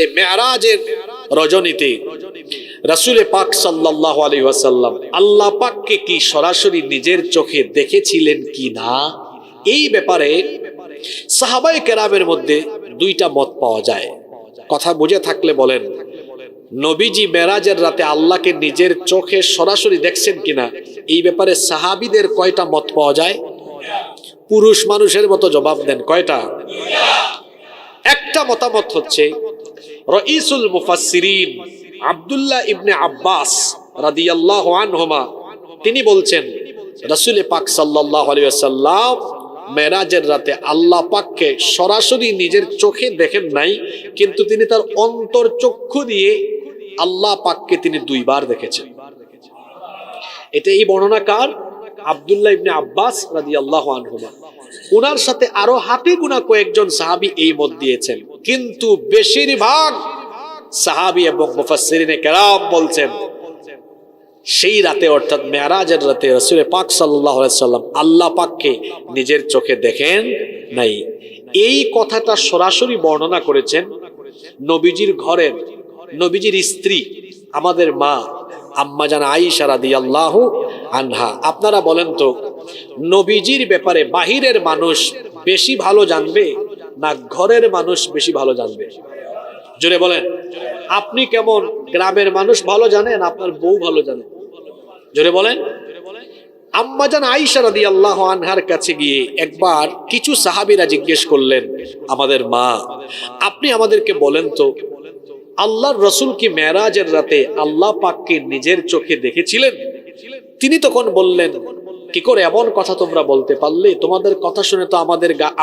মেরাজের রজনীতে রাসূল পাক সাল্লাল্লাহু আলাইহি ওয়াসাল্লাম আল্লাহ পাককে কি সরাসরি নিজের চোখে দেখেছিলেন কি না, এই ব্যাপারে সাহাবায়ে কেরামের মধ্যে দুইটা মত পাওয়া যায়। কথা বুঝে থাকলে বলেন, নবীজি মেরাজের রাতে আল্লাহকে নিজের চোখে সরাসরি দেখছেন কিনা, এই ব্যাপারে সাহাবীদের কয়টা মত পাওয়া যায়? পুরুষ মানুষের মতো জবাব দেন, কয়টা? একটা মতামত হচ্ছে রাইসুল মুফাসসিরিন আব্দুল্লাহ ইবনে আব্বাস রাদিয়াল্লাহু আনহুমা, তিনি বলছেন রাসূল পাক সাল্লাল্লাহু আলাইহি ওয়াসাল্লাম মেরাজের রাতে আল্লাহ পাককে সরাসরি নিজের চোখে দেখেন নাই, কিন্তু তিনি তার অন্তর চক্ষু দিয়ে আল্লাহ পাককে তিনি দুইবার দেখেছেন। এটা এই বর্ণনা কার? আব্দুল্লাহ ইবনে আব্বাস রাদিয়াল্লাহু আনহুমা। ওনার সাথে আরো হাতে গোনা কয়েকজন সাহাবী এই মত দিয়েছেন, কিন্তু বেশিরভাগ সাহাবী এবং মুফাসসিরিনে কেরাম বলছেন সেই রাতে অর্থাৎ মেরাজের রাতে রাসূল পাক সাল্লাল্লাহু আলাইহি ওয়াসাল্লাম আল্লাহ পাককে নিজের চোখে দেখেন নাই। এই কথাটা সরাসরি বর্ণনা করেছেন নবীজির ঘরের নবীজির স্ত্রী আমাদের মা আম্মা জান আয়েশা রাদিয়াল্লাহু আনহা। আপনারা বলেন তো, নবীজির ব্যাপারে বাহিরের মানুষ বেশি ভালো জানবে না ঘরের মানুষ বেশি ভালো জানবে? জোরে বলেন। আপনি কেমন গ্রামের মানুষ ভালো জানেন, আপনার বউ ভালো জানে? জোরে বলেন। আম্মা জান আয়েশা রাদিয়াল্লাহু আনহার কাছে গিয়ে একবার কিছু সাহাবীরা জিজ্ঞেস করলেন, আমাদের মা আপনি আমাদেরকে বলেন তো, আল্লাহর রাসূল কি মেরাজের রাতে আল্লাহ পাককে নিজের চোখে দেখেছিলেন? তিনি তখন বললেন, কি করে এমন কথা তোমরা বলতে পারলে? তোমাদের কথা শুনে তো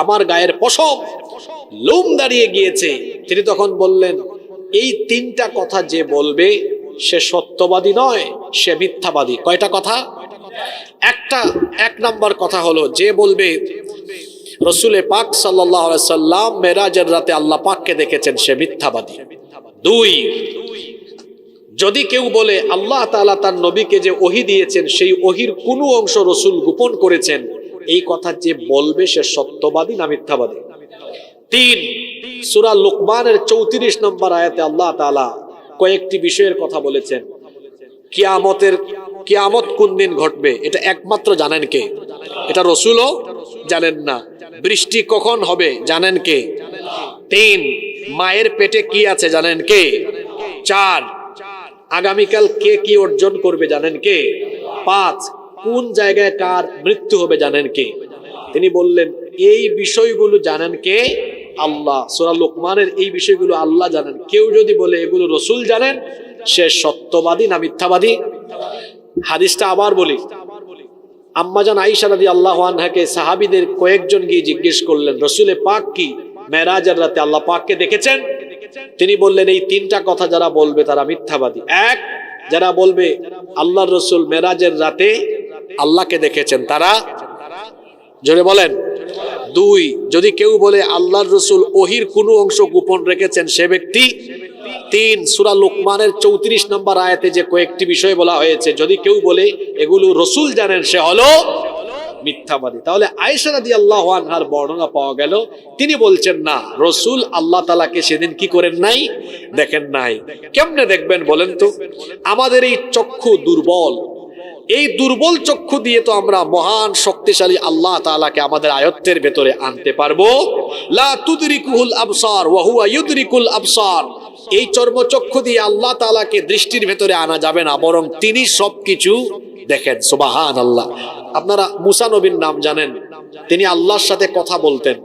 আমার গায়ের পশম লোম দাঁড়িয়ে গিয়েছে। তিনি তখন বললেন, এই তিনটা কথা যে বলবে সে সত্যবাদী নয়, সে মিথ্যাবাদী। কয়টা কথা? এক নাম্বার কথা হলো, যে বলবে রাসূল পাক সাল্লাল্লাহু আলাইহি সাল্লাম মেরাজের রাতে আল্লাহ পাককে দেখেছেন, সে মিথ্যাবাদী। দুই, যদি কেউ বলে আল্লাহ তাআলা তার নবীকে যে ওহী দিয়েছেন সেই ওহীর কোনো অংশ রাসূল গোপন করেছেন, এই কথা যে বলবে সে সত্যবাদী না মিথ্যাবাদী? তিন, সূরা লুকমানের 34 নম্বর আয়াতে আল্লাহ তাআলা কয়েকটি বিষয়ের কথা বলেছেন। কিয়ামত কোন দিন ঘটবে এটা একমাত্র জানেন কে? এটা রাসূলও জানেন না। বৃষ্টি কখন হবে জানেন কে? তিন, মায়ের পেটে কি আছে জানেন কে? চার, আগামীকাল কে কি অর্জন করবে জানেন কে? পাঁচ, কোন জায়গায় কার মৃত্যু হবে জানেন কে? তিনি বললেন এই বিষয়গুলো জানেন কে? আল্লাহ। সূরা লুকমানের এই বিষয়গুলো আল্লাহ জানেন। কেউ যদি বলে এগুলো রাসূল জানেন, সে সত্যবাদী না মিথ্যাবাদী? হাদিসটা আবার বলি, আম্মা জান আয়েশা রাদিয়াল্লাহু আনহাকে সাহাবীদের কয়েকজন গিয়ে জিজ্ঞেস করলেন, রাসূল পাক কি মেরাজের রাতে আল্লাহ পাককে দেখেছেন? তিনি বললেন এই তিনটা কথা যারা বলবে তারা মিথ্যাবাদী। এক, যারা বলবে আল্লাহর রাসূল মেরাজের রাতে আল্লাহকে দেখেছেন তারা। জোরে বলেন। দুই, যদি কেউ বলে আল্লাহর রাসূল ওহীর কোনো অংশ গোপন রেখেছেন সে ব্যক্তি। তিন, সূরা লুকমানের 34 নম্বর আয়াতে যে কয়েকটি বিষয় বলা হয়েছে, যদি কেউ বলে এগুলো রাসূল জানেন সে হলো মিথ্যাবাদী। তাহলে আয়েশা রাদিয়াল্লাহু আনহার বর্ণনা পাওয়া গেল, তিনি বলছেন না, রাসূল আল্লাহ তাআলাকে সেদিন কি করেন নাই? দেখেন নাই। কেমনে দেখবেন বলেন তো? আমাদের এই চক্ষু দুর্বল, এই দুর্বল চক্ষু দিয়ে তো আমরা মহান শক্তিশালী আল্লাহ তাআলাকে আমাদের আয়ত্তের ভেতরে আনতে পারবো? লা তুদরিকুহুল আবসার ওয়া হুয়া ইউদরিকুল আবসার। এই চর্মচক্ষু দিয়ে আল্লাহ তাআলাকে দৃষ্টির ভেতরে আনা যাবে না, বরং তিনি সবকিছু দেখেন। সুবহানাল্লাহ। আপনারা মুসা নবীর নাম জানেন, তিনি আল্লাহর সাথে কথা বলতেন।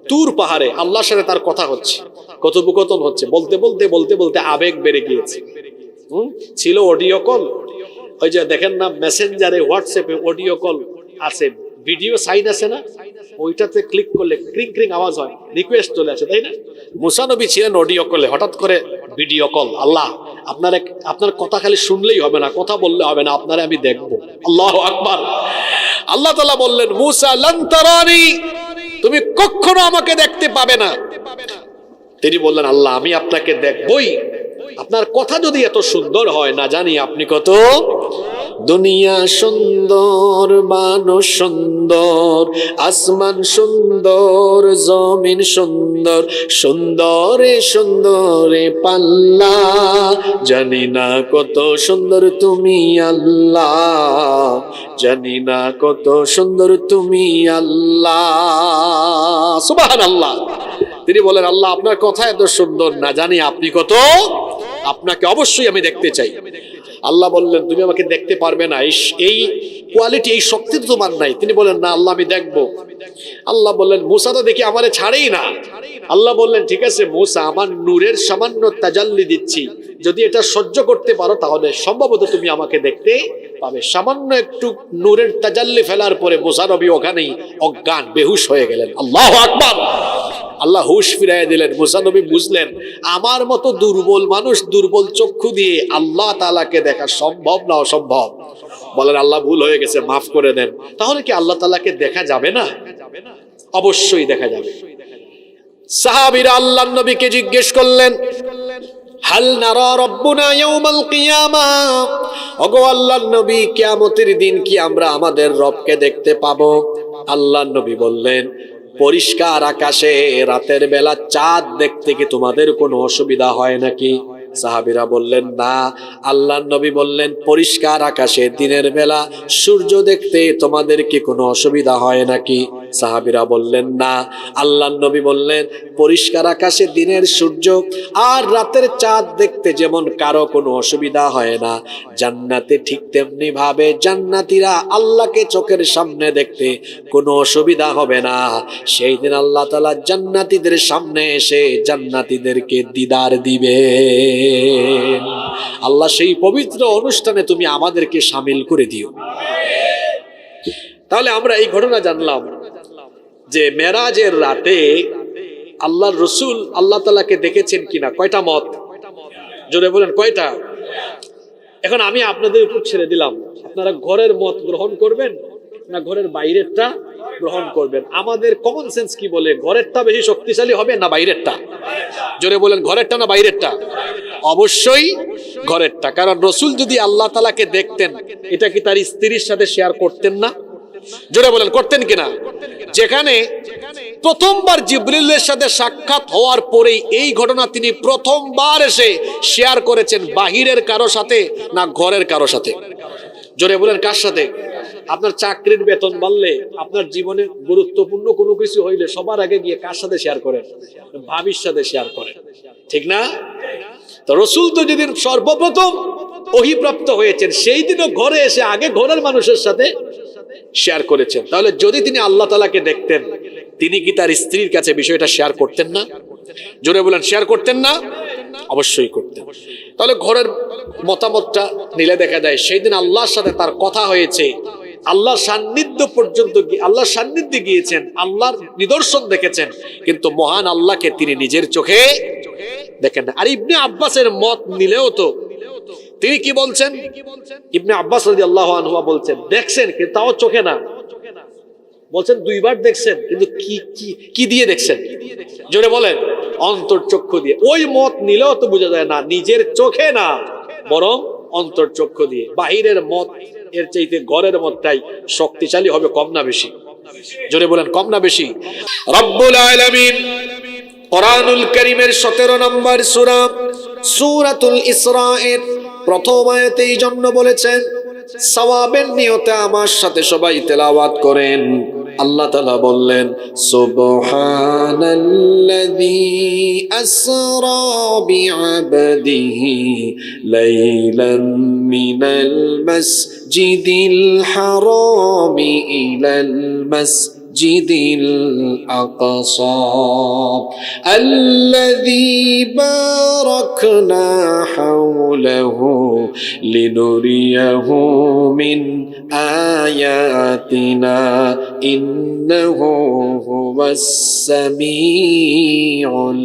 তুর পাহাড়ে আল্লাহর সাথে তার কথা হচ্ছে, কথোপকথন হচ্ছে, বলতে বলতে বলতে বলতে আবেগ বেড়ে গিয়েছে। ছিল অডিও কল, ওই যে দেখেন না মেসেঞ্জারে হোয়াটসঅ্যাপে অডিও কল আছে, ভিডিও সাইন আছে না, ওইটাতে ক্লিক করলে ক্রিং ক্রিং আওয়াজ হয়, রিকোয়েস্ট চলে আসে, তাই না? মুসা নবী ছিলেন অডিও কলে, হঠাৎ করে ভিডিও কল, আল্লাহ আপনার কথা খালি শুনলেই হবে না, কথা বললে হবে না, আপনারে আমি দেখবো। আল্লাহু আকবার। আল্লাহ তাআলা বললেন, মুসা লান তারানি, তুমি কখনো আমাকে দেখতে পাবে না। তিনি বললেন, আল্লাহ আমি আপনাকে দেখবই, আপনার কথা যদি এত সুন্দর হয়, না জানি আপনি কত দুনিয়া সুন্দর, মানুষ সুন্দর, আসমান সুন্দর, জমিন সুন্দর, সুন্দরে সুন্দরে পাল্লা, জানি না কত সুন্দর তুমি আল্লাহ, জানি না কত সুন্দর তুমি আল্লাহ। সুবহানাল্লাহ। তিনি বলেন, আল্লাহ আপনার কথা এত সুন্দর, না জানি আপনি কত, আপনাকে অবশ্যই আমি দেখতে চাই। আল্লাহ বললেন, তুমি আমাকে দেখতে পারবে না, এই কোয়ালিটি, এই শক্তি তো তোমার নাই। তিনি বলেন, না আল্লাহ আমি দেখবো। আল্লাহ বললেন, মুসা তো দেখি আমারে ছাড়েই না। আল্লাহ বললেন, ঠিক আছে মুসা, আমার নূরের সামান্য তাজাল্লি দিচ্ছি, যদি এটা সহ্য করতে পারো তাহলে সম্ভবত তুমি আমাকে দেখতে পাবে। সামান্য একটু নূরের তাজাল্লি ফেলার পরে মুসা নবী ওখানেই অজ্ঞান, বেহুশ হয়ে গেলেন। আল্লাহু আকবার। আল্লাহ হুশ ফিরাই দিলেন। মুসা নবী বুঝলেন, আমার মতো দুর্বল মানুষ দুর্বল চক্ষু দিয়ে আল্লাহ তাআলাকে দেখা সম্ভব না অসম্ভব। বলেন, আল্লাহ ভুল হয়ে গেছে, মাফ করে দেন। তাহলে কি আল্লাহ তাআলাকে দেখা যাবে না? অবশ্যই দেখা যাবে। সাহাবীরা আল্লাহর নবীকে জিজ্ঞেস করলেন, হাল নারা রাব্বুনা ইয়াউমাল কিয়ামা, ওগো আল্লাহর নবী, কিয়ামতের দিন কি আমরা আমাদের রবকে দেখতে পাবো? আল্লাহর নবী বললেন, পরিষ্কার আকাশে রাতের বেলা চাঁদ দেখতে কি তোমাদের কোনো অসুবিধা হয় নাকি? সাহাবীরা বললেন, না। আল্লাহর নবী বললেন, পরিষ্কার আকাশে দিনের বেলা সূর্য দেখতে তোমাদের কি কোনো অসুবিধা হয় নাকি? সাহাবীরা বললেন, না। আল্লাহর নবী বললেন, পরিষ্কার আকাশে দিনের সূর্য আর রাতের চাঁদ দেখতে যেমন কারো কোনো অসুবিধা হয় না, জান্নাতে ঠিক তেমনি ভাবে জান্নাতীরা আল্লাহকে চোখের সামনে দেখতে কোনো অসুবিধা হবে না। সেই দিন আল্লাহ তাআলা জান্নাতীদের সামনে এসে জান্নাতীদেরকে দিদার দিবে। আল্লাহ সেই পবিত্র অনুষ্ঠানে তুমি আমাদেরকে শামিল করে দিও। তাহলে আমরা এই ঘটনা জানলাম যে মেরাজের রাতে আল্লাহর রাসূল আল্লাহ তাআলাকে দেখেছেন কিনা। কয়টা মত? জোরে বলেন, কয়টা? এখন আমি আপনাদের উপর ছেড়ে দিলাম, আপনারা ঘরের মত গ্রহণ করবেন না ঘরের বাইরেরটা গ্রহণ করবেন। আমাদের কমন সেন্স কি বলে, ঘরেরটা বেশি শক্তিশালী হবে না বাইরেরটা? জোরে বলেন, ঘরেরটা না বাইরেরটা? অবশ্যই ঘরেরটা। কারণ রাসূল যদি আল্লাহ তাআলাকে দেখতেন, এটা কি তার স্ত্রীর সাথে শেয়ার করতেন না? জোরে বলেন, করতেন কিনা? যেখানে প্রথমবার জিবরিলের সাথে সাক্ষাৎ হওয়ার পরেই এই ঘটনা তিনি প্রথমবার এসে শেয়ার করেছেন, বাহিরের কারো সাথে না ঘরের কারো সাথে? জোরে বলেন, কার সাথে? আপনার চাকরির বেতন বাড়লে, আপনার জীবনে গুরুত্বপূর্ণ কোনো কিছু হইলে সবার আগে গিয়ে কার সাথে শেয়ার করেন? ভাবির সাথে শেয়ার করেন, ঠিক না? তো রাসূল তো যেদিন সর্বপ্রথম ওহীপ্রাপ্ত হয়েছেন, সেই দিনও ঘরে এসে আগে ঘরের মানুষের সাথে শেয়ার করেছেন। তাহলে যদি তিনি আল্লাহ তাআলাকে দেখতেন, তিনি কি তার স্ত্রীর কাছে বিষয়টা শেয়ার করতেন না? জোরে বলেন, শেয়ার করতেন না? অবশ্যই করতেন। তাহলে ঘরের মতামতটা নিলে দেখা যায় সেই দিন আল্লাহর সাথে তার কথা হয়েছে, আল্লাহর সান্নিধ্য পর্যন্ত, আল্লাহর সান্নিধ্যে গিয়েছেন, আল্লাহর নিদর্শন দেখেছেন, কিন্তু মহান আল্লাহকে তিনি নিজের চোখে দেখেন না। আর ইবনে আব্বাসের মত নিলেও তো তিনি কি বলছেন? ইবনে আব্বাস রাদিয়াল্লাহু আনহু বলছেন, দেখছেন কিন্তু তাও চোখে না। বলছেন দুইবার দেখছেন, কিন্তু কি দিয়ে দেখছেন? জোরে বলেন, অন্তর্চক্ষু দিয়ে। ওই মত নিলেও তো বোঝা যায় না নিজের চোখে না, বরং অন্তর্চক্ষু দিয়ে। বাহিরের মত এর চাইতে ঘরের মতটাই শক্তিশালী হবে, কম না বেশি? জোরে বলেন, কম না বেশি? রব্বুল আলামিন কোরআনুল কারীমের 17 নম্বর সূরা সূরাতুল ইসরা'র প্রথম আয়াতে এই জন্য বলেছেন, সওয়াবের নিয়তে আমার সাথে সবাই তেলাওয়াত করেন। আল্লাহ তাআলা বললেন, সুবহানাল্লাযী আসরা বিআবদিহি লাইলান মিনাল মাসজিদিল হারামি ইলাল মাসজিদিল আকসা আল্লাযী বারাকনা হাওলাহু লিনুরিয়াহু মিন আয়াতিনা ইন্নাহু হুয়াস সামিউল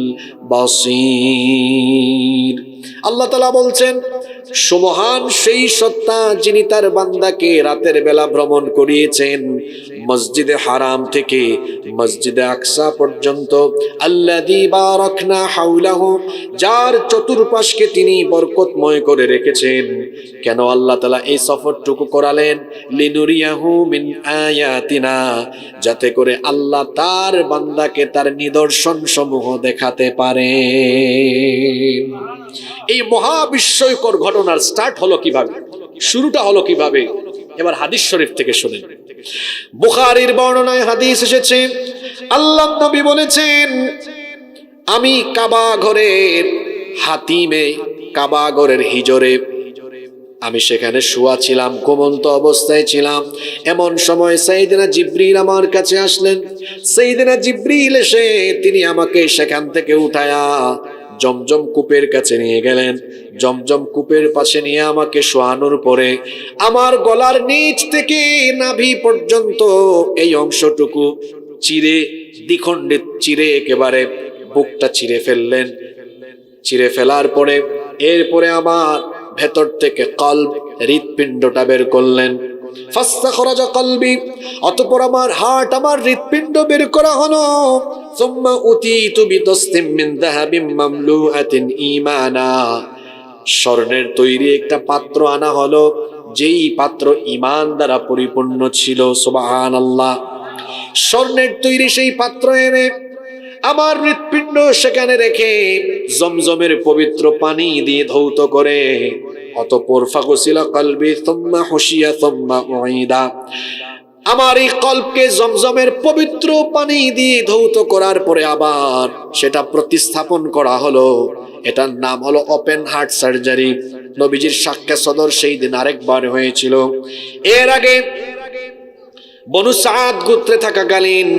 বাসীর। আল্লাহ তাআলা বলছেন, সুবহান সেই সত্তা যিনি তার বান্দাকে রাতের বেলা ভ্রমণ করিয়েছেন, মসজিদে হারাম থেকে মসজিদে আকসা পর্যন্ত আল্লাযী বারাকনা হাওলাহু, যার চতুর্পাশকে তিনি বরকতময় করে রেখেছেন। কেন আল্লাহ তাআলা এই সফরটুকু করালেন? লিনুরিয়াহু মিন আয়াতিনা, যাতে করে আল্লাহ তার বান্দাকে তার নিদর্শন সমূহ দেখাতে পারে। এই মহাবিস্ময়কর ঘটনার স্টার্ট হলো কিভাবে, শুরুটা হলো কিভাবে? এবার হাদিস শরীফ থেকে শুনেন। বুখারীর বর্ণনায় হাদিস এসেছে, আল্লাহর নবী বলেছেন, আমি কাবা ঘরের হাতিমে, কাবা ঘরের হিজরে আমি সেখানে শুয়া ছিলাম, ঘুমন্ত অবস্থায় ছিলাম। এমন সময় সাইয়েদনা জিবরিল আমার কাছে আসলেন। সাইয়েদনা জিবরিল এসে তিনি আমাকে সেখান থেকে উঠায়া জমজম কূপের কাছে নিয়ে গেলেন। জমজম কূপের পাশে নিয়ে আমাকে শোয়ানোর পরে আমার গলার নিচ থেকে নাভি পর্যন্ত এই অংশটুকু চিরে, দ্বিখণ্ডিত চিরে একেবারে বুকটা চিরে ফেললেন। চিরে ফেলার পরে এরপরে আমার ভেতর থেকে কলব, হৃৎপিণ্ডটা বের করলেন। ফাস্তাখরাজা কলবি, অতঃপর আমার হার্ট, আমার হৃৎপিণ্ড বের করা হলো। সুম্মা উতীতু বিদস্তিম মিন যাহাবিম মামলুআতিন ঈমানা, স্বর্ণের তৈরি একটা পাত্র আনা হলো, যেই পাত্র ঈমান দ্বারা পরিপূর্ণ ছিল। সুবহানাল্লাহ। স্বর্ণের তৈরি সেই পাত্র এনে আমার হৃৎপিণ্ড সেখানে রেখে জমজমের পবিত্র পানি দিয়ে ধৌত করে, অতঃপর ফাগসিলা কলবি সুম্মা হুশিয়া সুম্মা উঈদা, আমার এই কলবকে জমজমের পবিত্র পানি দিয়ে ধৌত করার পরে আবার সেটা প্রতিস্থাপন করা হলো। এটার নাম হলো ওপেন হার্ট সার্জারি। নবীজির সাক্ষ্য সদর সেই দিন আরেকবার হয়েছিল। এর আগে বনু সাদ গোত্রে থাকাকালীন,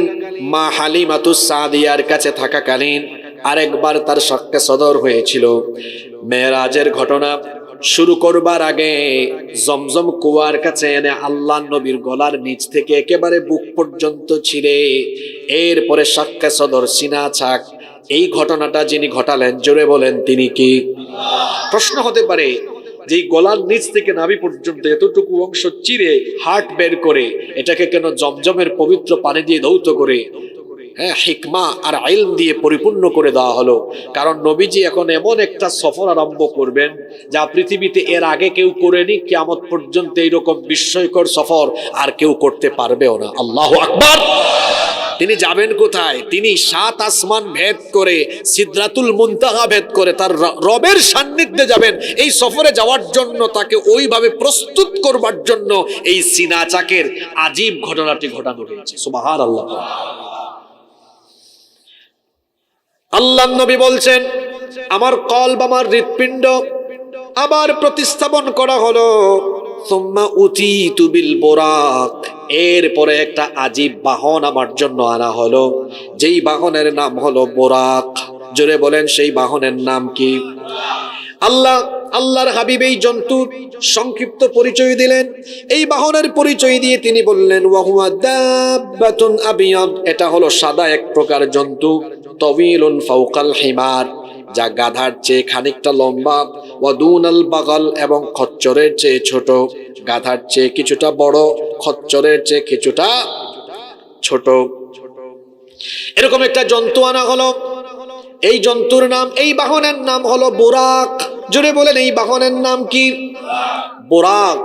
মা হালিমাতুস সাদিয়ার কাছে থাকাকালীন আরেকবার তার সাক্ষ্য সদর হয়েছিল। মেরাজের ঘটনা শুরু করবার আগে জমজম কুয়ার কাছে এনে আল্লাহ নবীর গলার নিচ থেকে একেবারে বুক পর্যন্ত ছিঁড়ে এরপরে সাক্ষ্য সদর, সিনা ছাক, এই ঘটনাটা যিনি ঘটালেন, জোরে বলেন তিনি কি? প্রশ্ন হতে পারে যে গলার নিচ থেকে নাভি পর্যন্ত এতটুকু অংশ চিরে হার্ট বের করে এটাকে কেন জমজমের পবিত্র পানি দিয়ে ধৌত করে, হিকমা আর ইলম দিয়ে পরিপূর্ণ করে দেওয়া হলো। কারণ নবীজি এখন এমন একটা সফর আরম্ভ করবেন যা পৃথিবীতে এর আগে কেউ করেনি, কিয়ামত পর্যন্ত এইরকম বিস্ময়কর সফর আর কেউ করতে পারবেও না। আল্লাহু আকবার। তিনি যাবেন কোথায়? তিনি 7 আসমান ভেদ করে, সিদরাতুল মুনতাহা ভেদ করে তার রবের সান্নিধ্যে যাবেন। এই সফরে যাওয়ার জন্য তাকে ওইভাবে প্রস্তুত করবার জন্য এই সিনা চাকের আজীব ঘটনাটি ঘটানো হয়েছে। সুবহানাল্লাহ। আল্লাহর নবী বলছেন, আমার কলব, আমার হৃৎপিণ্ড আবার প্রতিস্থাপন করা হলো। সুম্মা উতীতু বিল বুরাক, এরপরে একটা আজীব বাহন আমার জন্য আনা হলো, যেই বাহনের নাম হলো বুরাক। জোরে বলেন সেই বাহনের নাম কি? আল্লাহর হাবিব এই জন্তুর সংক্ষিপ্ত পরিচয় দিলেন। এই বাহনের পরিচয় দিয়ে তিনি বললেন, ওয়া হুয়া দাব্বাতুন আবিয়াদ, এটা হলো সাদা এক প্রকার জন্তু। তাওয়ীলুন ফাওকাল হিমার, যা গাধার চেয়ে খানিকটা লম্বা। ওয়া দুনাল বাগাল, এবং খচ্চরের চেয়ে ছোট। গাধার চেয়ে কিছুটা বড়, খচ্চরের চেয়ে কিছুটা ছোট। এরকম একটা জন্তু আনা হলো। এই জন্তুর নাম, এই বাহনের নাম হলো বুরাক। জোরে বলেন এই বাহনের নাম কি? বুরাক।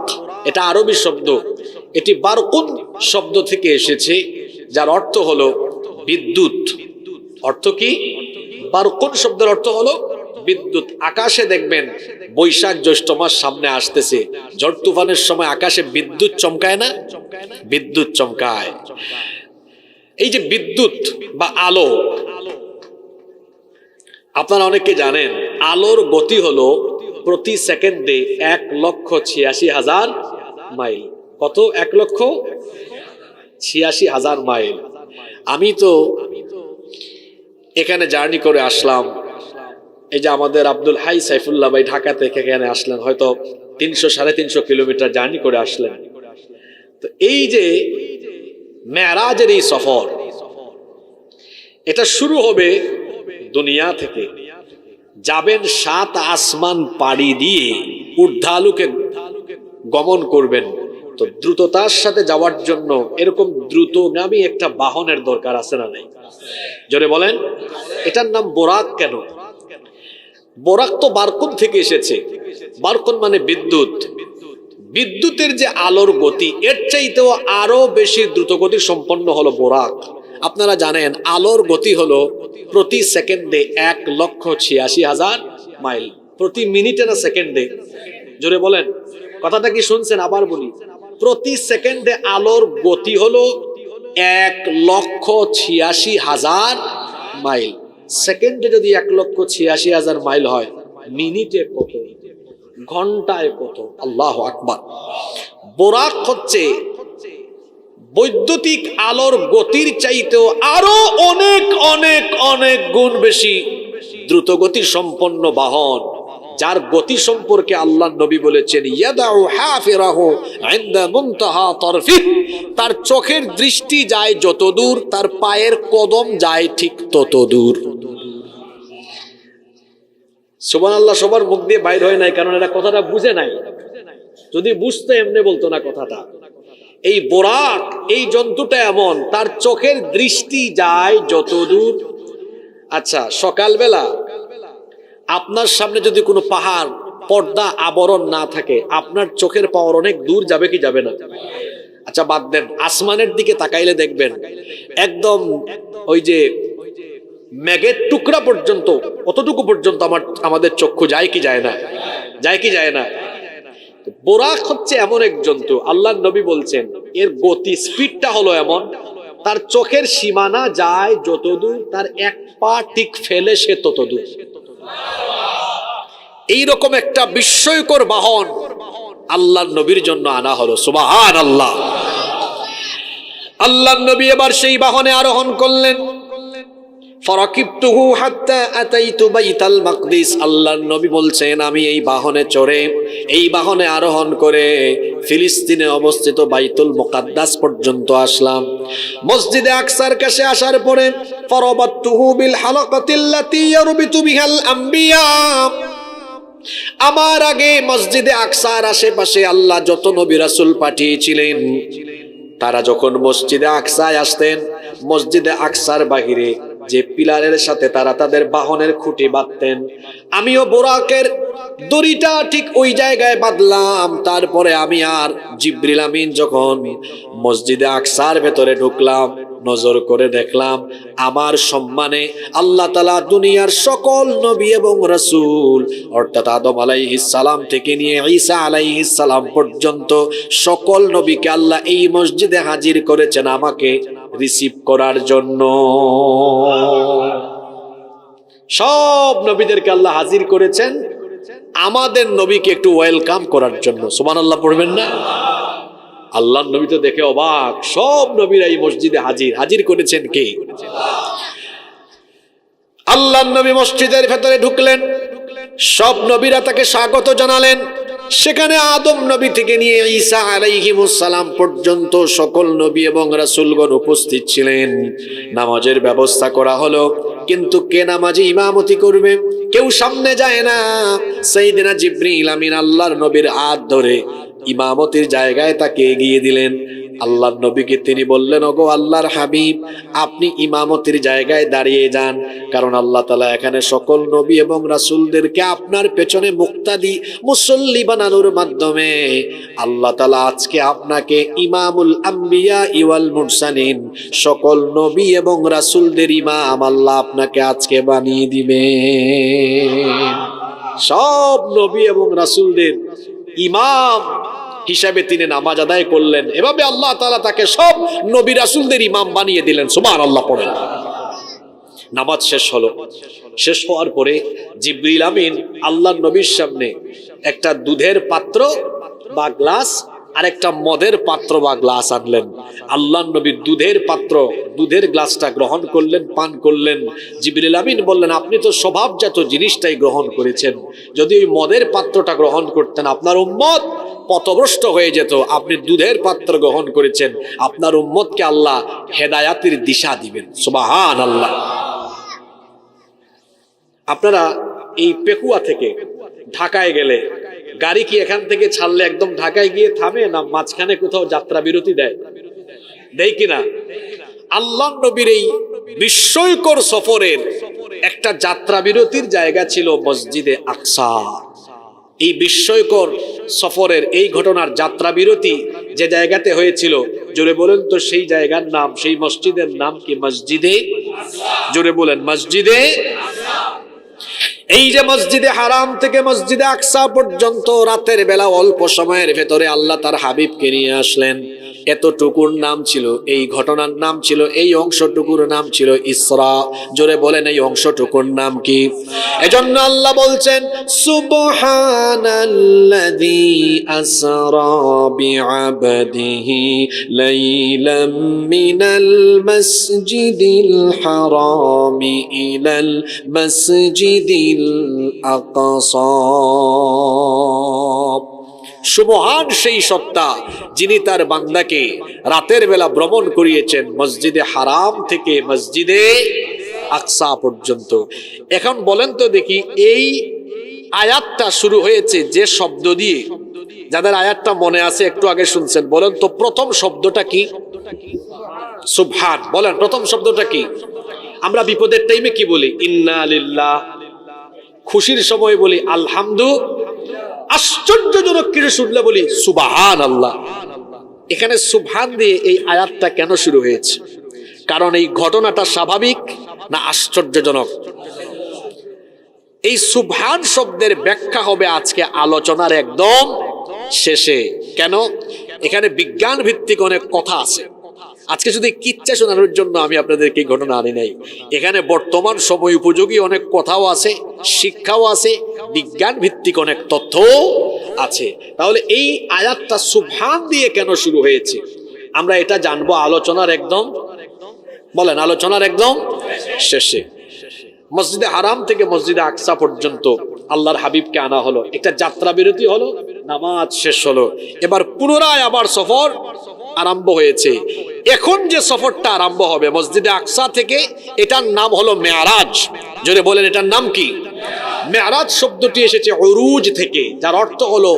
এটা আরবি শব্দ, এটি বারকুন শব্দ থেকে এসেছে, যার অর্থ হলো বিদ্যুৎ। অর্থ কি? বারকুন শব্দের অর্থ হলো বিদ্যুৎ। আকাশে দেখবেন বৈশাখ জ্যৈষ্ঠ মাস সামনে আসতেছে, ঝড় তুফানের সময় আকাশে বিদ্যুৎ চমকায় না? বিদ্যুৎ চমকায়। এই যে বিদ্যুৎ বা আলো, আপনারা অনেকে জানেন আলোর গতি হলো প্রতি সেকেন্ডে 1,86,000 মাইল। কত? 1,86,000 মাইল। আমি তো এখানে জার্নি করে আসলাম। এই যে আমাদের আব্দুল হাই সাইফুল্লাহ ভাই ঢাকা থেকে এখানে আসলেন, হয়তো 300-350 কিলোমিটার জার্নি করে আসলেন। তো এই যে মেরাজের এই সফর, এটা শুরু হবে দুনিয়া থেকে। যাবেন 7 আসমান পাড়ি দিয়ে ঊর্ধ্বালোকে গমন করবেন। তো দ্রুততার সাথে যাওয়ার জন্য এরকম দ্রুতগামী একটা বাহনের দরকার আছে না নাই? জোরে বলেন। এটার নাম বোরাক কেন? বোরাক তো বারকুন থেকে এসেছে। বারকুন মানে বিদ্যুৎ। বিদ্যুতের যে আলোর গতি, এর চাইতেও আরো বেশি দ্রুত গতি সম্পন্ন হলো বোরাক। আপনারা জানেন আলোর গতি হলো প্রতি সেকেন্ডে 1,86,000 মাইল। প্রতি মিনিটে না সেকেন্ডে? জোরে বলেন। কথাটা কি শুনছেন? আবার বলি, প্রতি সেকেন্ডে আলোর গতি হলো 1,86,000 মাইল। সেকেন্ডে যদি 1,86,000 মাইল হয়, মিনিটে কত, ঘন্টায় কত? আল্লাহু আকবার। বোরাক হচ্ছে বৈদ্যুতিক আলোর গতির চাইতেও আরো অনেক অনেক অনেক গুণ বেশি দ্রুতগতি সম্পন্ন বাহন, যার গতি সম্পর্কে আল্লাহ নবী বলেছেন, ইয়াদাউ হাফিরাহু ইনদা মুনতাহা তারফিহ, তার চোখের দৃষ্টি যায় যত দূর, তার পায়ের কদম যায় ঠিক তত দূর। সুবহানাল্লাহ। সবার মুখ দিয়ে বাইর হয় নাই, কারণ এরা কথাটা বুঝে নাই। যদি বুঝতো এমনি বলতো না কথাটা। এই বোরাক, এই জন্তুটা এমন, তার চোখের দৃষ্টি যায় যত দূর। আচ্ছা, সকালবেলা আপনার সামনে যদি কোনো পাহাড়, পর্দা, আবরণ না থাকে, আপনার চোখের পাওয়ার অনেক দূর যাবে কি যাবে না? আচ্ছা বাদ দেন, আসমানের দিকে তাকাইলে দেখবেন একদম ওই যে মেঘের টুকরা পর্যন্ত, অতটুকু পর্যন্ত আমাদের চক্ষু যায় কি যায় না? যায় কি যায় না? বোরাক হচ্ছে এমন এক জন্তু, আল্লাহ নবী বলছেন এর গতি, স্পিডটা হলো এমন, তার চোখের সীমানা যায় যত দূর, তার এক পা ঠিক ফেলে সে তত দূর। এইরকম একটা বিস্ময়কর বাহন আল্লাহ নবীর জন্য আনা হলো। সুবহানাল্লাহ। আল্লাহ নবী এবার সেই বাহনে আরোহণ করলেন। ফারাকিবতুহু হাত্তা আতাইতু বাইতাল মাকদিস। আল্লাহর নবী বলছেন, আমি এই বাহনে চড়ে, এই বাহনে আরোহণ করে ফিলিস্তিনে অবস্থিত বাইতুল মুকাদ্দাস পর্যন্ত আসলাম। মসজিদে আকসার কাছে আসার পরে ফারাবাতুহু বিল হালাকাতিল্লাতী ইয়ারবিতু বিহাল আম্বিয়া। আমার আগে মসজিদে আকসার আশেপাশে আল্লাহ যত নবী রাসূল পাঠিয়েছিলেন, তারা যখন মসজিদে আকসায় আসতেন, মসজিদে আকসার বাহিরে যে পিলারের সাথে তারা তাদের বাহনের খুঁটি বাঁধতেন, আমিও বোরাকের দড়িটা ঠিক ওই জায়গায় বাঁধলাম। তারপরে আমি আর জিবরিল আমিন যখন মসজিদে আকসার ভেতরে ঢুকলাম, নজর করে দেখলাম আমার সম্মানে আল্লাহ তাআলা দুনিয়ার সকল নবী এবং রাসূল, অর্থাৎ আদম আলাইহিস সালাম থেকে নিয়ে ঈসা আলাইহিস সালাম পর্যন্ত সকল নবীকে আল্লাহ এই মসজিদে হাজির করেছেন আমাকে রিসিভ করার জন্য। সব নবীদেরকে আল্লাহ হাজির করেছেন আমাদের নবীকে একটু ওয়েলকাম করার জন্য। সুবহানাল্লাহ পড়বেন না? আল্লাহর নবী তো দেখে অবাক, সব নবীরা এই মসজিদে হাজির করেছেন কে? আল্লাহর নবী মসজিদের ভেতরে ঢুকলেন, সব নবীরা তাকে স্বাগত জানালেন। সেখানে আদম নবী থেকে নিয়ে ঈসা আলাইহিস সালাম পর্যন্ত সকল নবী এবং রাসূলগণ উপস্থিত ছিলেন। নামাজের ব্যবস্থা করা হলো, কিন্তু কে নামাজে ইমামতি করবে? কেউ সামনে যায় না। সাইয়েদনা জিবরিল আমিন আল্লাহর নবীর হাত ধরে ইমামতির জায়গায় তাকে এগিয়ে দিলেন। আল্লাহর নবীকে তিনি বললেন, ওগো আল্লাহর হাবিব, আপনি ইমামতির জায়গায় দাঁড়িয়ে যান, কারণ আল্লাহ তাআলা এখানে সকল নবী এবং রাসূলদেরকে আপনার পেছনে মুক্তাদি, মুসল্লি বানানোর মাধ্যমে আল্লাহ তাআলা আজকে আপনাকে ইমামুল আম্বিয়া ওয়াল মুরসালিন, সকল নবী এবং রাসূলদের ইমাম আল্লাহ আপনাকে আজকে বানিয়ে দিবেন। সব নবী এবং রাসূলদের ইমাম হিসাবে তিনি নামাজ আদায় করলেন। এভাবে আল্লাহ তাআলা তাকে সব নবী রাসূলদের ইমাম বানিয়ে দিলেন। সুবহানাল্লাহ পড়েন। নামাজ শেষ হলো। শেষ হওয়ার পরে জিবরিল আমিন আল্লাহর নবীর সামনে একটা দুধের পাত্র বা গ্লাস আর একটা মদের পাত্র বা গ্লাস আনলেন। আল্লাহর নবী দুধের পাত্র, দুধের গ্লাসটা গ্রহণ করলেন, পান করলেন। জিবরিল আমিন বললেন, আপনি তো স্বভাবজাত জিনিসটাই গ্রহণ করেছেন, যদি ওই মদের পাত্রটা গ্রহণ করতেন আপনার উম্মত পথভ্রষ্ট হয়ে যেত। আপনি দুধের পাত্র গ্রহণ করেছেন, আপনার উম্মতকে আল্লাহ হেদায়াতের দিশা দিবেন। সুবহানাল্লাহ। আপনারা এই পেকুয়া থেকে ঢাকায় গেলে গাড়ি কি এখান থেকে ছাড়লে একদম ঢাকায় গিয়ে থামে, না মাঝখানে কোথাও যাত্রা বিরতি দেয়? দেয় কিনা? আল্লাহ নবীর এই বিস্ময়কর সফরের একটা যাত্রা বিরতির জায়গা ছিল মসজিদে আকসা। এই বিস্ময়কর সফরের এই ঘটনার যাত্রা বিরতি যে জায়গাতে হয়েছিল, জোরে বলেন তো সেই জায়গার নাম, সেই মসজিদের নাম কি? মসজিদে, জোরে বলেন, মসজিদে। এই যে মসজিদে হারাম থেকে মসজিদে আকসা পর্যন্ত রাতের বেলা অল্প সময়ের ভেতরে আল্লাহ তার হাবিবকে নিয়ে আসলেন। এতটুকুর নাম ছিল, এই ঘটনার নাম ছিল, এই অংশটুকুর নাম ছিল ইসরা। জোরে বলেন এই অংশটুকুর নাম কি? এজন্য আল্লাহ বলছেন সুবহানাল্লাযী আসরা বিআবদিহি লাইলাম মিনাল মাসজিদিল হারামি ইলাল মাসজিদিল আকসা। সুবহান সেই সত্তা যিনি তার বান্দাকে রাতের বেলা ভ্রমণ করিয়েছেন মসজিদে হারাম থেকে মসজিদে আকসা পর্যন্ত। এখন বলেন তো দেখি, এই আয়াতটা শুরু হয়েছে যে শব্দ দিয়ে, যাদের আয়াতটা মনে আছে একটু আগে শুনছেন, বলেন তো প্রথম শব্দটা কি? সুবহান। বলেন প্রথম শব্দটা কি? আমরা বিপদের টাইমে কি বলি? ইন্না লিল্লাহ। খুশির সময় বলি আলহামদু। আশ্চর্যজনক কিছু শুনলে বলি সুবহানাল্লাহ। এখানে সুবহান দিয়ে এই আয়াতটা কেন শুরু হয়েছে? কারণ এই ঘটনাটা স্বাভাবিক না আশ্চর্যজনক? এই সুবহান শব্দের ব্যাখ্যা হবে আজকে আলোচনার একদম শেষে। কেন? এখানে বিজ্ঞান ভিত্তিক অনেক কথা আছে। আজকে শুধু কিচ্ছা শোনানোর জন্য আমি আপনাদেরকে এই ঘটনা আনি নাই। এখানে বর্তমান সময় উপযোগী অনেক কথাও আছে, শিক্ষাও আছে, বিজ্ঞান ভিত্তিক অনেক তথ্য আছে। তাহলে এই আয়াতটা সুবহান দিয়ে কেন শুরু হয়েছে আমরা এটা জানবো আলোচনার একদম, বলেন, আলোচনার একদম শেষে। মসজিদে হারাম থেকে মসজিদে আকসা পর্যন্ত আল্লাহর হাবিবকে আনা হলো, একটা যাত্রা বিরতি হলো, নামাজ শেষ হলো, এবার পুনরায় আবার সফর আরম্ভ হয়েছে। এখন যে সফরটা আরম্ভ হবে মসজিদে আকসা থেকে, এটার নাম হলো মেয়ারাজ। জোরে বলেন এটার নাম কি? মেয়ারাজ শব্দটি এসেছে উরুজ থেকে, যার অর্থ হলো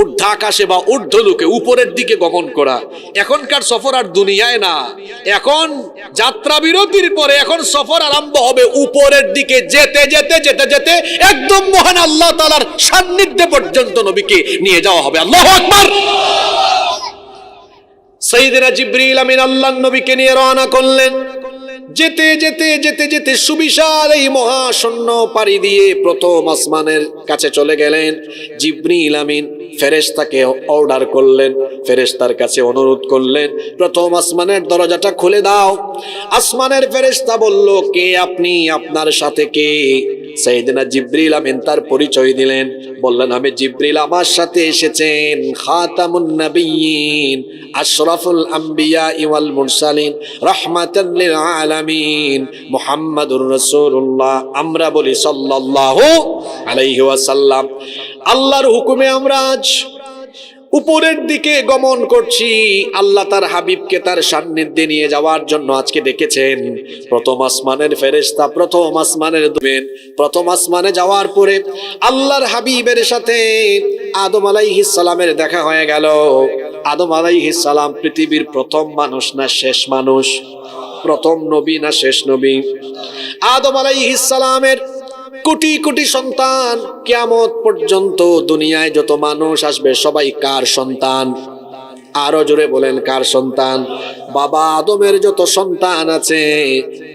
ঊর্ধ্বাকাশে বা ঊর্ধ্বলোকে, উপরের দিকে গমন করা। এখনকার সফর আর দুনিয়ায় না, এখন যাত্রা বিরতির পরে এখন সফর আরম্ভ হবে উপরের দিকে, যেতে যেতে যেতে যেতে একদম মহান আল্লাহ তাআলার সান্নিধ্যে পর্যন্ত নবীকে নিয়ে যাওয়া হবে। আল্লাহু আকবার। সাইয়েদনা জিবরিল আমিন আল্লাহর নবীকে নিয়ে রওনা করলেন। যেতে যেতে যেতে যেতে সুবিশাল এই মহাশূন্য পাড়ি দিয়ে প্রথম আসমানের কাছে চলে গেলেন। জিবরিল আমিন ফেরেশতাকে অর্ডার করলেন, ফেরেশতার কাছে অনুরোধ করলেন, প্রথম আসমানের দরজাটা খুলে দাও। আসমানের ফেরেশতা বলল, কে আপনি? আপনার সাথে কে? সাইয়েদনা জিবরিল আমিন তার পরিচয় দিলেন, বললেন, আমি জিবরিল, আমার সাথে এসেছেন খাতামুন নবিয়্যিন আশরাফুল আম্বিয়া ওয়াল মুরসালিন রাহমাতাল লিল আলামিন মুহাম্মাদুর রাসূলুল্লাহ। আমরা বলি সাল্লাল্লাহু আলাইহি ওয়াসাল্লাম। আল্লাহর হুকুমে আমরা আজ উপরের দিকে গমন করছি। আল্লাহ তার হাবিবকে তার সান্নিধ্যে নিয়ে যাওয়ার জন্য আজকে ডেকেছেন। প্রথম আসমানের ফেরেশতা প্রথম আসমানের দুবেন, প্রথম আসমানে যাওয়ার পরে আল্লাহর হাবিবের সাথে আদম আলাইহিস সালামের দেখা হয়ে গেল। আদম আলাইহিস সালাম পৃথিবীর প্রথম মানুষ না শেষ মানুষ? প্রথম নবী না শেষ নবী? আদম আলাইহিস সালামের কোটি কোটি সন্তান, কিয়ামত পর্যন্ত দুনিয়ায় যত মানুষ আসবে সবাই কার সন্তান? আরো জোরে বলেন, কার সন্তান? বাবা আদমের যত সন্তান আছে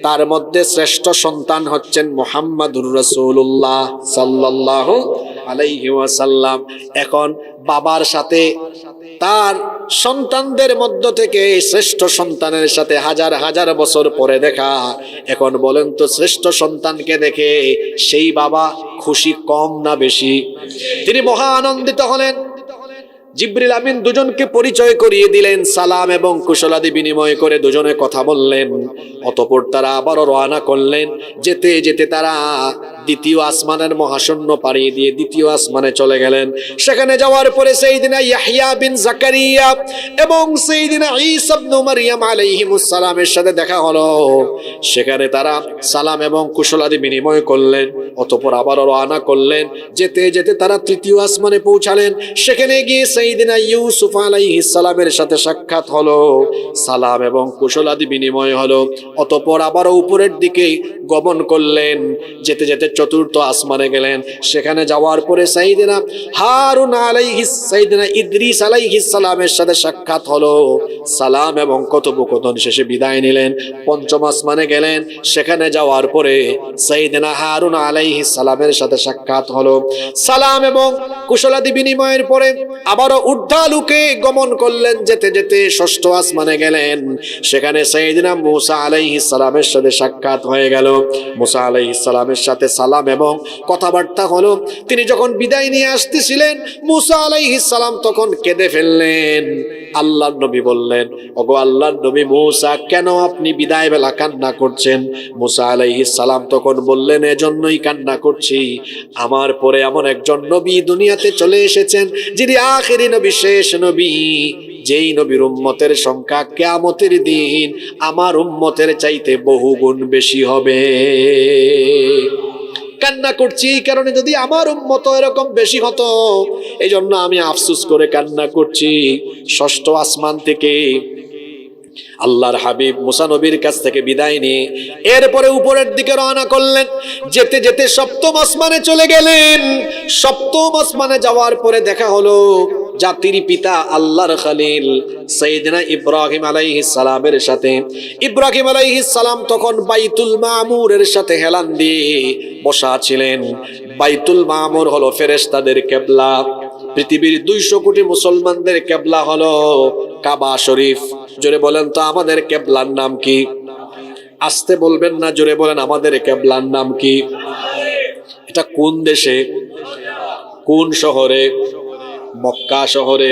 তার মধ্যে শ্রেষ্ঠ সন্তান হচ্ছেন মুহাম্মাদুর রাসূলুল্লাহ সাল্লাল্লাহু আলাইহি ওয়াসাল্লাম। এখন বাবার সাথে তার সন্তানদের মধ্য থেকে শ্রেষ্ঠ সন্তানের সাথে হাজার হাজার বছর পরে দেখা। এখন বলেন তো শ্রেষ্ঠ সন্তানকে দেখে সেই বাবা খুশি কম না বেশি? তিনি মহা আনন্দিত হলেন। জিবরিল আমিন দুজনকে পরিচয় করিয়ে দিলেন, সালাম এবং কুশলাদি বিনিময় করে দুজনে কথা বললেন। অতঃপর তারা আবারও রওনা করলেন। যেতে যেতে তারা দ্বিতীয় আসমানের মহাশূন্য পাড়ি দিয়ে দ্বিতীয় আসমানে চলে গেলেন। সেখানে যাওয়ার পরে সাইয়েদিনা ইয়াহইয়া বিন জাকারিয়া এবং সাইয়েদিনা ঈসা ইবনে মারইয়াম আলাইহিমুস সালামের সাথে দেখা হলো। সেখানে তারা সালাম এবং কুশলাদি বিনিময় করলেন, অতঃপর আবার রওনা করলেন। যেতে যেতে তারা তৃতীয় আসমানে পৌঁছালেন। সেখানে গিয়ে সাইয়েদিনা ইউসুফ আলাইহিস সালামের সাথে সাক্ষাৎ হলো, সালাম এবং কুশলাদি বিনিময় হলো। অতঃপর আবারও উপরের দিকে গমন করলেন। যেতে যেতে চতুর্থ আসমানে গেলেন। সেখানে যাওয়ার পরে সাইয়েদিনা হারুন আলাইহিস সাইয়েদিনা ইদ্রিস আলাইহিস সালামের সাথে সাক্ষাৎ হলো, সালাম এবং কথোপকথন শেষে বিদায় নিলেন। পঞ্চম আসমানে গেলেন। সেখানে যাওয়ার পরে সাইয়েদিনা হারুন আলাইহিস সালামের সাথে সাক্ষাৎ হলো, সালাম এবং কুশলাদি বিনিময়ের পরে আবারও ঊর্ধ্বালোকে গমন করলেন। যেতে যেতে ষষ্ঠ আসমানে গেলেন। সেখানে সাইয়েদিনা মূসা আলাইহিস সালামের সাথে সাক্ষাৎ হয়ে গেল। মূসা আলাইহিস সালামের সাথে সালাম এবং কথাবার্তা হলো। তিনি যখন বিদায় নিয়ে আসতেছিলেন, মূসা আলাইহিস সালাম তখন কেঁদে ফেললেন। আল্লাহর নবী বললেন, ওগো আল্লাহর নবী মূসা, কেন আপনি বিদায় বেলা কান্না করছেন? মূসা আলাইহিস সালাম তখন বললেন, এজন্যই কান্না করছি, আমার পরে এমন একজন নবী দুনিয়াতে চলে এসেছেন, যিনি আখেরি নবী, শেষ নবী, যেই নবীর উম্মতের সংখ্যা কিয়ামতের দিন আমার উম্মতের চাইতে বহুগুণ বেশি হবে। কান্না করছি এই কারণে, যদি আমার উম্মত এরকম বেশি হতো, এই জন্য আমি আফসোস করে কান্না করছি। ষষ্ঠ আসমান থেকে আল্লাহর হাবিব মুসা নবীর কাছ থেকে বিদায় নিয়ে এরপরে উপরের দিকে রওনা করলেন। যেতে যেতে সপ্তম আসমানে চলে গেলেন। সপ্তম আসমানে যাওয়ার পরে দেখা হলো জাতির পিতা আল্লাহর খলিল সাইয়েদনা ইব্রাহিম আলাইহিস সালামের সাথে। ইব্রাহিম আলাইহিস সালাম তখন বাইতুল মামুরের সাথে হেলান দিয়ে বসা ছিলেন। বাইতুল মামুর হলো ফেরেশতাদের কিবলা। পৃথিবীর 200 কোটি মুসলমানদের কিবলা হলো কাবা শরীফ। জোরে বলেন তো আমাদের কিবলার নাম কি? আস্তে বলবেন না, জোরে বলেন আমাদের কিবলার নাম কি? এটা কোন দেশে, কোন শহরে? মক্কা শহরে।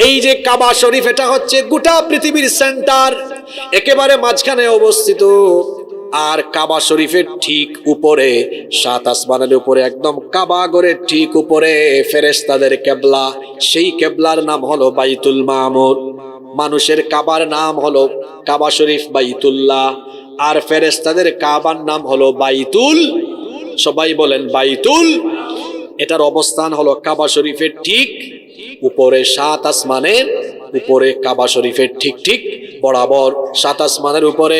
এই যে কাবা শরীফ, এটা হচ্ছে গোটা পৃথিবীর সেন্টার, একেবারে মাঝখানে অবস্থিত। আর কাবা শরীফের ঠিক উপরে, 7 আসমানের উপরে, একদম কাবা ঘরের ঠিক উপরে ফেরেশতাদের কিবলা। সেই কিবলার নাম হলো বাইতুল মামুর। মানুষের কাবার নাম হলো কাবা শরীফ বাইতুল্লাহ, আর ফেরেশতাদের কাবার নাম হলো বাইতুল। সবাই বলেন বাইতুল। এটার অবস্থান হলো কাবা শরীফের ঠিক উপরে, 7 আসমানের উপরে, কাবা শরীফের ঠিক ঠিক বরাবর 7 আসমানের উপরে।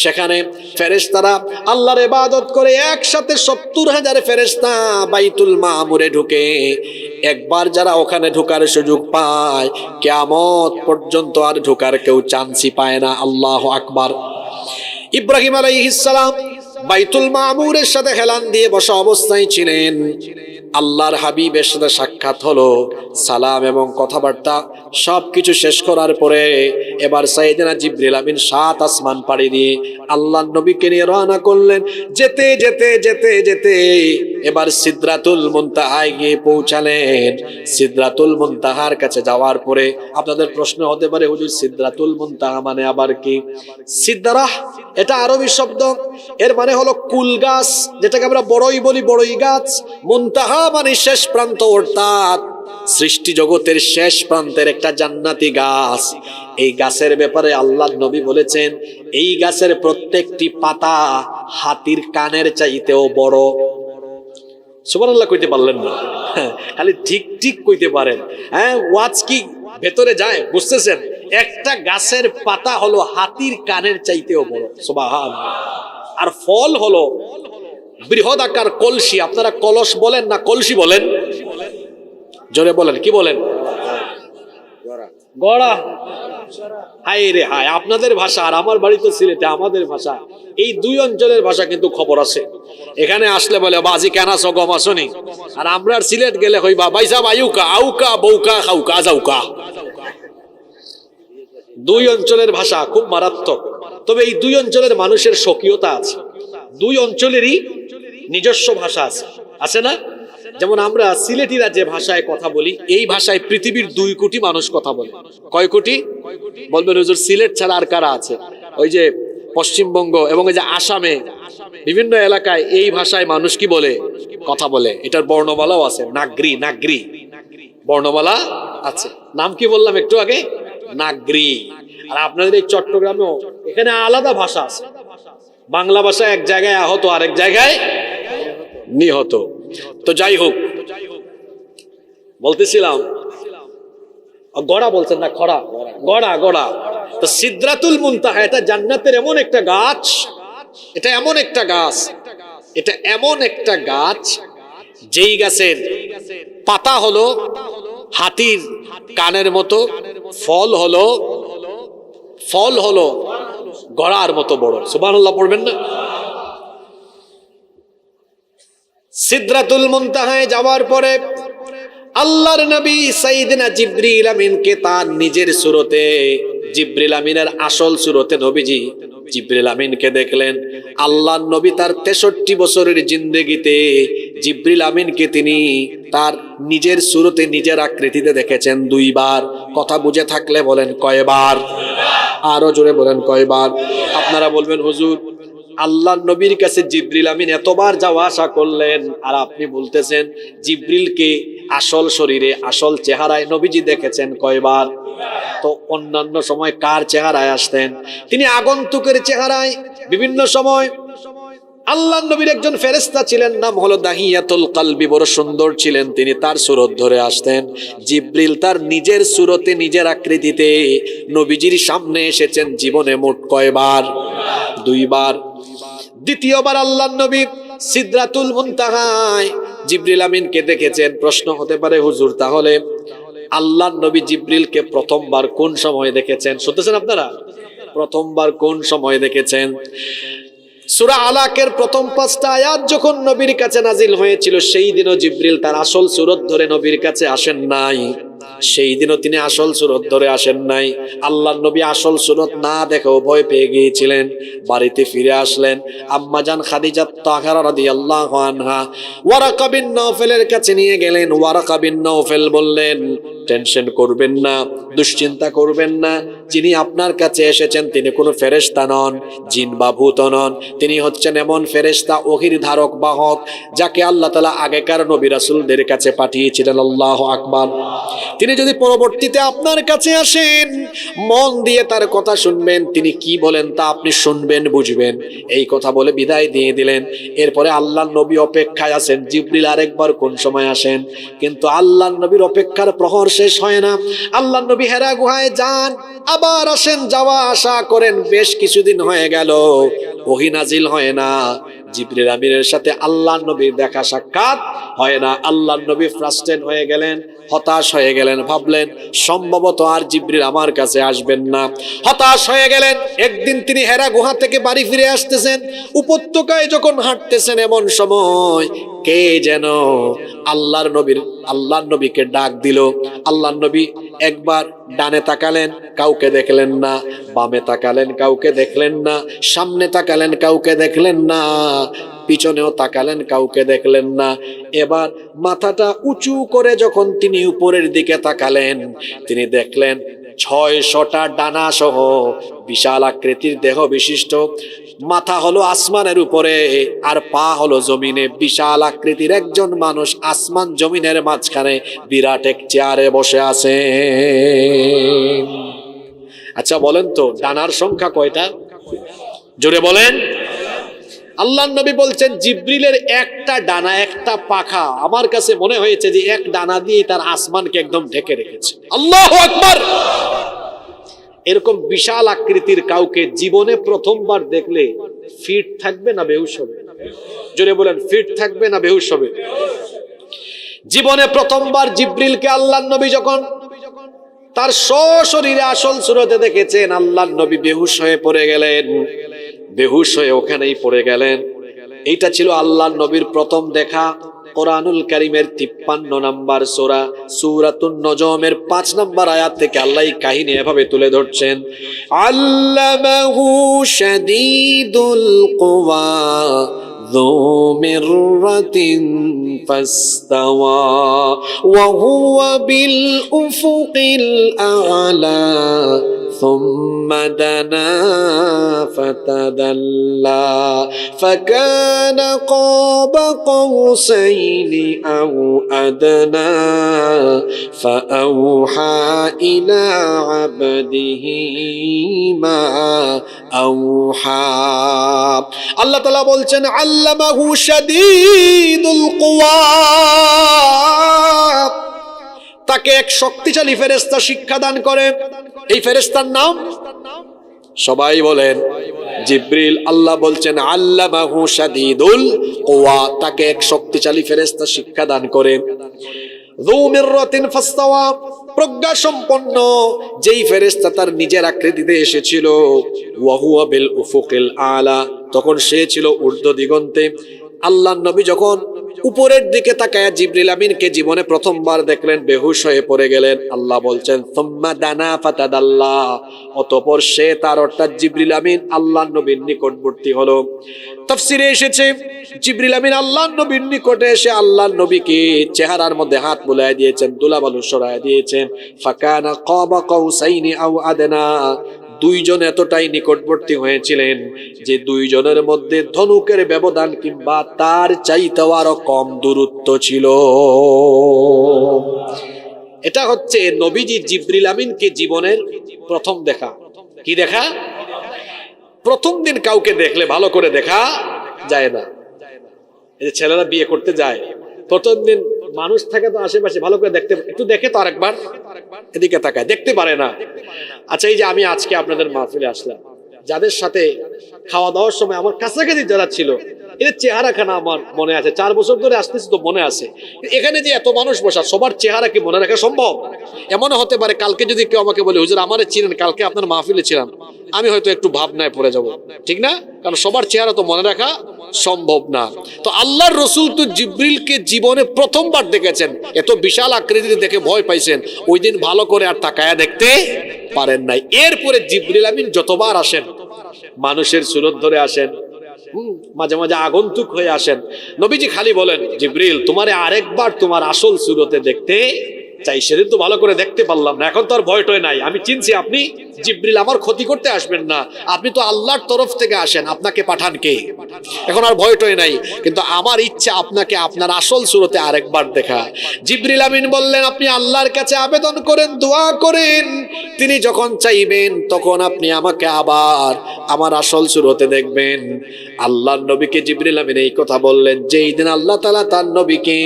সেখানে ফেরেশতারা আল্লাহর ইবাদত করে একসাথে 70,000 ফেরেশতা বাইতুল মামুরে ঢুকে। একবার যারা ওখানে ঢোকার সুযোগ পায়, কিয়ামত পর্যন্ত আর ঢোকার কেউ চান্সই পায় না। আল্লাহু আকবার। ইব্রাহিম আলাইহিস সালাম বাইতুল মামুরের সাথে হেলান দিয়ে বসা অবস্থায় ছিলেন। আল্লাহর হাবিবের সাথে সাক্ষাৎ হলো, সালাম এবং কথাবার্তা সবকিছু শেষ করার পরে এবার সাইয়েদনা জিবরিল আমিন 7 আসমান পাড়ি দিয়ে আল্লাহর নবীকে নিয়ে রওনা করলেন। যেতে যেতে যেতে যেতে এবার সিদরাতুল মুনতাহায় গিয়ে পৌঁছালেন। সিদরাতুল মুনতাহার কাছে যাওয়ার পরে আপনাদের প্রশ্ন হতে পারে, হুজুর সিদরাতুল মুনতাহা মানে আবার কি? সিদরাহ এটা আরবি শব্দ, এর মানে হলো কুল গাছ, যেটাকে আমরা বড়ই বলি, বড়ই গাছ। মুনতাহা মানে শেষ প্রান্ত, অর্থাৎ সৃষ্টি জগতের শেষ প্রান্তের একটা জান্নাতি গাছ। এই গাছের ব্যাপারে আল্লাহর নবী বলেছেন, এই গাছের প্রত্যেকটি পাতা হাতির কানের চাইতেও বড়। সুবহানাল্লাহ কইতে পারলেন না, খালি ঠিক ঠিক কইতে পারেন। হ্যাঁ, ওয়াজ কি ভেতরে যায়, বুঝতেছেন? একটা গাছের পাতা হলো হাতির কানের চাইতেও বড়। সুবহানাল্লাহ। আর ফল হলো বৃহদাকার কলসি। আপনারা কলস বলেন না কলসি বলেন? জোরে বলেন, কি বলেন? গড়া। হায় রে হায়, আপনাদের ভাষা আর আমার বাড়ি তো সিলেটে, আমাদের ভাষা, এই 2 অঞ্চলের ভাষা কিন্তু খবর আছে। এখানে আসলে বলে বাজি কেনা সগম আসনি, আর আমরা সিলেট গেলে হইবা বাইসা আয়ুকা আউকা বউকা খাউকা যাউকা। 2 অঞ্চলের ভাষা খুব মারাত্মক। তবে এই 2 অঞ্চলের মানুষের স্বকীয়তা আছে, 2 অঞ্চলেরই নিজস্ব ভাষা আছে, আছে না? যেমন আমরা সিলেটিরা যে ভাষায় কথা বলি, এই ভাষায় পৃথিবীর 2 কোটি মানুষ কথা বলে। কয় কোটি বলবেন হুজুর? সিলেট ছাড়া আর কারা আছে? ওই যে পশ্চিমবঙ্গ এবং এই যে আসামে বিভিন্ন এলাকায় এই ভাষায় মানুষ কি বলে, কথা বলে। এটার বর্ণমালাও আছে, নাগরি, নাগরি বর্ণমালা আছে। নাম কি বললাম একটু আগে, নাগরি। আর আপনাদের এই চট্টগ্রামেও এখানে আলাদা ভাষা আছে। বাংলা ভাষা এক জায়গায় আহত, আরেক জায়গায় নিহত। তো যাই হোক, বলতেছিলাম গড়া বলছেন না, খড়া, গড়া, গড়া। তো সিদরাতুল মুনতাহা এটা জান্নাতের এমন একটা গাছ, এটা এমন একটা গাছ, এটা এমন একটা গাছ যেই গাছের পাতা হলো হাতির কানের মতো, ফল হলো গড়ার মতো বড়। সুবহানাল্লাহ পড়বেন না? সিদরাতুল মুনতাহায় যাওয়ার পরে আল্লাহর নবী সাইয়েদনা জিবরিল আমিনকে তার নিজের সুরতে, জিবরিল আমিনের আসল সুরতে নবীজি জিবরিল আমিনকে দেখলেন। আল্লাহর নবী তার 63 বছরের জিন্দেগিতে জিবরিল আমিনকে তিনি তার নিজের সুরতে, নিজের আকৃতিতে দেখেছেন 2 বার। কথা বুঝে থাকলে বলেন কয়বার? আরো জোরে বলেন কয়বার? আপনারা বলবেন হুজুর আল্লাহর নবীর কাছে জিবরিল আমিন এতবার যাওয়া আসা করলেন, আর আপনি বলতেছেন জিবরিলকে আসল শরীরে, আসল চেহারায় নবীজি দেখেছেন কয়বার? তো অন্যান্য সময় কার চেহারায় আসতেন? তিনি আগন্তুকের চেহারায়। বিভিন্ন সময় আল্লাহর নবীর একজন ফেরেশতা ছিলেন, নাম হলো দাহিয়াতুল কলবি, বড় সুন্দর ছিলেন তিনি, তার সুরত ধরে আসতেন। জিবরিল তার নিজের সুরতে, নিজের আকৃতিতে নবীজির সামনে এসেছেন জীবনে মোট কয়বার? 2 বার। দ্বিতীয়বার আল্লাহর নবী সিদরাতুল মুনতাহায় জিবরিল আমিনকে দেখেছেন। প্রশ্ন হতে পারে হুজুর তাহলে আল্লাহর নবী জিবরিলকে প্রথমবার কোন সময় দেখেছেন? শুনতেছেন আপনারা? প্রথমবার কোন সময় দেখেছেন? সূরা আলাকের প্রথম 5টা আয়াত যখন নবীর কাছে নাজিল হয়েছিল, সেই দিনও জিবরিল তার আসল সুরত ধরে নবীর কাছে আসেন নাই। সেই দিনও তিনি আসল সুরত ধরে আসেন নাই। আল্লাহর নবী আসল সুরত না দেখেও ভয় পেয়ে গিয়েছিলেন। বাড়িতে ফিরে আসলেন। আম্মাজান খাদিজা তাহরা রাদিয়াল্লাহু আনহা ওয়ারাকা বিন নওফেলের কাছে নিয়ে গেলেন। ওয়ারাকা বিন নওফেল বললেন, টেনশন করবেন না, দুশ্চিন্তা করবেন না, যিনি আপনার কাছে এসেছেন তিনি কোনো ফেরেশতা নন, জিন বা ভূত নন। তিনি হচ্ছেন এমন ফেরেশতা, ওহীর ধারক বাহক, যাকে আল্লাহ তাআলা আগেকার নবী রাসূলদের কাছে পাঠিয়েছিলেন। আল্লাহু আকবার। তিনি যদি পরবর্তীতে আপনার কাছে আসেন, মন দিয়ে তার কথা শুনবেন, তিনি কি বলেন তা আপনি শুনবেন, বুঝবেন। এই কথা বলে বিদায় দিয়ে দিলেন। এরপরে আল্লাহর নবী অপেক্ষায় আছেন জিবরিল আরেকবার কোন সময় আসেন। কিন্তু আল্লাহর নবীর অপেক্ষার প্রহর শেষ হয় না। আল্লাহর নবী হেরা গুহায় যান, আবার আসেন, যাওয়া আসা করেন। বেশ কিছুদিন হয়ে গেল, ওহী নাজিল হয় না। জিবরিল আমিনের সাথে আল্লাহর নবীর দেখা সাক্ষাৎ হয় না। আল্লাহর নবী ফ্রাস্ট্রেট হয়ে গেলেন, হতাশ হয়ে গেলেন। ভাবলেন সম্ভবত আর জিবরিল আমার কাছে আসবেন না। হতাশ হয়ে গেলেন। একদিন তিনি হেরা গুহা থেকে বাড়ি ফিরে আসতেছেন। উপত্যকায় যখন হাঁটতেছেন, এমন সময় কে যেন আল্লাহর নবীকে ডাক দিল। আল্লাহর নবী একবার ডানে তাকালেন, কাউকে দেখলেন না। বামে তাকালেন, কাউকে দেখলেন না। সামনে তাকালেন, কাউকে দেখলেন না। পিছনেও তাকালেন, কাউকে দেখলেন না। এবার মাথাটা উঁচু করে যখন তিনি উপরের দিকে তাকালেন, তিনি দেখলেন 600টা ডানা সহ বিশাল আকৃতির দেহ বিশিষ্ট, মাথা হলো আসমানের উপরে আর পা হলো জমিনে। বিশাল আকৃতির একজন মানুষ আসমান জমিনের মাঝখানে বিরাট এক চেয়ারে বসে আছে। আচ্ছা বলেন তো ডানার সংখ্যা কয়টা? জোরে বলেন। আল্লাহর নবী বলছেন জিবরিলের একটা ডানা, একটা পাখা, আমার কাছে মনে হয়েছে যে এক ডানা দিয়ে তার আসমানকে একদম ঢেকে রেখেছে। আল্লাহু আকবার। এরকম বিশাল আকৃতির কাউকে জীবনে প্রথমবার দেখলে ফিট থাকবে না বেহুশ হবে? জোরে বলেন, ফিট থাকবে না বেহুশ হবে? জীবনে প্রথমবার জিবরিলকে আল্লাহর নবী যখন তার সশরীরে আসল সুরতে দেখেছেন, আল্লাহর নবী বেহুশ হয়ে পড়ে গেলেন। বেহুশ হয়ে ওখানেই পড়ে গেলেন। এইটা ছিল আল্লাহর নবীর প্রথম দেখা। কোরআনুল কারীমের 53 নম্বর সূরা সূরাতুন নজমের 5 নম্বর আয়াত থেকে আল্লাহ এই কাহিনী এভাবে তুলে ধরছেন। আল্লামাহু শাদীদুল কুওয়া যু মিররাতিন ফাস্তাওয়া ওয়া হুয়া বিল উফুকিল আ'লা সুম্মা দানা ফাতাদাল্লা ফাকানা ক্বাবা কাউসাইনি আও আদনা ফাআওহা ইলা আবদিহি মা আওহা। আল্লাহ তাআলা বলছেন আল্লামাহু শাদীদুল কুওয়া, তাকে এক শক্তিশালী ফেরেশতা শিক্ষা দান করে। এই ফেরেশতার নাম সবাই বলেন জিবরিল। আল্লাহ বলছেন আল্লামাহু শাদীদুল কুওয়া, তাকে এক শক্তিশালী ফেরেশতা শিক্ষা দান করে। যু মিররাতিন ফাসতাওয়া, প্রজ্ঞা সম্পন্ন যেই ফেরেশতা তার নিজের আকৃতিতে এসেছিল। ওয়া হুয়া বিল উফুকিল আলা, তখন সে ছিল ঊর্ধ্ব দিগন্তে। আল্লাহর নবী যখন উপরের দিকে তাকায়া জিবরিল আমিনকে জীবনে প্রথমবার দেখলেন, বেহুশ হয়ে পড়ে গেলেন। আল্লাহ বলছেন সুম্মা দানা ফাতাদাল্লা, অতঃপর সে তার অর্থাৎ জিবরিল আমিন আল্লাহর নবীর নিকটবর্তী হলো। তাফসীরে এসেছে জিবরিল আমিন আল্লাহর নবীর নিকটে এসে আল্লাহর নবীকে চেহারার মধ্যে হাত বুলায় দিয়েছেন, ধুলাবালু সরায় দিয়েছেন। ফাকানা ক্বাবা কাউসাইনি আও আদনা, দুইজন এতটাই নিকটবর্তী হয়েছিলেন যে দুইজনের মধ্যে ধনুকের ব্যবধান কিংবা তার চাইতেও আরো কম দূরত্ব ছিল। এটা হচ্ছে নবীজি জিবরিল আমিনকে জীবনের প্রথম দেখা। কি দেখা? প্রথম দিন কাউকে দেখলে ভালো করে দেখা যায় না। এই যে ছেলেরা বিয়ে করতে যায়, প্রথম দিন মানুষ থাকে তো আশেপাশে, ভালো করে দেখতে, একটু দেখে তো আরেকবার এদিকে তাকায়, দেখতে পারে না। আচ্ছা, এই যে আমি আজকে আপনাদের মাহফিলে আসলাম, যাদের সাথে খাওয়া দাওয়ার সময় আমার কাছাকাছি যারা ছিল, এদের চেহারাখানা আমার মনে আছে। 4 বছর ধরে আসতেছি তো মনে আছে। এখানে যে এত মানুষ বসা, সবার চেহারা কি মনে রাখা সম্ভব? এমনও হতে পারে কালকে যদি কেউ আমাকে বলে হুজুর আমারে চিনেন, কালকে আপনার মাহফিলে ছিলাম, আমি হয়তো একটু ভাবনায় পড়ে যাব, ঠিক না? কারণ সবার চেহারা তো মনে রাখা সম্ভব না। তো আল্লাহর রাসূল তো জিবরিলকে জীবনে প্রথমবার দেখেছেন, এত বিশাল আকৃতিতে দেখে ভয় পাইছেন, ওই দিন ভালো করে আর তাকায়া দেখতে পারেন নাই। এরপরে জিবরিল আমিন যতবার আসেন, মানুষের সুরত ধরে আসেন, মাঝে মাঝে আগন্তুক হয়ে আসেন। নবীজি খালি বলেন জিবরিল তোমারে আরেকবার তোমার আসল সুরতে দেখতে চাই। সেদিন তো ভালো করে দেখতে পারলাম না, এখন তো আর ভয় টয় নাই, আমি চিনছি আপনি জিবরিল, আমার ক্ষতি করতে আসবেন না, আপনি তো আল্লাহর তরফ থেকে আসেন, আপনাকে পাঠান কে? এখন আর ভয় টয় নাই, কিন্তু আমার ইচ্ছা আপনাকে আপনার আসল সুরতে আরেকবার দেখা। জিবরিল আমিন বললেন আপনি আল্লাহর কাছে আবেদন করেন, দোয়া করেন, তিনি যখন চাইবেন তখন আপনি আমাকে আবার আমার আসল সুরতে দেখবেন। আল্লাহর নবীকে জিবরিল আমিন এই কথা বললেন যেই দিন আল্লাহ তাআলা তার নবীকে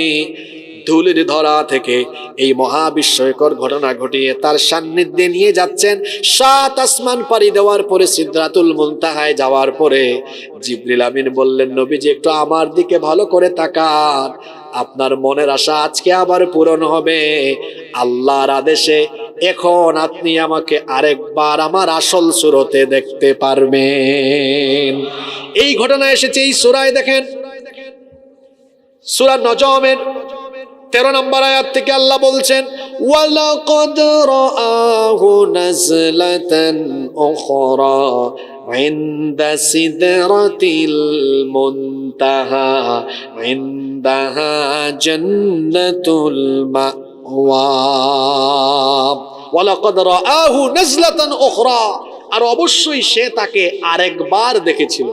ধুলির ধরা থেকে এই মহাবিস্ময়কর ঘটনা ঘটিয়ে তার সান্নিধ্যে নিয়ে যাচ্ছেন। 7 আসমান পাড়ি দেওয়ার পরে সিদরাতুল মুনতাহায় যাওয়ার পরে জিবরিল আমিন বললেন নবীজি একটু আমার দিকে ভালো করে তাকান, আপনার মনের আশা আজকে আবার পূরণ হবে আল্লাহর আদেশে। এখন আপনি আমাকে আরেকবার আমার আসল সুরতে দেখতে পারবেন। এই ঘটনা এসেছে এই সূরায়। দেখেন সূরা নজমের 13 নম্বর আয়াত থেকে আল্লাহ বলছেন ওয়ালাকাদ রাআহু নাজলাতান উখরা ইনদা সিদরাতিল মুনতাহা ইনদাহা জান্নাতুল মাওয়া। ওয়ালাকাদ রাআহু নাজলাতান উখরা, আর অবশ্যই সে তাকে আরেকবার দেখেছিল।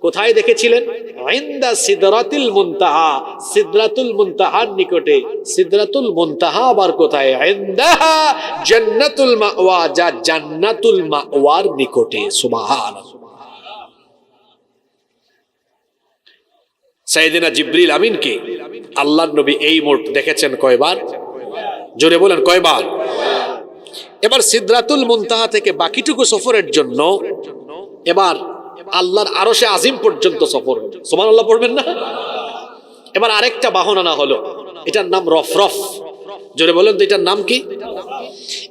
কোথায় দেখেছিলেন? ইনদা সিদরাতিল মুনতাহা, সিদরাতুল মুনতাহার নিকটে। সিদরাতুল মুনতাহা আবার কোথায়? ইনদাহা জান্নাতুল মাওয়া, যা জান্নাতুল মাওয়ার নিকটে। সুবহানাল্লাহ। সাইয়েদনা জিবরিল আমিনকে আল্লাহর নবী এই মোট দেখেছেন কয়বার? জোরে বলেন কয়বার? এবার সিদরাতুল মুনতাহা থেকে বাকিটুকু সফরের জন্য এবার আল্লাহর আরশে আজিম পর্যন্ত সফর হলো। সুবহানাল্লাহ পড়বেন না? এবার আরেকটা বাহন আনা হলো, এটার নাম রফরফ। জোরে বলেন তো এটার নাম কি?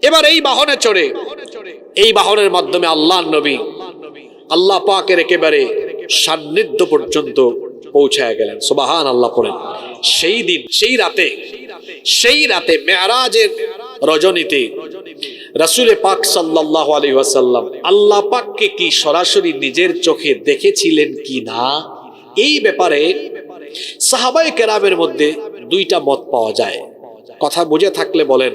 এবার এই বাহনে চড়ে, এই বাহনের মাধ্যমে আল্লাহর নবী আল্লাহ পাকের একেবারে সান্নিধ্য পর্যন্ত পৌঁছায় গেলেন। সুবহানাল্লাহ পড়েন। সেই দিন সেই রাতে মেরাজের রজনীতে রাসূলে পাক সাল্লাল্লাহু আলাইহি ওয়াসাল্লাম আল্লাহ পাককে কি সরাসরি নিজের চোখে দেখেছিলেন কি না, এই ব্যাপারে সাহাবায়ে কেরামের মধ্যে 2টা মত পাওয়া যায়। কথা বুঝে থাকলে বলেন।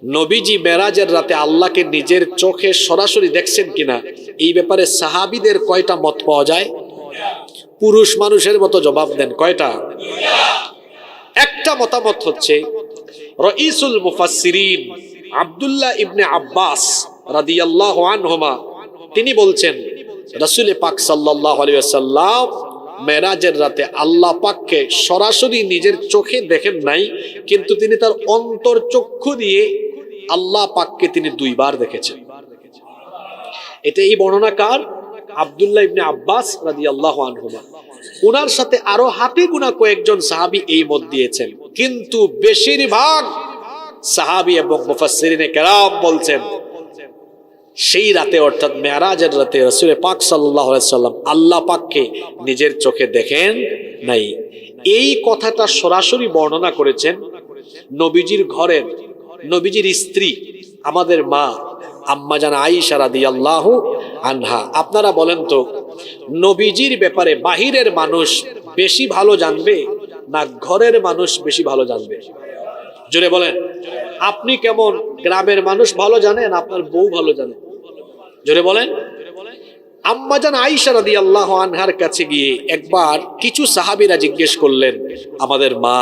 নবীজি মেরাজের রাতে আল্লাহকে নিজের চোখে সরাসরি দেখছেন কিনা, এই ব্যাপারে সাহাবীদের কয়টা মত পাওয়া যায়? পুরুষ মানুষের মতো জবাব দেন, কয়টা? একটা মতামত হচ্ছে রাইসুল মুফাসসিরিন আব্দুল্লাহ ইবনে আব্বাস রাদিয়াল্লাহু আনহুমা, তিনি বলছেন রাসূল পাক সাল্লাল্লাহু আলাইহি ওয়াসাল্লাম মেরাজের রাতে আল্লাহ পাককে সরাসরি নিজের চোখে দেখেন নাই, কিন্তু তিনি তার অন্তর চক্ষু দিয়ে আল্লাহ পাককে তিনি দুইবার দেখেছেন। এটা এই বর্ণনা কার? আব্দুল্লাহ ইবনে আব্বাস রাদিয়াল্লাহু আনহুমা। ওনার সাথে আরো হাতে গোনা কয়েকজন সাহাবী এই মত দিয়েছেন, কিন্তু বেশিরভাগ সাহাবী এবং মুফাসসিরিনে কেরাম বলছেন সেই রাতে অর্থাৎ মেরাজের রাতে রাসূল পাক সাল্লাল্লাহু আলাইহি সাল্লাম আল্লাহ পাককে নিজের চোখে দেখেন নাই। এই কথাটা সরাসরি বর্ণনা করেছেন নবীজির ঘরের, নবীজির স্ত্রী, আমাদের মা আম্মা জান আয়েশা রাদিয়াল্লাহু আনহা। আপনারা বলেন তো, নবীজির ব্যাপারে বাহিরের মানুষ বেশি ভালো জানবে না ঘরের মানুষ বেশি ভালো জানবে? জোরে বলেন। আপনি কেমন গ্রামের মানুষ ভালো জানেন, আপনার বউ ভালো জানে? জোরে বলেন। আম্মা জান আয়েশা রাদিয়াল্লাহু আনহার কাছে গিয়ে একবার কিছু সাহাবীরা জিজ্ঞেস করলেন, আমাদের মা,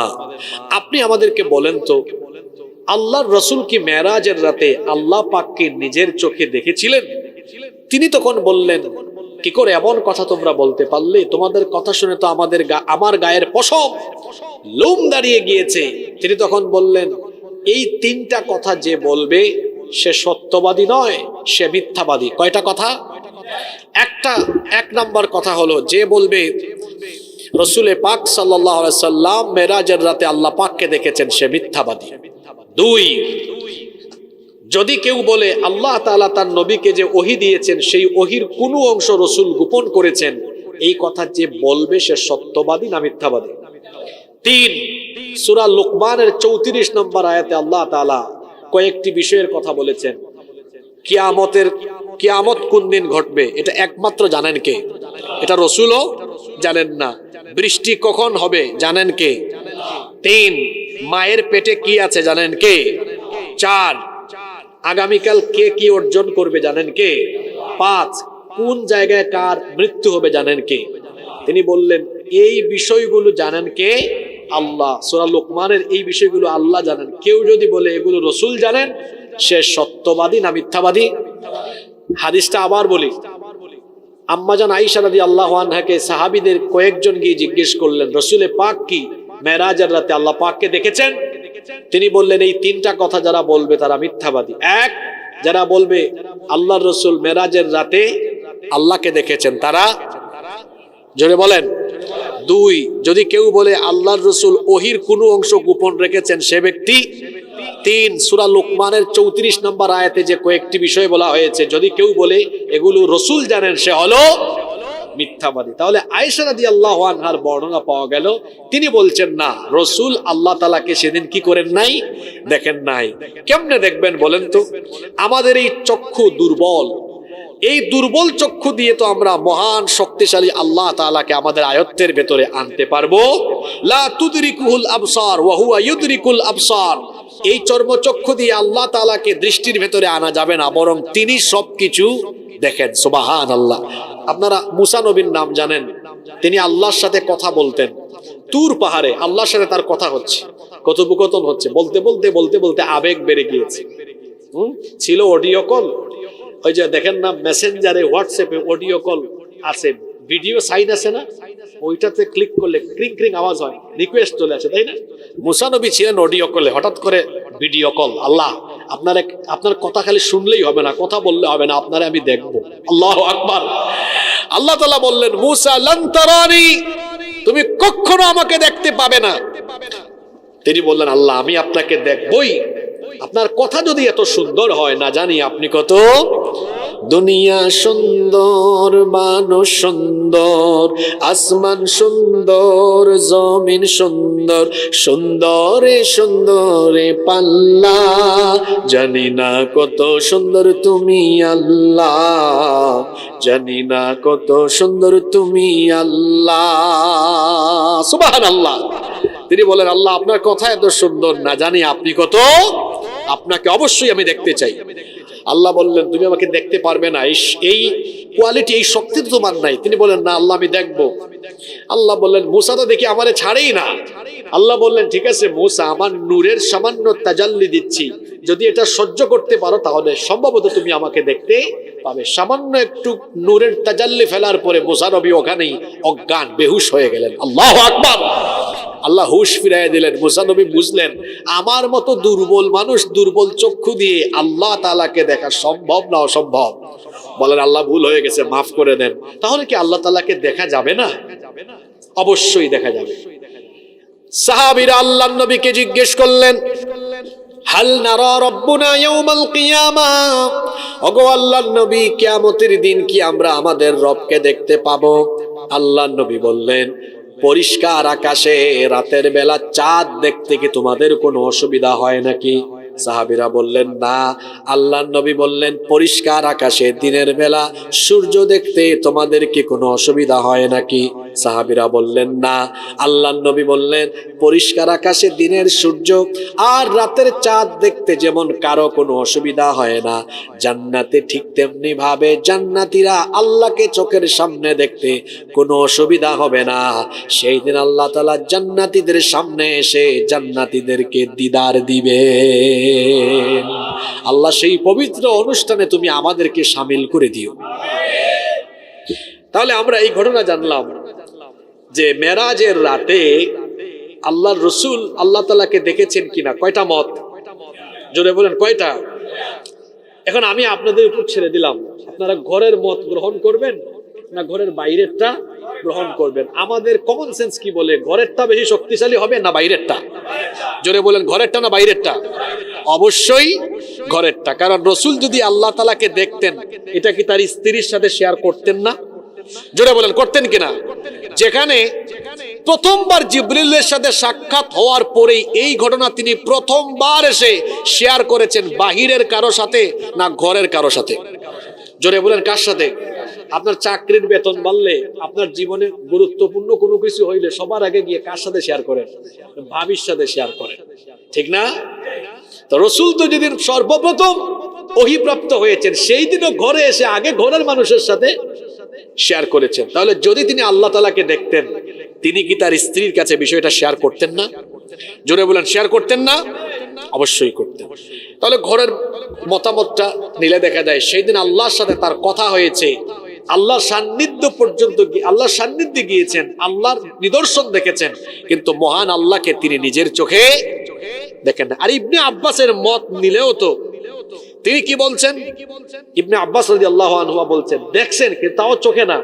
আপনি আমাদেরকে বলেন তো, আল্লাহর রাসূল কি মেরাজের রাতে আল্লাহ পাককে নিজের চোখে দেখেছিলেন? তিনি তখন বললেন, কি করে এমন কথা তোমরা বলতে পারলে? তোমাদের কথা শুনে তো আমার গায়ের পশম লোম দাঁড়িয়ে গিয়েছে। তিনি তখন বললেন, এই তিনটা কথা যে বলবে সে সত্যবাদী নয়, সে মিথ্যাবাদী। কয়টা কথা? এক নাম্বার কথা হলো, যে বলবে রাসূল পাক সাল্লাল্লাহু আলাইহি সাল্লাম মেরাজের রাতে আল্লাহ পাককে দেখেছেন, সে মিথ্যাবাদী। দুই, যদি কেউ বলে আল্লাহ তাআলা তার নবীকে যে ওহী দিয়েছেন সেই ওহীর কোনো অংশ রাসূল গোপন করেছেন, এই কথা যে বলবে সে সত্যবাদী না মিথ্যাবাদী? তিন, সূরা লুকমানের 34 নম্বর আয়াতে আল্লাহ তাআলা কয়েকটি বিষয়ের কথা বলেছেন। কিয়ামত কোন দিন ঘটবে এটা একমাত্র জানেন কে? এটা রাসূলও জানেন না। বৃষ্টি কখন হবে জানেন কে? তিন, মায়ের পেটে কি আছে জানেন কে? চার, আগামীকাল কে কি অর্জন করবে জানেন কে? পাঁচ, কোন জায়গায় কার মৃত্যু হবে জানেন কে? তিনি বললেন এই বিষয়গুলো জানেন কে? আল্লাহ। সূরা লুকমানের এই বিষয়গুলো আল্লাহ জানেন। কেউ যদি বলে এগুলো রাসূল জানেন, সে সত্যবাদী না মিথ্যাবাদী? হাদিসটা আবার বলি, আম্মা জান আয়েশা রাদিয়াল্লাহু আনহাকে সাহাবীদের কয়েকজন গিয়ে জিজ্ঞেস করলেন, রাসূল পাক কি মেরাজের রাতে আল্লাহ পাককে দেখেছেন? তিনি বললেন এই তিনটা কথা যারা বলবে তারা মিথ্যাবাদী। এক, যারা বলবে আল্লাহর রাসূল মেরাজের রাতে আল্লাহকে দেখেছেন তারা, জোরে বলেন। দুই, যদি কেউ বলে আল্লাহর রাসূল ওহীর কোনো অংশ গোপন রেখেছেন সে ব্যক্তি। তিন, সূরা লুকমানের 34 নম্বর আয়াতে যে কয়েকটি বিষয় বলা হয়েছে, যদি কেউ বলে এগুলো রাসূল জানেন সে হলো মিথ্যাবাদী। তাহলে আয়েশা রাদিয়াল্লাহু আনহার বর্ণনা পাওয়া গেল, তিনি বলছেন না, রাসূল আল্লাহ তাআলাকে সেদিন কি করেন নাই? দেখেন নাই। কেমনে দেখবেন বলেন তো? আমাদের এই চক্ষু দুর্বল, এই দুর্বল চক্ষু দিয়ে তো আমরা মহান শক্তিশালী আল্লাহ তাআলাকে আমাদের আয়ত্তের ভেতরে আনতে পারবো? লা তুদরিকুল আবসার ওয়া হুয়া ইউদরিকুল আবসার। এই চর্মচক্ষু দিয়ে আল্লাহ তাআলাকে দৃষ্টির ভেতরে আনা যাবে না, বরং তিনি সবকিছু দেখেন। সুবহানাল্লাহ। আপনারা মুসা নবীর নাম জানেন, তিনি আল্লাহর সাথে কথা বলতেন। তুর পাহাড়ে আল্লাহর সাথে তার কথা হচ্ছে, কথোপকথন হচ্ছে, বলতে বলতে বলতে বলতে আবেগ বেড়ে গিয়েছে। ছিল অডিও কল, ওই যে দেখেন না মেসেঞ্জারে হোয়াটসঅ্যাপে অডিও কল আছে, ভিডিও সাইন আছে না, ওইটাতে ক্লিক করলে ক্রিং ক্রিং আওয়াজ হয়, রিকোয়েস্ট চলে আসে, তাই না? মুসা নবী ছিলেন অডিও কলে, হঠাৎ করে ভিডিও কল। আল্লাহ আপনার কথা খালি শুনলেই হবে না, কথা বললে হবে না, আপনারে আমি দেখবো। আল্লাহু আকবার। আল্লাহ তাআলা বললেন, মুসা লান তারানি, তুমি কখনো আমাকে দেখতে পাবে না। তিনি বললেন, আল্লাহ আমি আপনাকে দেখবই, আপনার কথা যদি এত সুন্দর হয়, না জানি আপনি কত দুনিয়া সুন্দর, মানুষ সুন্দর, আসমান সুন্দর, জমিন সুন্দর, সুন্দরে সুন্দরে পাল্লা, জানি না কত সুন্দর তুমি আল্লাহ, জানি না কত সুন্দর তুমি আল্লাহ। সুবহানাল্লাহ। তিনি বলেন, আল্লাহ আপনার কথা এত সুন্দর, না জানি আপনি কত আপনাকে অবশ্যই আমি দেখতে চাই। আল্লাহ বললেন তুমি আমাকে দেখতে পারবে না, এই কোয়ালিটি, এই শক্তি তো তোমার নাই। তিনি বলেন না আল্লাহ আমি দেখবো। আল্লাহ বললেন মুসা তো দেখি আমারে ছাড়েই না। আল্লাহ বললেন ঠিক আছে মুসা, আমার নূরের সামান্য তাজাল্লি দিচ্ছি, যদি এটা সহ্য করতে পারো তাহলে সম্ভবত তুমি আমাকে দেখতে পাবে। সামান্য একটু নূরের তাজাল্লি ফেলার পরে মুসা নবী ওখানেই অজ্ঞান বেহুশ হয়ে গেলেন। আল্লাহু আকবার। আল্লাহ হুশ ফিরাইয়া দিলেন। মুসা নবী বুঝলেন আমার মতো দুর্বল মানুষ দুর্বল চক্ষু দিয়ে আল্লাহ তাআলাকে দেখা সম্ভব না অসম্ভব। বলেন আল্লাহ ভুল হয়ে গেছে, মাফ করে দেন। তাহলে কি আল্লাহ তাআলাকে দেখা যাবে না? অবশ্যই দেখা যাবে। সাহাবীরা আল্লাহর নবীকে জিজ্ঞেস করলেন হাল নারা রাব্বুনা ইয়াউমাল কিয়ামা, ওগো আল্লাহর নবী কিয়ামতের দিন কি আমরা আমাদের রবকে দেখতে পাবো? আল্লাহর নবী বললেন পরিষ্কার আকাশে রাতের বেলা চাঁদ দেখতে কি তোমাদের কোনো অসুবিধা হয় নাকি? সাহাবীরা বললেন না। আল্লাহর নবী বললেন পরিষ্কার আকাশে দিনের বেলা সূর্য দেখতে তোমাদের কি কোনো অসুবিধা হয় নাকি? সাহাবীরা বললেন না। আল্লাহর নবী বললেন পরিষ্কার আকাশে দিনের সূর্য আর রাতের চাঁদ দেখতে যেমন কারো কোনো অসুবিধা হয় না, জান্নাতে ঠিক তেমনি ভাবে জান্নাতীরা আল্লাহকে চোখের সামনে দেখতে কোনো অসুবিধা হবে না। সেই দিন আল্লাহ তাআলা জান্নাতীদের সামনে এসে জান্নাতীদেরকে দিদার দিবে। আল্লাহ সেই পবিত্র অনুষ্ঠানে তুমি আমাদেরকে শামিল করে দিও। তাহলে আমরা এই ঘটনা জানলাম যে মেরাজের রাতে আল্লাহর রাসূল আল্লাহ তাআলাকে দেখেছেন কিনা। কয়টা মত? জোরে বলেন কয়টা? এখন আমি আপনাদের উপর ছেড়ে দিলাম, আপনারা ঘরের মত গ্রহণ করবেন না ঘরের বাইরেরটা গ্রহণ করবেন। আমাদের কমন সেন্স কি বলে, ঘরেরটা বেশি শক্তিশালী হবে না বাইরেরটা? জোরে বলেন ঘরেরটা না বাইরেরটা? অবশ্যই ঘরেরটা। কারণ রাসূল যদি আল্লাহ তাআলাকে দেখতেন এটা কি তার স্ত্রীর সাথে শেয়ার করতেন না? জোরে বলেন করতেন কিনা? যেখানে প্রথমবার জিবরিলের সাথে সাক্ষাৎ হওয়ার পরেই এই ঘটনা তিনি প্রথমবার এসে শেয়ার করেছেন, বাহিরের কারো সাথে না ঘরের কারো সাথে? জোরে বলেন কার সাথে? আপনার চাকরির বেতন বাড়লে, আপনার জীবনে গুরুত্বপূর্ণ কোনো কিছু হইলে সবার আগে গিয়ে কার সাথে শেয়ার করেন? ভাবির সাথে শেয়ার করেন, ঠিক না? তো রাসূল তো যেদিন সর্বপ্রথম ওহীপ্রাপ্ত হয়েছেন সেই দিনও ঘরে এসে আগে ঘরের মানুষের সাথে শেয়ার করেছেন। তাহলে যদি তিনি আল্লাহ তাআলাকে দেখতেন তিনি কি তার স্ত্রীর কাছে বিষয়টা শেয়ার করতেন না? জোরে বলেন শেয়ার করতেন না? অবশ্যই করতেন। তাহলে ঘরের মতামতটা নিলে দেখা যায় সেই দিন আল্লাহর সাথে তার কথা হয়েছে, আল্লাহর সান্নিধ্য পর্যন্ত আল্লাহর সান্নিধ্যে গিয়েছেন, আল্লাহর নিদর্শন দেখেছেন, কিন্তু মহান আল্লাহকে তিনি নিজের চোখে দেখেন না। আর ইবনে আব্বাসের মত নিলেও তো তিনি কি বলছেন? ইবনে আব্বাস রাদিয়াল্লাহু আনহু বলছেন দেখছেন কিন্তু তাও চোখে না।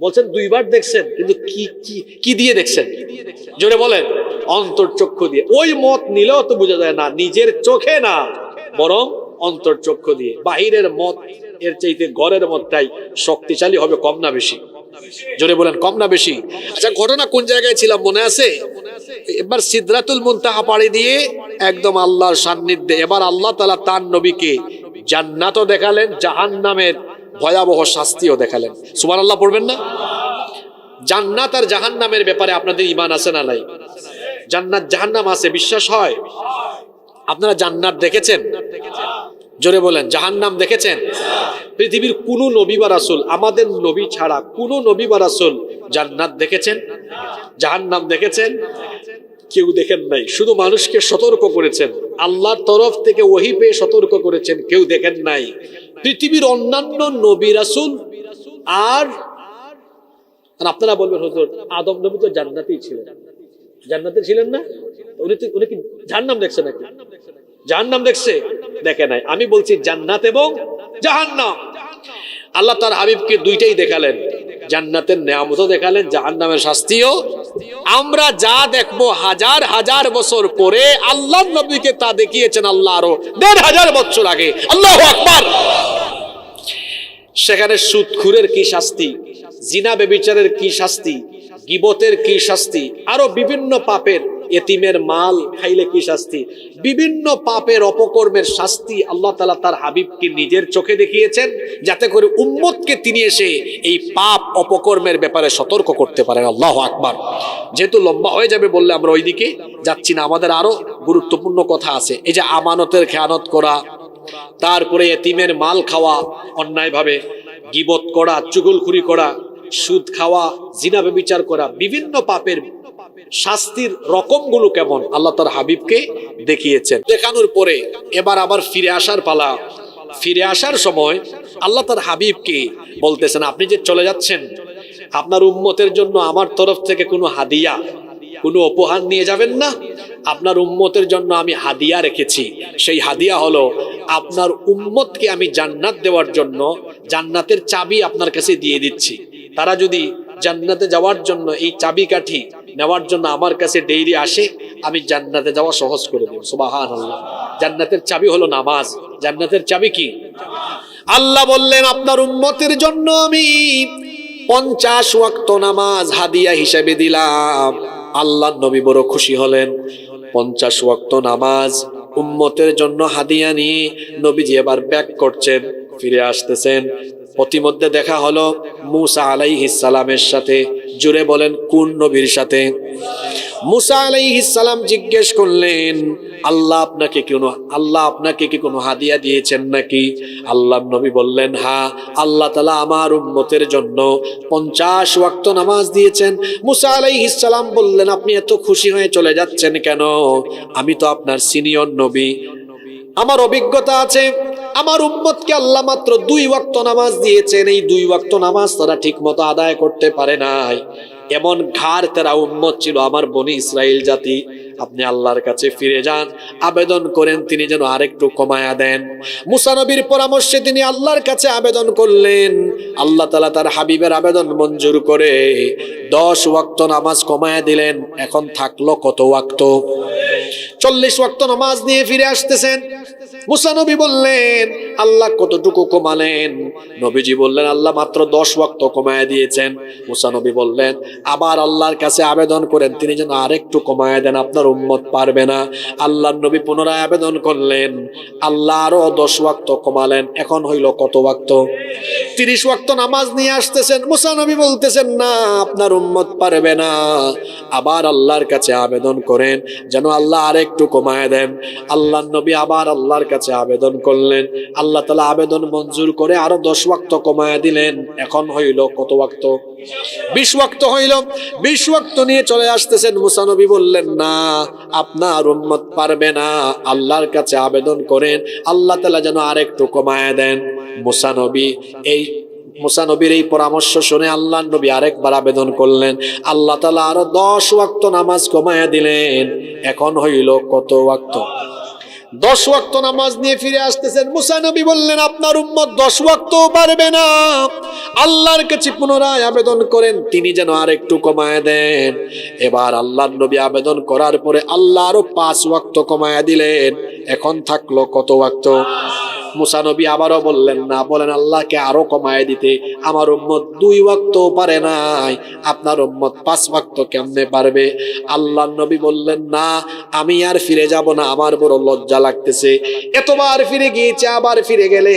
বলছেন দুইবার দেখছেন কিন্তু কি দিয়ে দেখছেন? জোরে বলেন অন্তর্চক্ষু দিয়ে। ওই মত নিলেও তো বোঝা যায় না নিজের চোখে না বরং অন্তর্চক্ষু দিয়ে। বাহিরের মত এর চাইতে ঘরের মতটাই শক্তিশালী হবে, কম না বেশি? জোরে বলেন কম না বেশি? আচ্ছা ঘটনা কোন জায়গায় ছিলাম মনে আছে? এবার সিদরাতুল মুনতাহা পাড়ি দিয়ে একদম আল্লাহর সান্নিধ্যে। এবার আল্লাহ তাআলা তার নবীকে জান্নাতও দেখালেন, জাহান্নামের ভয়াবহ শাস্তিও দেখালেন। সুবহানাল্লাহ পড়বেন না? জান্নাত আর জাহান্নামের ব্যাপারে আপনাদের ঈমান আছে না নাই? জান্নাত জাহান্নাম আছে, বিশ্বাস হয়? আপনারা জান্নাত দেখেছেন? জোরে বলেন জাহান্নাম দেখেছেন? পৃথিবীর কোন নবী বা রাসূল, আমাদের নবী ছাড়া কোন নবী বা রাসূল জান্নাত দেখেছেন? জাহান্নাম দেখেছেন? কেউ দেখেন নাই। শুধু মানুষকে সতর্ক করেছেন, আল্লাহর তরফ থেকে ওহী পেয়ে সতর্ক করেছেন, কেউ দেখেন নাই। পৃথিবীর অন্যান্য নবী রাসূল আর আপনারা বলবেন হুজুর আদম নবী তো জান্নাতেই ছিলেন, জান্নাতে ছিলেন না? উনি কি জাহান্নাম দেখছে নাকি? জাহান্নাম দেখছে? দেখে নাই। আমি বলছি জান্নাত এবং জাহান্নাম। আল্লাহ তার হাবিবকে দুইটাই দেখালেন, জান্নাতের নেয়ামতও দেখালেন, জাহান্নামের শাস্তিও। আমরা যা দেখবো হাজার হাজার বছর পরে আল্লাহর নবীকে তা দেখিয়েছেন আল্লাহ আরো ১৫০০ বছর আগে। আল্লাহু আকবার। সেখানে সুদখুরের কি শাস্তি, জিনা ব্যভিচারের কি শাস্তি, গীবতের কি শাস্তি, আরো বিভিন্ন পাপের, এতিমের মাল খাইলে কি শাস্তি, বিভিন্ন পাপের অপকর্মের শাস্তি আল্লাহ তাআলা তার হাবিবকে নিজের চোখে দেখিয়েছেন, যাতে করে উম্মতকে তিনি এসে এই পাপ অপকর্মের ব্যাপারে সতর্ক করতে পারেন। আল্লাহু আকবার। যেহেতু লম্বা হয়ে যাবে বললে আমরা ওইদিকে যাচ্ছি না, আমাদের আরো গুরুত্বপূর্ণ কথা আছে। এই যে আমানতের খেয়ানত করা, তারপরে এতিমের মাল খাওয়া অন্যায়ভাবে, গীবত করা, চুগলখুরি করা, সুদ খাওয়া, জিনা ব্যভিচার করা, বিভিন্ন পাপের শাস্তির রকমগুলো কেমন আল্লাহ তার হাবিবকে দেখিয়েছেন। দেখানোর পরে এবার আবার ফিরে আসার পালা। ফিরে আসার সময় আল্লাহ তার হাবিবকে বলতেছেন, আপনি যে চলে যাচ্ছেন, আপনার উম্মতের জন্য আমার তরফ থেকে কোনো হাদিয়া, কোনো উপহার নিয়ে যাবেন না? আপনার উম্মতের জন্য আমি হাদিয়া রেখেছি। সেই হাদিয়া হলো আপনার উম্মতকে আমি জান্নাত দেওয়ার জন্য জান্নাতের চাবি আপনার কাছে দিয়ে দিচ্ছি। তারা যদি জান্নাতে যাওয়ার জন্য এই চাবিকাঠি নেওয়ার জন্য আমার কাছে ডেইলি আসে, আমি জান্নাতে যাওয়া সহজ করে দেব। সুবহানাল্লাহ। জান্নাতের চাবি হলো নামাজ। জান্নাতের চাবি কি? আল্লাহ বললেন, আপনার উম্মতের জন্য আমি 50 ওয়াক্ত নামাজ হাদিয়া হিসেবে দিলাম। আল্লাহর নবী বড় খুশি হলেন। 50 ওয়াক্ত নামাজ উম্মতের জন্য হাদিয়া নিয়ে নবীজি এবার ব্যাক করছেন, ফিরে আসতেছেন। প্রতিমধ্যে দেখা হলো মুসা আলাইহিস সালামের সাথে। জুড়ে বলেন, কোন নবীর সাথে? মুসা আলাইহিস সালাম জিজ্ঞেস করলেন, আল্লাহ আপনাকে কি কোনো হাদিয়া দিয়েছেন নাকি? আল্লাহর নবী বললেন, হ্যাঁ, আল্লাহ তাআলা আমার উম্মতের জন্য 50 ওয়াক্ত নামাজ দিয়েছেন। মুসা আলাইহিস সালাম বললেন, আপনি এত খুশি হয়ে চলে যাচ্ছেন কেন? আমি তো আপনার সিনিয়র নবী, আমার অভিজ্ঞতা আছে। আমার উম্মতকে আল্লাহ মাত্র 2 ওয়াক্ত নামাজ দিয়েছেন। এই 2 ওয়াক্ত নামাজ তারা ঠিক মতো আদায় করতে পারে নাই। এমন ঘাড় তেরা উম্মত ছিল আমার বনি ইসরাইল জাতি। আপনি আল্লাহর কাছে ফিরে যান, আবেদন করেন তিনি যেন আরেকটু কমায়া দেন। মুসা নবীর পরামর্শে তিনি আল্লাহর কাছে আবেদন করলেন। আল্লাহ তাআলা তার হাবিবের আবেদন মঞ্জুর করে 10 ওয়াক্ত নামাজ কমায়া দিলেন। এখন থাকলো কত ওয়াক্ত? 40 ওয়াক্ত নামাজ নিয়ে ফিরে আসতেছেন। মুসা নবী বললেন, আল্লাহ কতটুকু কমালেন? নবীজি বললেন, আল্লাহ মাত্র 10 ওয়াক্ত কমায় দিয়েছেন। মুসা নবী বললেন, আবার আল্লাহর কাছে আবেদন করেন তিনি যেন আরেকটু কমায় দেন, আপনার উম্মত পারবে না। আল্লাহর নবী পুনরায় আবেদন করলেন, আল্লাহ আরো 10 ওয়াক্ত কমালেন। এখন হইল কত ওয়াক্ত? 30 ওয়াক্ত নামাজ নিয়ে আসতেছেন। মুসা নবী বলতেছেন, না, আপনার উম্মত পারবে না। আবার আল্লাহর কাছে আবেদন করেন যেন আল্লাহ আরেকটু কমায় দেন। আল্লাহর নবী আবার আল্লাহর কাছে আবেদন করলেন। আল্লাহ তাআলা আবেদন মঞ্জুর করে আরো 10 ওয়াক্ত কমায়া দিলেন। এখন হইল কত ওয়াক্ত? 20 ওয়াক্ত হইল। 20 ওয়াক্ত নিয়ে চলে আসতেছেন। মুসা নবী বললেন, না, আপনার উম্মত পারবে না। আল্লাহর কাছে আবেদন করেন আল্লাহ তাআলা যেন আরেকটু কমায়া দেন। মুসা নবীর এই পরামর্শ শুনে আল্লাহর নবী আরেকবার আবেদন করলেন। আল্লাহ তাআলা আরো 10 ওয়াক্ত নামাজ কমায়া দিলেন। এখন হইল কত ওয়াক্ত? 10 ওয়াক্ত নামাজ নিয়ে ফিরে আসতেছেন। মুসা নবী বললেন, আপনার উম্মত 10 ওয়াক্তও পারবে না। আল্লাহর কাছে পুনরায় আবেদন করেন তিনি যেন আরেকটু কমায় দেন। এবার আল্লাহর নবী আবেদন করার পরে আল্লাহ আরো 5 ওয়াক্ত কমায়া দিলেন। এখন থাকলো কত ওয়াক্ত? মুসা নবী আবারও বললেন, না, বলেন আল্লাহকে আরো কমায় দিতে। আমার উম্মত 2 ওয়াক্তও পারে নাই, আপনার উম্মত 5 ওয়াক্ত কেমনে পারবে? আল্লাহর নবী বললেন, না, আমি আর ফিরে যাব না, আমার বড় লজ্জা লাগতেছে। এতবার ফিরে গিয়েছে, আবার ফিরে গেলে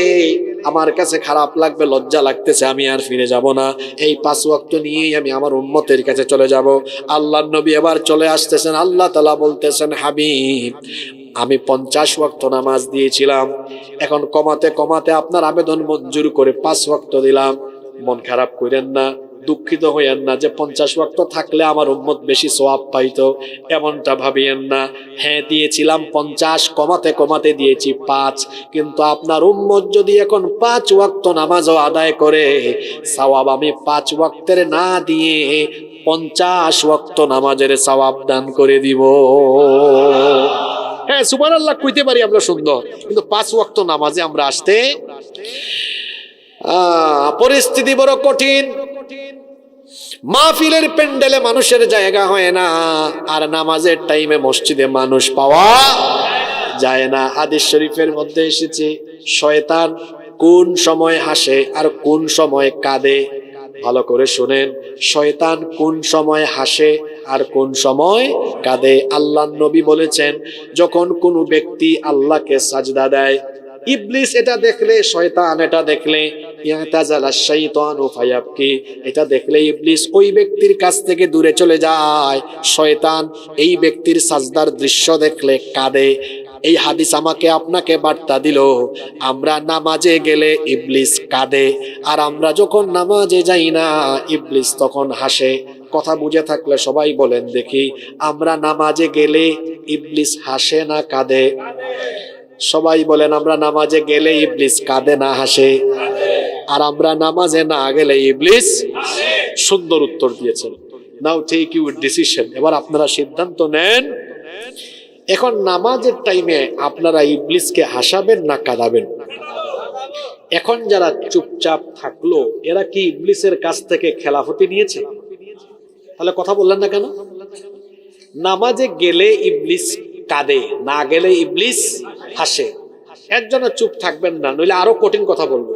আমার কাছে খারাপ লাগবে, লজ্জা লাগতেছে, আমি আর ফিরে যাব না। এই 5 ওয়াক্ত নিয়েই আমি আমার উম্মতের কাছে চলে যাব। আল্লাহর নবী এবার চলে আসতেছেন। আল্লাহ তাআলা বলতেছেন, হাবিব, আমি 50 ওয়াক্ত নামাজ দিয়েছিলাম, এখন কমাতে কমাতে আপনার আবেদন মঞ্জুর করে 5 ওয়াক্ত দিলাম। মন খারাপ করেন না, দুঃখিত হইয়েন না যে 50 ওয়াক্ত থাকলে আমার উম্মত বেশি সওয়াব পাইতো, এমনটা ভাবিয়েন না। হ্যাঁ, দিয়েছিলাম 50, কমাতে কমাতে দিয়েছি 5। কিন্তু আপনার উম্মত যদি এখন 5 ওয়াক্ত নামাজও আদায় করে, সওয়াব আমি 5 ওয়াক্তের না দিয়ে 50 ওয়াক্ত নামাজের সওয়াব দান করে দিব। হ্যাঁ, সুবহানাল্লাহ কইতে পারি আমরা সুন্দর, কিন্তু 5 ওয়াক্ত নামাজে আমরা আসতে পরিস্থিতি বড় কঠিন। মাহফিলের প্যান্ডেলে মানুষের জায়গা হয় না, আর নামাজের টাইমে মসজিদে মানুষ পাওয়া যায় না। হাদিস শরীফের মধ্যে এসেছে, শয়তান কোন সময় হাসে আর কোন সময় কাঁদে। ভালো করে শুনেন, শয়তান কোন সময় হাসে আর কোন সময় কাঁদে। আল্লাহর নবী বলেছেন, যখন কোনো ব্যক্তি আল্লাহকে সাজদা দেয়, ইবলিস এটা দেখলে, শয়তান এটা দেখলে, ইয়াতাজালাশ শাইতানু ফায়াবকি, এটা দেখলে ইবলিস ওই ব্যক্তির কাছ থেকে দূরে চলে যায়। শয়তান এই ব্যক্তির সাজদার দৃশ্য দেখলে কাঁদে। এই হাদিস আমাকে আপনাকে বার্তা দিল, আমরা নামাজে গেলে ইবলিস কাঁদে, আর আমরা যখন নামাজে যাই না ইবলিস তখন হাসে। কথা বুঝে থাকলে সবাই বলেন দেখি, আমরা নামাজে গেলে ইবলিস হাসে না কাঁদে? সবাই বলেন, আমরা নামাজে গেলে ইবলিস কাঁদে না হাসে? আর আমরা নামাজে না গেলে ইবলিস? সুন্দর উত্তর দিয়েছেন। নাও টেক ইউর ডিসিশন, এবার আপনারা সিদ্ধান্ত নেন। এখন নামাজের টাইমে আপনারা ইবলিসকে হাসাবেন না কাঁদাবেন? এখন যারা চুপচাপ থাকলো এরা কি ইবলিসের কাছ থেকে খেলাফতি নিয়েছে? তাহলে কথা বললেন না কেন? নামাজে গেলে ইবলিস কাঁদে, না গেলে ইবলিস হাসে। একজন চুপ থাকবেন না, নইলে আরো কঠিন কথা বলবো।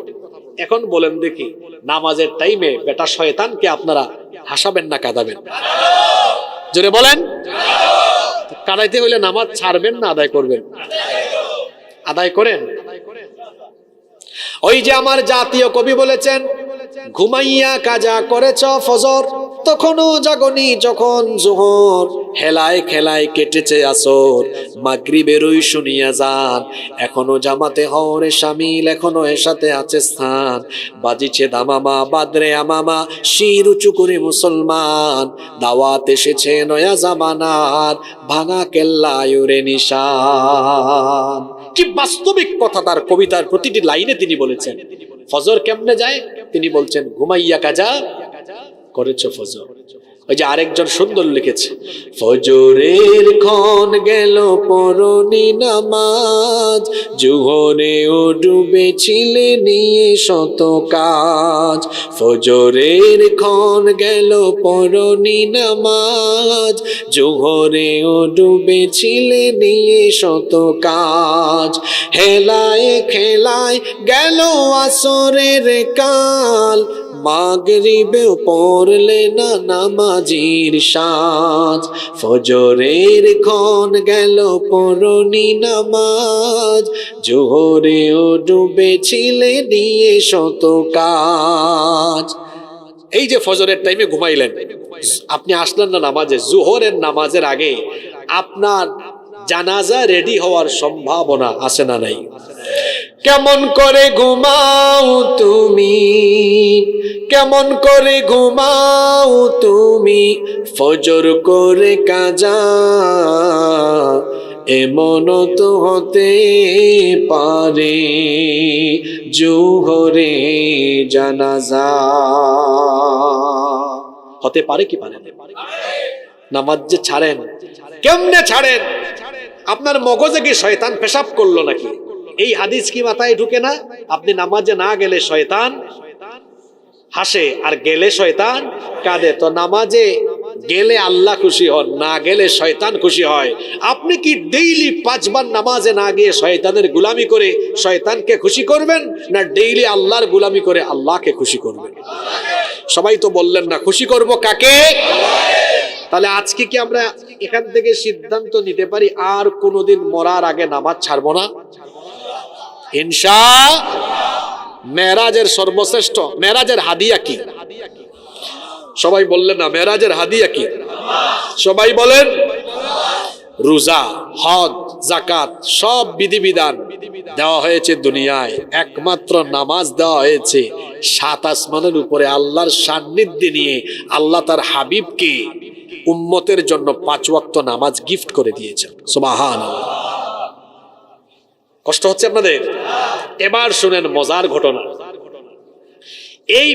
এখন বলেন দেখি, নামাজের টাইমে বেটা শয়তানকে আপনারা হাসাবেন না কাঁদাবেন? জোরে বলেন। কাঁদাইতে হইলে নামাজ ছাড়বেন না আদায় করবেন? আদায় করেন। ওই যে আমার জাতীয় কবি বলেছেন, ঘুমাইয়া কাজা করেছ ফজর, তখনও জাগনি যখন জোহর, হেলায় খেলায় কেটেছে আসর, মাগরিবেরই শুনিয়া যান, এখনো জামাতে হরে শামিল, এখনো এর সাথে আছে স্থান, বাজিছে দামামা বাদরে আমামা, শির উঁচু করে মুসলমান, দাওয়াত এসেছে নয়া জামানার, ভাঙা কেল্লায় ওরে নিশান। কি বাস্তবিক কথা তার কবিতার প্রতিটি লাইনে তিনি বলেছেন। ফজর কেমনে যায় তিনি বলছেন, ঘুমাইয়া কাজা করেছ ফজর। ওই যে আরেকজন সুন্দর লিখেছে, ফজরের ক্ষণ গেল পরনি নামাজ, জোহরে ও ডুবেছিলে নিয়ে শত কাজ, ফজরের ক্ষণ গেল পরনি নামাজ, জোহরে ও ডুবেছিলে নিয়ে শত কাজ, হেলায় খেলায় গেল আসরের কাল, মাগরিবেও পড়লে না নামাজির সাজ, ফজরের ক্ষণ গেল পরনি নামাজ, জোহরেও ডুবেছিলে নিয়ে শত কাজ। এই যে ফজরের টাইমে ঘুমাইলেন, আপনি আসলেন না নামাজে, জোহরের নামাজের আগে আপনার জানাজা রেডি হওয়ার সম্ভাবনা আছে না নাই? কেমন করে ঘুমাও তুমি, কেমন করে ঘুমাও তুমি, ফজর করে কাজা, এমন তো হতে পারে জোহরে জানাজা। হতে পারে কি পারে? নামাজ যে ছাড়েন, কেমনে ছাড়েন? আপনার মগজে কি শয়তান পেশাব করলো নাকি? এই হাদিস কি মাথায় ঢুকে না? আপনি নামাজে না গেলে শয়তান হাসে, আর গেলে শয়তান কাঁদে। তো নামাজে গেলে আল্লাহ খুশি হন, না গেলে শয়তান খুশি হয়। আপনি কি ডেইলি 5 বার নামাজে না গিয়ে শয়তানের গোলামি করে শয়তানকে খুশি করবেন, না ডেইলি আল্লাহর গোলামি করে আল্লাহকে খুশি করবেন? সবাই তো বললেন না, খুশি করব কাকে? তাহলে আজকে কি আমরা এখান থেকে সিদ্ধান্ত নিতে পারি আর কোনোদিন মরার আগে নামাজ ছাড়বো না? ইনশাআল্লাহ। মেরাজের সর্বশ্রেষ্ঠ, মেরাজের হাদিয়া কি? সবাই বললেন না, মেরাজের হাদিয়া কি? সবাই বলেন। রোজা, হজ, যাকাত সব বিধিবিধান দেওয়া হয়েছে দুনিয়ায়, একমাত্র নামাজ দেওয়া হয়েছে 7 আসমানের উপরে আল্লাহর সান্নিধ্যে নিয়ে। আল্লাহ তার হাবিবকে উম্মতের জন্য 5 ওয়াক্ত নামাজ গিফট করে দিয়েছেন। সুবহানাল্লাহ। কষ্ট হচ্ছে আপনাদের? এবার শুনেন মজার ঘটনা। এই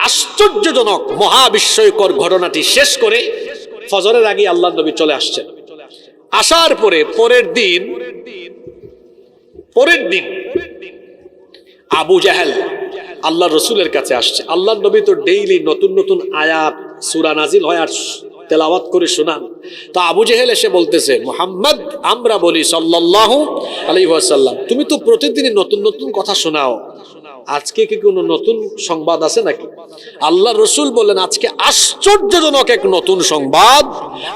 আশ্চর্যজনক মহাবিস্ময়কর ঘটনাটি শেষ করে ফজরের আগে আল্লাহর নবী চলে আসছেন। আসার পরে পরের দিন আবু জাহেল আল্লাহর রাসূলের কাছে আসছে। আল্লাহর নবী তো ডেইলি নতুন নতুন আয়াত সূরা নাজিল হয় আর তেলাওয়াত করে শোনান। তো আবু জাহেল এসে বলতেছে, মুহাম্মদ, আমরা বলি সাল্লাল্লাহু আলাইহি ওয়াসাল্লাম, তুমি তো প্রতিদিনই নতুন নতুন কথা শোনাও, আজকে কি কোনো নতুন সংবাদ আছে নাকি? আল্লাহর রাসূল বললেন, আজকে আশ্চর্যজনক এক নতুন সংবাদ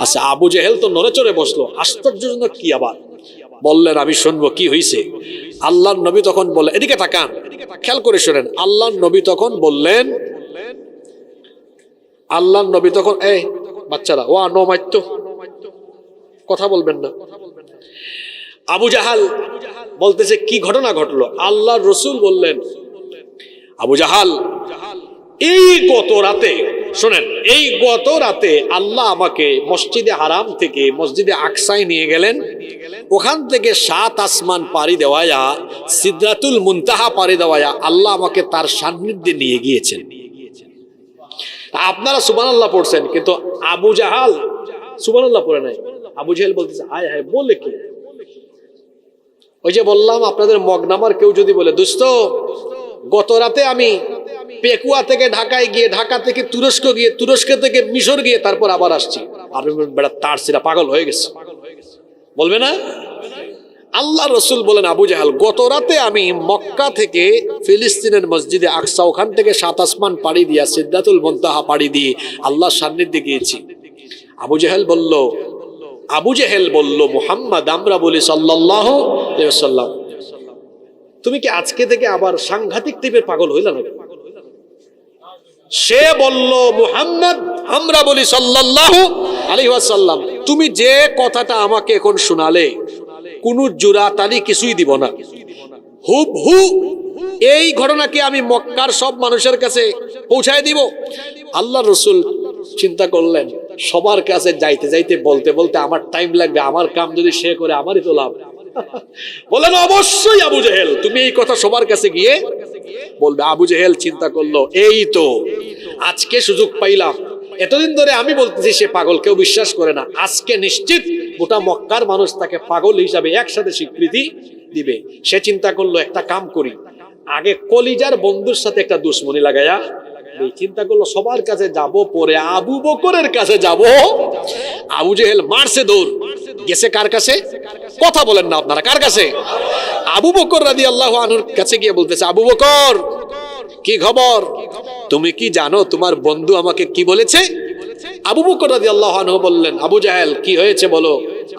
আছে। আবু জাহেল তো নড়ে চড়ে বসলো, আশ্চর্যজনক কি আবার? বললেন আমি শুনবো কি হয়েছে। আল্লাহর নবী তখন বললেন, এদিকে তাকান, খেয়াল করে শোনেন। আল্লাহর নবী তখন বললেন, আল্লাহর নবী তখন, এই বাচ্চারা ওয়া নো মাইতো, কথা বলবেন না। আবু জাহাল বলতেছে কি ঘটনা ঘটলো? আল্লাহর রাসূল বললেন, আবু জাহাল, এই গত রাতে, শোনেন, এই গত রাতে আল্লাহ আমাকে মসজিদে হারাম থেকে মসজিদে আকসায় নিয়ে গেলেন। ওখান থেকে 7 আসমান পাড়ি দেওয়ায়া, সিদরাতুল মুনতাহা পাড়ি দেওয়ায়া আল্লাহ আমাকে তার সান্নিধ্যে নিয়ে গিয়েছেন। আপনারা সুবহানাল্লাহ পড়ছেন, কিন্তু আবু জাহাল সুবহানাল্লাহ পড়ে নাই। আবু জাহাল বলতেছে হায় হায়, বলে কি? ওই যে বললাম আপনাদের মগনামার কেউ যদি বলে, দোস্ত গত রাতে আমি পেকুয়া থেকে ঢাকায় গিয়ে, ঢাকা থেকে তুরস্ক গিয়ে, তুরস্ক থেকে মিশর গিয়ে তারপর আবার আসছি, আপনি বেটা তার সিরা পাগল হয়ে গেছে, বলবে না? আল্লাহ রসুল বলেন, আবু জাহাল, গত রাতে আমি মক্কা থেকে ফিলিস্তিনের মসজিদে আকসা, ওখান থেকে 7 আসমান পাড়ি দিয়া সিদরাতুল মুনতাহা পাড়ি দিয়ে আল্লাহর সান্নিধ্যে গিয়েছি। আবু জাহেল বলল, মুহাম্মদ, আমরা বলি সাল্লাল্লাহু আলাইহি ওয়াসাল্লাম, তুমি কি আজকে থেকে আবার সাংঘাতিক টাইপের পাগল হইলা না? সে বলল, মুহাম্মদ, আমরা বলি সাল্লাল্লাহু আলাইহি ওয়াসাল্লাম, তুমি যে কথাটা আমাকে এখন শোনালে কোন জোড়াতালি কিছুই দিব না, হুবহু এই ঘটনাকে আমি মক্কার সব মানুষের কাছে পৌঁছায় দিব। আল্লাহর রাসূল চিন্তা করলেন, সবার কাছে যাইতে যাইতে বলতে বলতে আমার টাইম লাগবে, আমার কাম যদি সে করে আমারই তো লাভ। বলেন, অবশ্যই আবু জাহেল, তুমি এই কথা সবার কাছে গিয়ে বলবে। আবু জাহেল চিন্তা করলো, এই তো আজকে সুযোগ পাইলাম। এতদিন ধরে আমি বলতেছি সে পাগল, কেউ বিশ্বাস করে না। আজকে নিশ্চিত গোটা মক্কার মানুষ তাকে পাগল হিসাবে একসাথে স্বীকৃতি দিবে। সে চিন্তা করলো, একটা কাম করি, আগে কলিজার বন্ধুর সাথে একটা দুশ্মনী লাগায়া চিন্তা করলো সবার কাছে যাব, পরে আবু বকরের কাছে যাব। আবু জাহেল মারছে দৌড়, গেছে কার কাছে? কথা বলেন না আপনারা, কার কাছে? আবু বকর রাদিয়াল্লাহু আনহুর কাছে গিয়ে বলতেছে, আবু বকর, কি খবর? তুমি কি জানো তোমার বন্ধু আমাকে কি বলেছে? আবু বকর রাদিয়াল্লাহু আনহু বললেন, আবু জাহেল, কি হয়েছে বলো,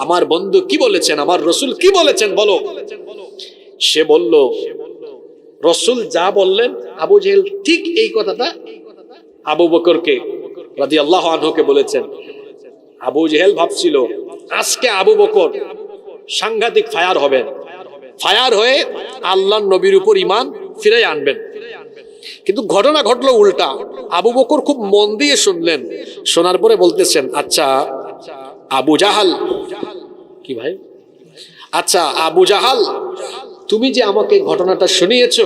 আমার বন্ধু কি বলেছেন, আমার রাসূল কি বলেছেন বলো। সে বলল, রাসূল যা বললেন, আবু জাহেল ঠিক এই কথাটা আবু বকরকে রাদিয়াল্লাহু আনহুকে বলেছেন। আবু জাহেল ভাবছিল আজকে আবু বকর সাংঘাতিক ফায়ার হবেন, ফায়ার হয়ে আল্লাহর নবীর উপর ঈমান ফিরে আনবেন। কিন্তু ঘটনা ঘটলো উল্টা। আবু বকর খুব মন দিয়ে শুনলেন, শোনার পরে বলতেছেন, আচ্ছা আবু জাহাল, কি ভাই, আচ্ছা আবু জাহাল, তুমি যে আমাকে ঘটনাটা শুনিয়েছো,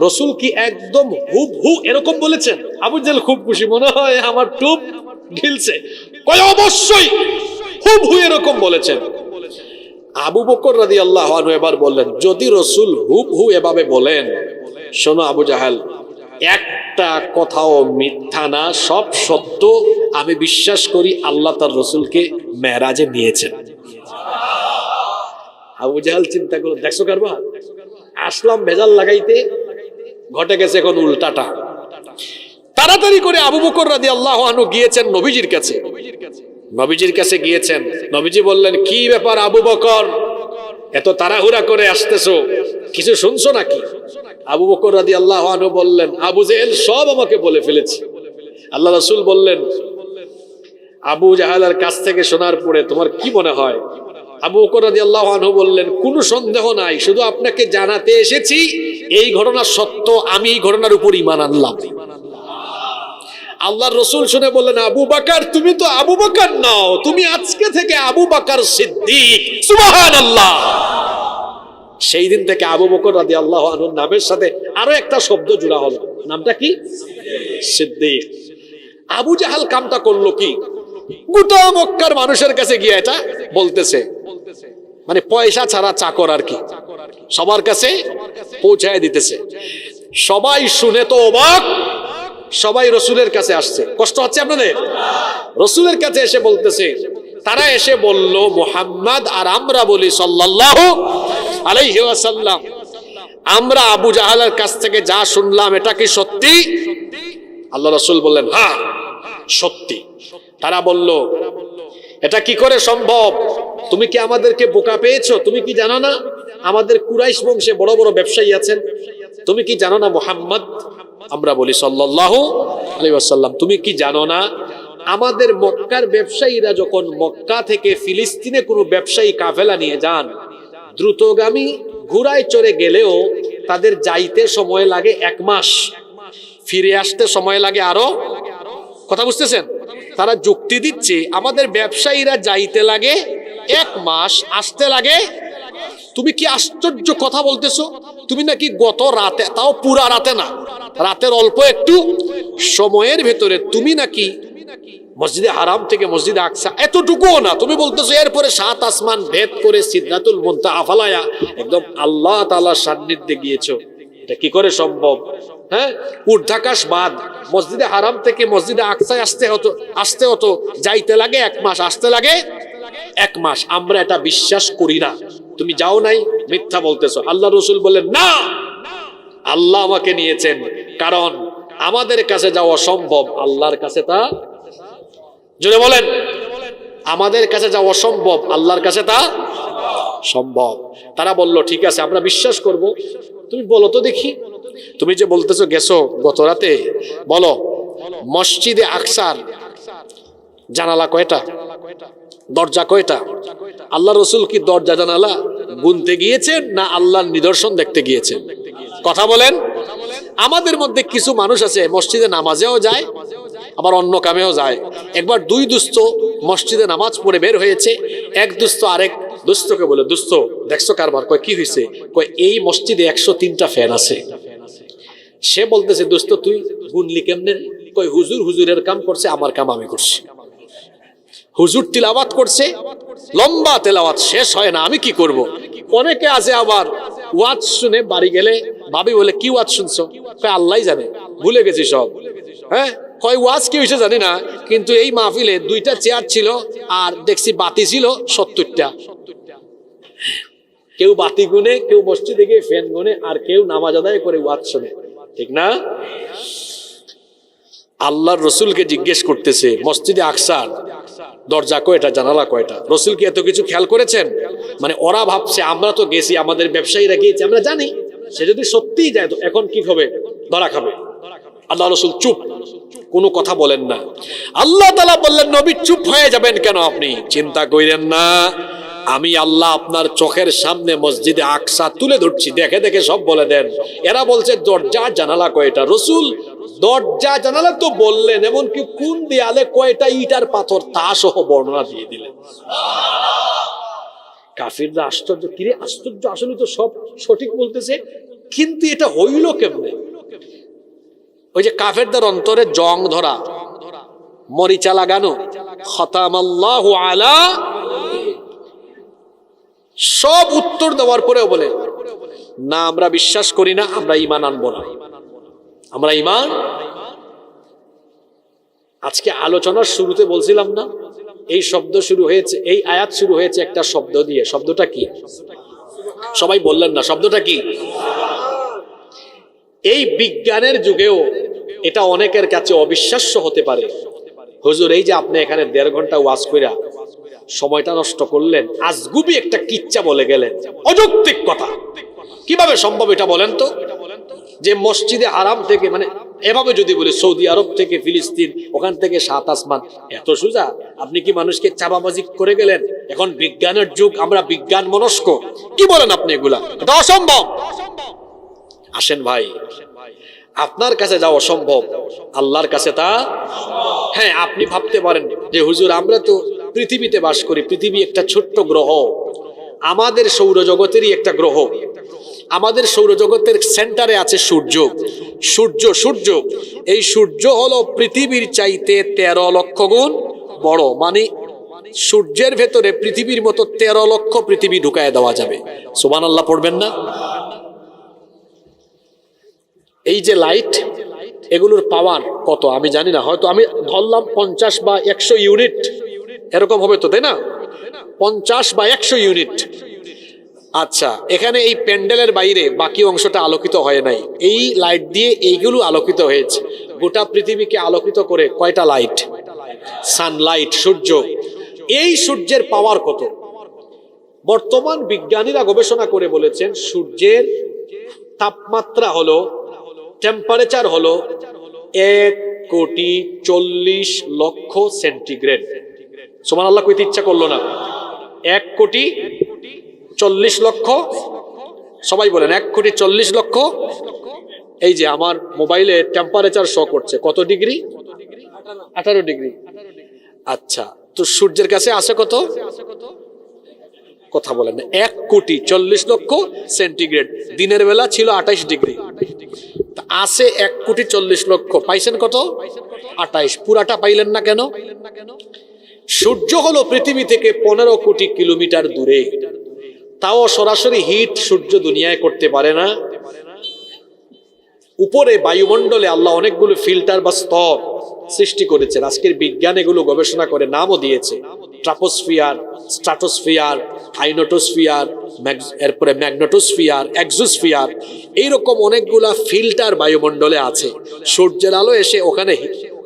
রাসূল কি একদম হুবহু এরকম বলেছেন? আবু জাহেল খুব খুশি, মনে হয় আমার টুপ ঢিলছে, কয় অবশ্যই হুবহু এরকম বলেছেন। আবু বকর রাদিয়াল্লাহু আনহু এবার বললেন, যদি রাসূল হুবহু এভাবে বলেন, শোনো আবু জাহেল, একটা কথাও মিথ্যা না, সব সত্য। আমি বিশ্বাস করি আল্লাহ তার রাসূলকে মেরাজে নিয়েছেন। আবু জাহেল চিন্তা করলো, দেখছো কারবা, আসলাম ভেজাল লাগাইতে, ঘটে গেছে এখন উল্টাটা। তাড়াতাড়ি করে আবু বকর রাদিয়াল্লাহু আনহু গিয়েছেন নবীজির কাছে। নবীজির কাছে গিয়েছেন, নবীজি বললেন, কি ব্যাপার আবু বকর, এত তাড়াহুড়া করে আসতেছো, কিছু শুনছো নাকি? আবু বকর রাদিয়াল্লাহু আনহু বললেন, আবু জাহেল সব আমাকে বলে ফেলেছে। আল্লাহ রাসূল বললেন, আবু জাহেলের কাছ থেকে শোনার পরে তোমার কি মনে হয়? আবু বকর রাদিয়াল্লাহু আনহু বললেন, কোনো সন্দেহ নাই, শুধু আপনাকে জানাতে এসেছি এই ঘটনা সত্য, আমি এই ঘটনার উপর ঈমান আনলাম। আল্লাহর রাসূল শুনে বললেন, আবু বকর, তুমি তো আবু বকর নও, তুমি আজকে থেকে আবু বকর সিদ্দিক। সুবহানাল্লাহ। সেই দিন থেকে আবু বকর রাদিয়াল্লাহু আনহুর নামের সাথে আরো একটা শব্দ জোড়া হলো, নামটা কি? সিদ্দিক। আবু জাহাল কামটা করলো কি, গোটা মক্কার মানুষের কাছে গিয়ে এটা বলতেছে, মানে পয়সা ছাড়া চাকর আর কি, সবার কাছে পৌঁছায় দিতেছে। সবাই শুনে তো অবাক, সবাই রাসূলের কাছে আসছে। কষ্ট হচ্ছে আপনাদের? রাসূলের কাছে এসে বলতেছে, তারা এসে বলল, মুহাম্মদ আর আমরা বলি সাল্লাল্লাহু আলাইহি ওয়াসাল্লাম, আমরা আবু জাহালের কাছ থেকে যা শুনলাম এটা কি সত্যি? আল্লাহ রাসূল বললেন, হ্যাঁ সত্যি। তারা বলল, এটা কি করে সম্ভব? তুমি কি আমাদেরকে বোকা পেয়েছো? তুমি কি জানো না আমাদের কুরাইশ বংশে বড় বড় ব্যবসায়ী আছেন? তুমি কি জানো না মুহাম্মদ, আমরা বলি সাল্লাল্লাহু আলাইহি ওয়াসাল্লাম, তুমি কি জানো না আমাদের মক্কার ব্যবসায়ীরা যখন মক্কা থেকে ফিলিস্তিনে কোনো ব্যবসায়ী কাফেলা নিয়ে যান, দ্রুতগামী ঘোড়ায় চড়ে গেলেও তাদের যাইতে সময় লাগে 1 মাস, ফিরে আসতে সময় লাগে আরো, কথা বুঝতেছেন? তারা যুক্তি দিচ্ছে আমাদের ব্যবসায়ীরা যাইতে লাগে 1 মাস, আসতে লাগে। তুমি কি আশ্চর্য কথা বলতেছো? তুমি নাকি গত রাতে, তাও পুরা রাতে না, রাতের অল্প একটু সময়ের ভেতরে তুমি নাকি মসজিদে হারাম থেকে মসজিদে আকসা, এতটুকুও না, তুমি বলতেছো এরপরে 7 আসমান ভেদ করে সিদরাতুল মুনতাহা ফালায়া একদম আল্লাহ তাআলার সান্নিধ্যে গিয়েছো। এটা কি করে সম্ভব? হ্যাঁ, ঊর্ধ্বাকাশ বাদ মসজিদে হারাম থেকে মসজিদে আকসায় আসতে হতো যাইতে লাগে 1 মাস, আসতে লাগে 1 মাস। আমরা এটা বিশ্বাস করি না। তুমি যাও নাই, মিথ্যা বলতেছো। আল্লাহ রাসূল বললেন না, আল্লাহ আমাকে নিয়েছেন, কারণ আমাদের কাছে যাওয়া সম্ভব, আল্লাহর কাছে তা, জোরে বলেন, আমাদের কাছে যাওয়া সম্ভব, আল্লাহর কাছে তা সম্ভব। তারা বলল ঠিক আছে, আমরা বিশ্বাস করব। তুমি বলো তো দেখি, তুমি যে বলতেছো গেছো গত রাতে, বলো মসজিদে আকসার জানালা কয়টা, দরজা কয়টা? আল্লাহ রসুল কি দরজা জানালা গুনতে গিয়েছেন না আল্লাহর নিদর্শন দেখতে গিয়েছেন? কথা বলেন। আমাদের মধ্যে কিছু মানুষ আছে মসজিদে নামাজেও যায়, আবার অন্য কামেও যায়। একবার 2 দুস্থ মসজিদে নামাজ পড়ে বের হয়েছে, এক দুস্থ আরেক দুস্থকে বলে, দুস্থ দেখছো কারবার? কয় কি হয়েছে? কয় এই মসজিদে 103টা ফ্যান আছে। সে বলতেছে দোস্ত তুই গুনলি কেমনে? কয় হুজুরের কাম করছে, আমার কাম আমি করছি। হুজুর তিলাওয়াত করছে, লম্বা তেলাওয়াত, শেষ হয় না, আমি কি করব? অনেকে আছে আবার ওয়াজ শুনে বাড়ি গেলে ভাবি বলে কি ওয়াজ শুনছো? কয় আল্লাহই জানে, ভুলে গেছি সব। হ্যাঁ, কয় ওয়াজ কি হয়েছে জানি না, কিন্তু এই মাহফিলে 2টা চেয়ার ছিল আর দেখছি বাতি ছিল 70টা। কেউ বাতি গুনে, কেউ মসজিদে গিয়ে ফ্যান গুনে, আর কেউ নামাজ আদায় করে ওয়াজ শুনে, ঠিক না? আল্লাহর রসুলকে জিজ্ঞেস করতেছে মসজিদে আকসার দরজা কয়টা, জানালা কয়টা? রসুল কি এত কিছু খেয়াল করেছেন? মানে ওরা ভাবছে আমরা তো গেছি, আমাদের ব্যবসায়ীরা গিয়েছে, আমরা জানি। সে যদি সত্যিই যায় তো এখন কি হবে? ধরা খাবে। আল্লাহ রসুল চুপ, কোনো কথা বলেন না। আল্লাহ তাআলা বললেন নবী চুপ হয়ে যাবেন কেন? আপনি চিন্তা করেন না, আমি আল্লাহ আপনার চোখের সামনে মসজিদে আকসা তুলে ধরছি, দেখে দেখে সব বলে দেন। এরা বলছে দরজা জানালা কয়টা? রসুল দরজা জানালা তো বললেন, এমনকি কোন দেয়ালে কয়টা ইট আর পাথর তা সহ বর্ণনা দিয়ে দিলেন। কাফিররা আশ্চর্য, কিরে আশ্চর্য, আসলে তো সব সঠিক বলতেছে, কিন্তু এটা হইল কেমনে? ওই যে কাফেরদের অন্তরে জং ধরা, মরিচা লাগানো, খতামাল্লাহু আলা, সব উত্তর দেওয়ার পরেও বলে না আমরা বিশ্বাস করি না, আমরা ঈমান আনবো না, আমরা ঈমান। আজকে আলোচনার শুরুতে বলছিলাম না, এই শব্দ শুরু হয়েছে, এই আয়াত শুরু হয়েছে একটা শব্দ দিয়ে। শব্দটা কি? সবাই বললেন না, শব্দটা কি? এই বিজ্ঞানের যুগেও এটা অনেকের কাছে অবিশ্বাস্য হতে পারে। হুজুর এই যে আপনি এখানে 1.5 ঘন্টা ওয়াজ কইরা সময়টা নষ্ট করলেন, আজগুবি একটা কিচ্ছা বলে গেলেন, অযৌক্তিক কথা, কিভাবে সম্ভব এটা বলেন তো? যে মসজিদে হারাম থেকে, মানে এভাবে যদি বলি সৌদি আরব থেকে ফিলিস্তিন, ওখান থেকে 7 আসমান, এত সোজা? আপনি কি মানুষকে চাপাবাজি করে গেলেন? এখন বিজ্ঞানের যুগ, আমরা বিজ্ঞান মনস্ক, কি বলেন আপনি এগুলা? এটা অসম্ভব। আসেন ভাই, আপনার কাছে যা অসম্ভব আল্লাহর কাছে তা। হ্যাঁ, আপনি ভাবতে পারেন যে হুজুর আমরা তো পৃথিবীতে বাস করি, পৃথিবী একটা ছোট্ট গ্রহ, আমাদের সৌরজগতেরই একটা গ্রহ, আমাদের সৌরজগতের সেন্টারে আছে সূর্য। সূর্য এই সূর্য হলো পৃথিবীর চাইতে 13 লক্ষ গুণ বড়। মানে সূর্যের ভেতরে পৃথিবীর মতো 13 লক্ষ পৃথিবী ঢুকায় দেওয়া যাবে। সুবহানাল্লাহ পড়বেন না? এই যে লাইট, এগুলোর পাওয়ার কত আমি জানি না, হয়তো আমি ধরলাম 50 বা 100 ইউনিট এরকম হবে তো, তাই না? 50 বা 100 ইউনিট। আচ্ছা, এখানে এই প্যান্ডেলের বাইরে বাকি অংশটা আলোকিত হয় নাই, এই লাইট দিয়ে এইগুলো আলোকিত হয়েছে। গোটা পৃথিবীকে আলোকিত করে কয়টা লাইট? সানলাইট, সূর্য। এই সূর্যের পাওয়ার কত? বর্তমান বিজ্ঞানীরা গবেষণা করে বলেছেন সূর্যের তাপমাত্রা হলো, টেম্পারেচার হলো 1,40,00,000 সেন্টিগ্রেড। সুবহানাল্লাহ কইতে ইচ্ছা করলো না? 1,40,00,000। সবাই বলেন 1,40,00,000। এই যে আমার মোবাইলে টেম্পারেচার শো করছে কত ডিগ্রি? 18 ডিগ্রি। আচ্ছা, তো সূর্যের কাছে আছে কত? কথা বলেন। 1,40,00,000 সেন্টিগ্রেড। দিনের বেলা ছিল 28 ডিগ্রি, আছে 1,40,00,000। পাইছেন কত? 28। পুরাটা পাইলেন না কেন? সূর্য হলো পৃথিবী থেকে 15 কোটি কিলোমিটার দূরে, তাও সরাসরি হিট সূর্য দুনিয়ায় করতে পারে না। উপরে বায়ুমণ্ডলে আল্লাহ অনেকগুলো ফিল্টার বা স্তর সৃষ্টি করেছেন। আজকের বিজ্ঞান এগুলো গবেষণা করে নামও দিয়েছে, ট্রাপোস্ফিয়ার, স্ট্রাটোস্ফিয়ার, আইনোটোস্ফিয়ার, এরপরে ম্যাগনেটোস্ফিয়ার, এক্সোস্ফিয়ার, এইরকম অনেকগুলা ফিল্টার বায়ুমণ্ডলে আছে। সূর্যের আলো এসে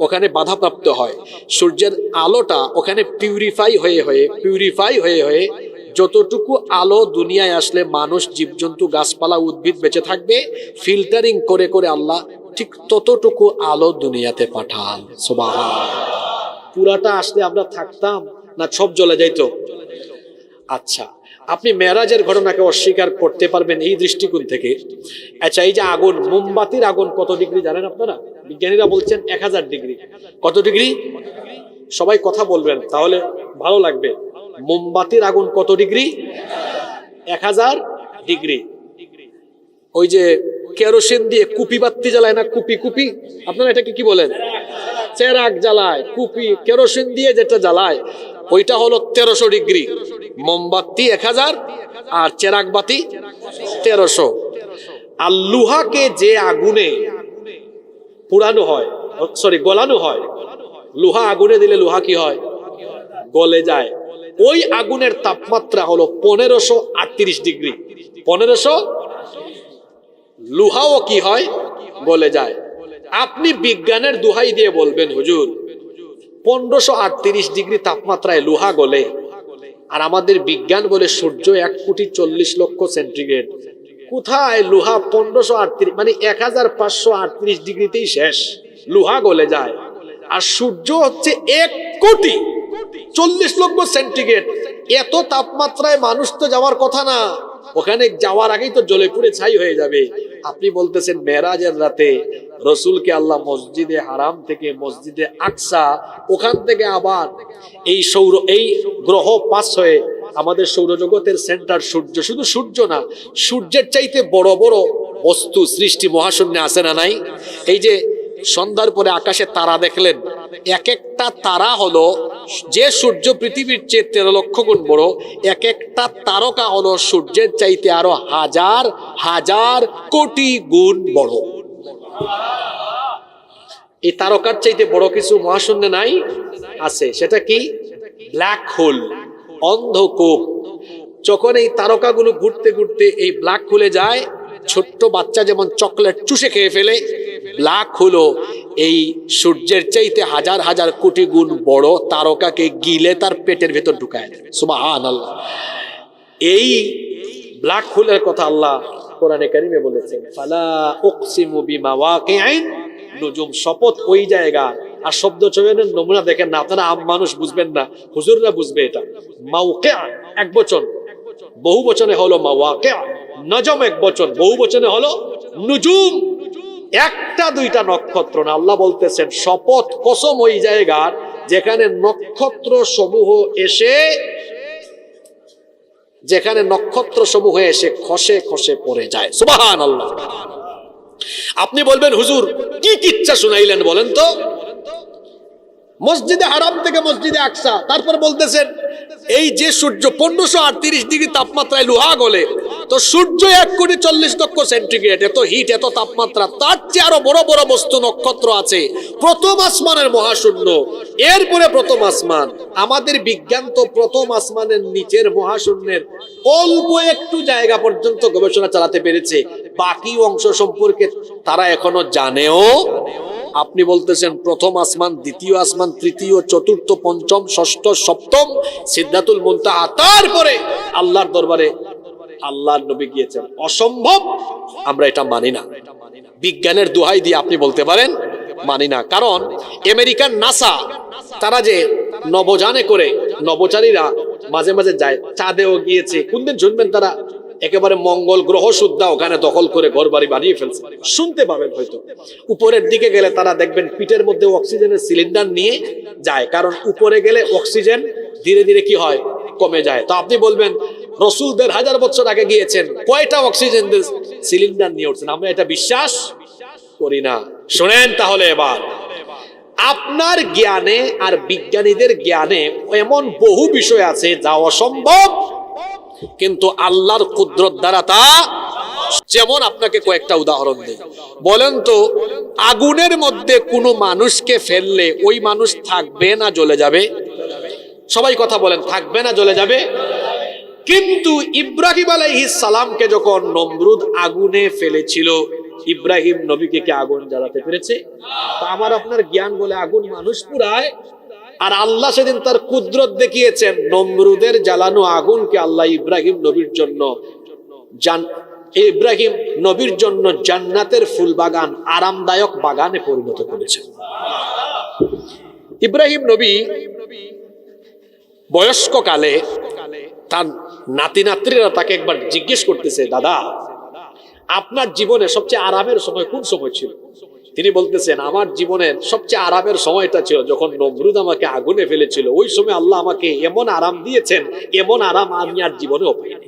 ওখানে বাধাপ্রাপ্ত হয়। সূর্যের আলোটা ওখানে পিউরিফাই হয়ে যতটুকু আলো দুনিয়ায় আসলে মানুষ, জীবজন্তু, গাছপালা, উদ্ভিদ বেঁচে থাকবে, ফিল্টারিং করে করে আল্লাহ ঠিক ততটুকু আলো দুনিয়াতে পাঠান। সুবহানাল্লাহ। পুরাটা আসলে আমরা থাকতাম না, সব জ্বলে যাইতো? আচ্ছা, আপনি মেরাজের ঘটনাকে অস্বীকার করতে পারবেন এই দৃষ্টিকোণ থেকে? আচ্ছা, এই যে আগুন, মোমবাতির আগুন কত ডিগ্রি জানেন আপনারা? বিজ্ঞানীরা বলছেন 1000 ডিগ্রি। কত ডিগ্রি? সবাই কথা বলবেন, তাহলে ভালো লাগবে। মোমবাতির আগুন কত ডিগ্রি? 1000 ডিগ্রি। ওই যে কেরোসিন দিয়ে কুপি বাতি জ্বালায় না, কুপি, আপনারা এটাকে কি বলেন? চেরাগ জ্বালায়। কুপি কেরোসিন দিয়ে যেটা জ্বালায় ওইটা হলো 1300 ডিগ্রি। মোমবাতি 1000 আর চেরাগ বাতি 1300। আর লোহাকে যে আগুনে পুরানো হয়, গলানো হয়, লোহা আগুনে দিলে লোহা কি হয়? গলে যায়। ওই আগুনের তাপমাত্রা হলো 1538 ডিগ্রি। 1500। লোহাও কি হয়? গলে যায়। আপনি বিজ্ঞানের দোহাই দিয়ে বলবেন হুজুর 1538 ডিগ্রি তাপমাত্রায় লোহা গলে, আর আমাদের বিজ্ঞান বলে সূর্য 1,40,00,000 সেন্টিগ্রেড। কোথায় লোহা 1538, মানে 1538 ডিগ্রিতেই শেষ, লোহা গলে যায়। আর সূর্য হচ্ছে 1,40,00,000 সেন্টিগ্রেড। এত তাপমাত্রায় মানুষ তো যাওয়ার কথা না, ওখানে যাওয়ার আগেই তো জ্বলে পুড়ে ছাই হয়ে যাবে। আপনি বলতেছেন মেরাজের রাতে রসুলকে আল্লাহ মসজিদে হারাম থেকে মসজিদে আকসা, ওখান থেকে আবার এই গ্রহ পাস হয়ে আমাদের সৌরজগতের সেন্টার সূর্য, শুধু সূর্য না, সূর্যের চাইতে বড় বড় বস্তু সৃষ্টি মহাশূন্যে আছে না নাই? এই যে সন্ধ্যার পরে আকাশে তারা দেখলেন, এক একটা তারা হলো, যে সূর্য পৃথিবীর চেয়ে 13 লক্ষ গুণ বড়, এক একটা তারকা হলো সূর্যের চাইতে আরো হাজার হাজার কোটি গুণ বড়। এই তারকার চাইতে বড় কিছু মহাশূন্যে নাই? আছে। সেটা কি? ব্ল্যাক হোল, অন্ধকূপ। যখন এই তারকাগুলো ঘুরতে ঘুরতে এই ব্ল্যাক হোলে যায়, ছোট্ট বাচ্চা যেমন চকলেট চুষে খেয়ে ফেলে, ব্ল্যাক হোল এই সূর্যের চাইতে হাজার হাজার কোটি গুণ বড় তারকাকে গিলে তার পেটের ভেতর ঢুকায় দেয়। সুবহানাল্লাহ। এই ব্ল্যাক হোলের কথা আল্লাহ কোরআনে কারিমে বলেছেন, ফালা উকসিমু বিমাওয়াকিন নুজুম, শপথ ওই জায়গা। আর শব্দ চয়নের নমুনা দেখেন না আপনারা, আম মানুষ বুঝবেন না, হুজুররা বুঝবে এটা। মাওকিআ এক বচন, বহু বচনে হলো মাওয়াকিআ। নজম এক বচন, বহু বচনে হলো নুজুম। একটা দুইটা নক্ষত্র না, আল্লাহ বলতেছেন শপথ কসম ওই জায়গার যেখানে নক্ষত্র সমূহ এসে খসে খসে পড়ে যায়। সুবহানাল্লাহ। আপনি বলবেন হুজুর কি কিচ্ছা শুনাইলেন বলেন তো? মসজিদে হারাম থেকে মসজিদে আকসা, তারপর বলতেছেন এই যে সূর্য 1538 ডিগ্রি তাপমাত্রায় লোহা গলে, তো সূর্য 1,40,00,000 সেন্টিগ্রেড, এত হিট, এত তাপমাত্রা, তার চেয়ে আরো বড় বড় বস্তু নক্ষত্র আছে। প্রথম আসমানের মহাশূন্য, এরপরে প্রথম আসমান। আমাদের বিজ্ঞান তো প্রথম আসমানের নিচের মহাশূন্যের অল্প একটু জায়গা পর্যন্ত গবেষণা চালাতে পেরেছে, বাকি অংশ সম্পর্কে তারা এখনো জানেও আপনি বলতেছেন প্রথম আসমান, দ্বিতীয় আসমান, তৃতীয়, চতুর্থ, পঞ্চম, ষষ্ঠ, সপ্তম, সিদরাতুল মুনতাহা, তারপরে আল্লাহর দরবারে আল্লাহর নবী গিয়েছেন। অসম্ভব, আমরা এটা মানি না। বিজ্ঞানের দোহাই দিয়ে আপনি বলতে পারেন মানি না। কারণ আমেরিকান নাসা, তারা যে নবযানে করে নভোচারীরা মাঝে মাঝে যায়, চাঁদেও গিয়েছে। কোনদিন শুনবেন তারা একেবারে মঙ্গল গ্রহ সুদ্ধা ওখানে দখল করে ঘর বাড়ি বানিয়ে ফেলছে, শুনতে পাবেন হয়তো। উপরের দিকে গেলে তারা দেখবেন পিঠের মধ্যে অক্সিজেনের সিলিন্ডার নিয়ে যায়, কারণ উপরে গেলে অক্সিজেন ধীরে ধীরে কি হয়, কমে যায়। তো আপনি বলবেন রসুল ১৫০০ বছর আগে গিয়েছেন, কয়টা অক্সিজেন সিলিন্ডার নিয়ে উঠছেন? আমরা এটা বিশ্বাস করি না। শোনেন তাহলে এবার, আপনার জ্ঞানে আর বিজ্ঞানীদের জ্ঞানে এমন বহু বিষয় আছে যা অসম্ভব, কিন্তু আল্লাহর কুদরত দ্বারা তা। যেমন আপনাকে কয়েকটা উদাহরণ দেই। বলেন তো, আগুনের মধ্যে কোনো মানুষকে ফেললে ওই মানুষ থাকবে না জ্বলে যাবে? সবাই কথা বলেন, থাকবে না জ্বলে যাবে? কিন্তু ইব্রাহিম আলাইহিস সালামকে যখন নমরুদ আগুনে ফেলেছিল, ইব্রাহিম নবীকে কি আগুন জ্বালাতে পেরেছে? তা আমার আপনার জ্ঞান বলে আগুন মানুষ পুরায়, আর আল্লাহ সেদিন তার কুদরত দেখিয়েছেন। নমরুদের জ্বালানো আগুনকে আল্লাহ ইব্রাহিম নবীর জন্য জান্নাতের ফুল বাগান, আরামদায়ক বাগানে পরিণত করেছেন। ইব্রাহিম নবী বয়স্ক কালে তার নাতি নাতনিরা তাকে একবার জিজ্ঞেস করতেছে, দাদা আপনার জীবনে সবচেয়ে আরামের সময় কোন সময় ছিল? তিনি বলতেছেন, আমার জীবনের সবচেয়ে আরামের সময়টা ছিল যখন নমরুদ আমাকে আগুনে ফেলেছিল। ওই সময় আল্লাহ আমাকে এমন আরাম দিয়েছেন, এমন আরাম আমি আর জীবনেও পাইনি।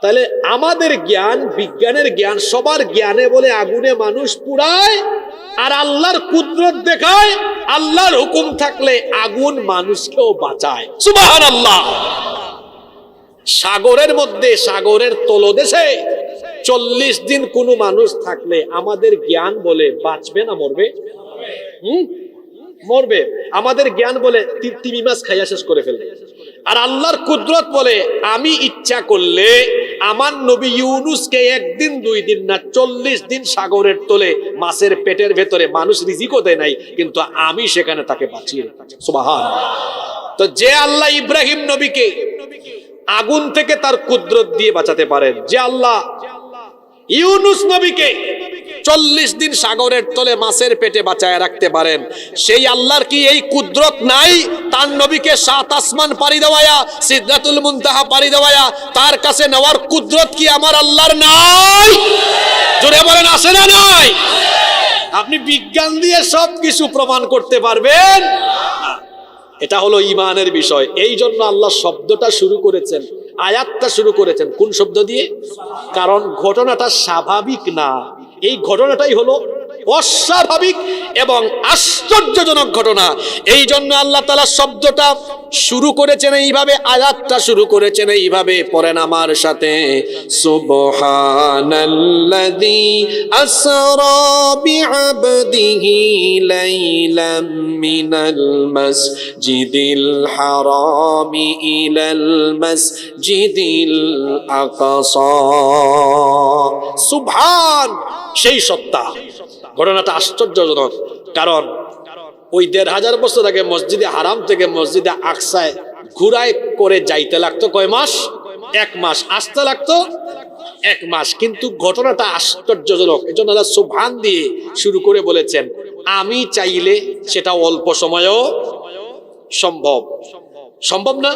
তাহলে আমাদের জ্ঞান, বিজ্ঞানের জ্ঞান, সবার জ্ঞানে বলে আগুনে মানুষ পুরায়, আর আল্লাহর কুদরত দেখায় আল্লাহর হুকুম থাকলে আগুন মানুষকেও বাঁচায়। সুবহানাল্লাহ। সাগরের মধ্যে, সাগরের তলদেশে 40 দিন কোনো মানুষ থাকলে আমাদের জ্ঞান বলে বাঁচবে না মরবে? মরবে। আমাদের জ্ঞান বলে তিমি মাছ খাইয়া শেষ করে ফেলবে। আর আল্লাহর কুদরত বলে আমি ইচ্ছা করলে আমার নবী ইউনুসকে 1 দিন 2 দিন না 40 দিন সাগরের তলে মাছের পেটের ভেতরে, মানুষ রিজিকও দেয় নাই, কিন্তু আমি সেখানে তাকে বাঁচিয়ে রেখেছি। সুবহানাল্লাহ। তো যে আল্লাহ ইব্রাহিম নবীকে আগুন থেকে তার কুদরত দিয়ে বাঁচাতে পারেন, যে আল্লাহ ইউনুস নবীকে 40 দিন সাগরের তলে মাছের পেটে বাঁচায় রাখতে পারেন, সেই আল্লাহর কি এই কুদরত নাই? তার নবীকে 7 আসমান পাড়ি দেওয়ায়া, সিদরাতুল মুনতাহা পাড়ি দেওয়ায়া তার কাছে নেওয়ার কুদরত কি আমার আল্লাহর নাই? জোরে বলেন, আছে না নাই? আপনি বিজ্ঞান দিয়ে সবকিছু প্রমাণ করতে পারবেন? এটা হলো ঈমানের বিষয়। এই জন্য আল্লাহ শব্দটা শুরু করেছেন, আয়াতটা শুরু করেছেন কোন শব্দ দিয়ে? কারণ ঘটনাটা স্বাভাবিক না, এই ঘটনাটাই হলো অস্বাভাবিক এবং আশ্চর্যজনক ঘটনা। এই জন্য আল্লাহ তাআলা শব্দটা শুরু করেছেন এইভাবে, আয়াতটা শুরু করেছেন এইভাবে। পড়েন আমার সাথে, সুবহানাল্লাযী আসরা বিআবদিহি লাইলাম মিনাল মাসজিদিল হারামি ইলাল মাসজিদিল আকসা। সুবহান, সেই সত্তা। ঘটনাটা আশ্চর্যজনক, কারণ ওই ১৫০০ বছর আগে মসজিদে হারাম থেকে মসজিদে আকসায় ঘুরায় করে যাইতে লাগতো কয় মাস? 1 মাস। আসতে লাগতো 1 মাস। কিন্তু ঘটনাটা আশ্চর্যজনক, এই জন্য আল্লাহ সুবহান দিয়ে শুরু করে বলেছেন, আমি চাইলে সেটা অল্প সময়েও সম্ভব। সম্ভব না?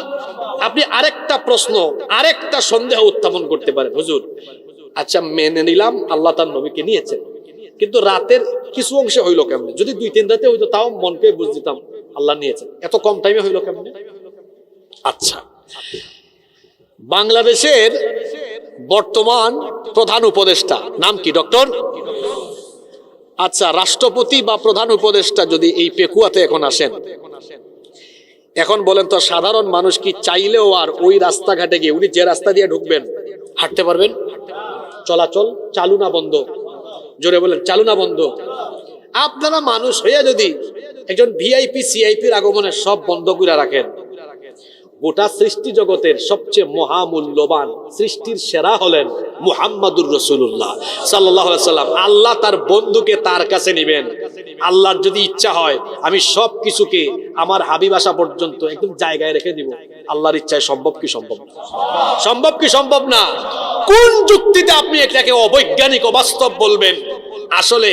আপনি আরেকটা প্রশ্ন, আরেকটা সন্দেহ উত্থাপন করতে পারেন, হুজুর আচ্ছা মেনে নিলাম আল্লাহ তার নবীকে নিয়েছেন, কিন্তু রাতের কিছু অংশে হইলো কেমনে? যদি 2-3 রাতে হইতো তাও মনকে বুঝ দিতাম আল্লাহ নিয়েছেন, এত কম টাইমে হইলো কেমনে? আচ্ছা, বাংলাদেশের বর্তমান প্রধান উপদেষ্টা নাম কি? ডক্টর। আচ্ছা, রাষ্ট্রপতি বা প্রধান উপদেষ্টা যদি এই পেকুয়াতে এখন আসেন, এখন বলেন তো সাধারণ মানুষ কি চাইলেও আর ওই রাস্তাঘাটে গিয়ে, উনি যে রাস্তা দিয়ে ঢুকবেন, হাঁটতে পারবেন? চলাচল চালু না বন্ধ? জোরে বলেন, চালু না বন্ধ? আপনারা মানুষ হইয়া যদি একজন ভিআইপি সিআইপির আগমনে সব বন্ধ করে রাখেন, গোটা সৃষ্টি জগতের সবচেয়ে মহামূল্যবান সৃষ্টির সেরা হলেন মুহাম্মাদুর রাসূলুল্লাহ সাল্লাল্লাহু আলাইহি সাল্লাম। আল্লাহ তার বন্ধুকে তার কাছে নেবেন। আল্লাহর যদি ইচ্ছা হয় আমি সব কিছুকে আমার হাবিব আসা পর্যন্ত একদম জায়গায় রেখে দিব। আল্লাহর ইচ্ছায় সম্ভব কি সম্ভব না? সম্ভব কি সম্ভব না? কোন যুক্তিতে আপনি এটাকে অবৈজ্ঞানিক অবাস্তব বলবেন? আসলে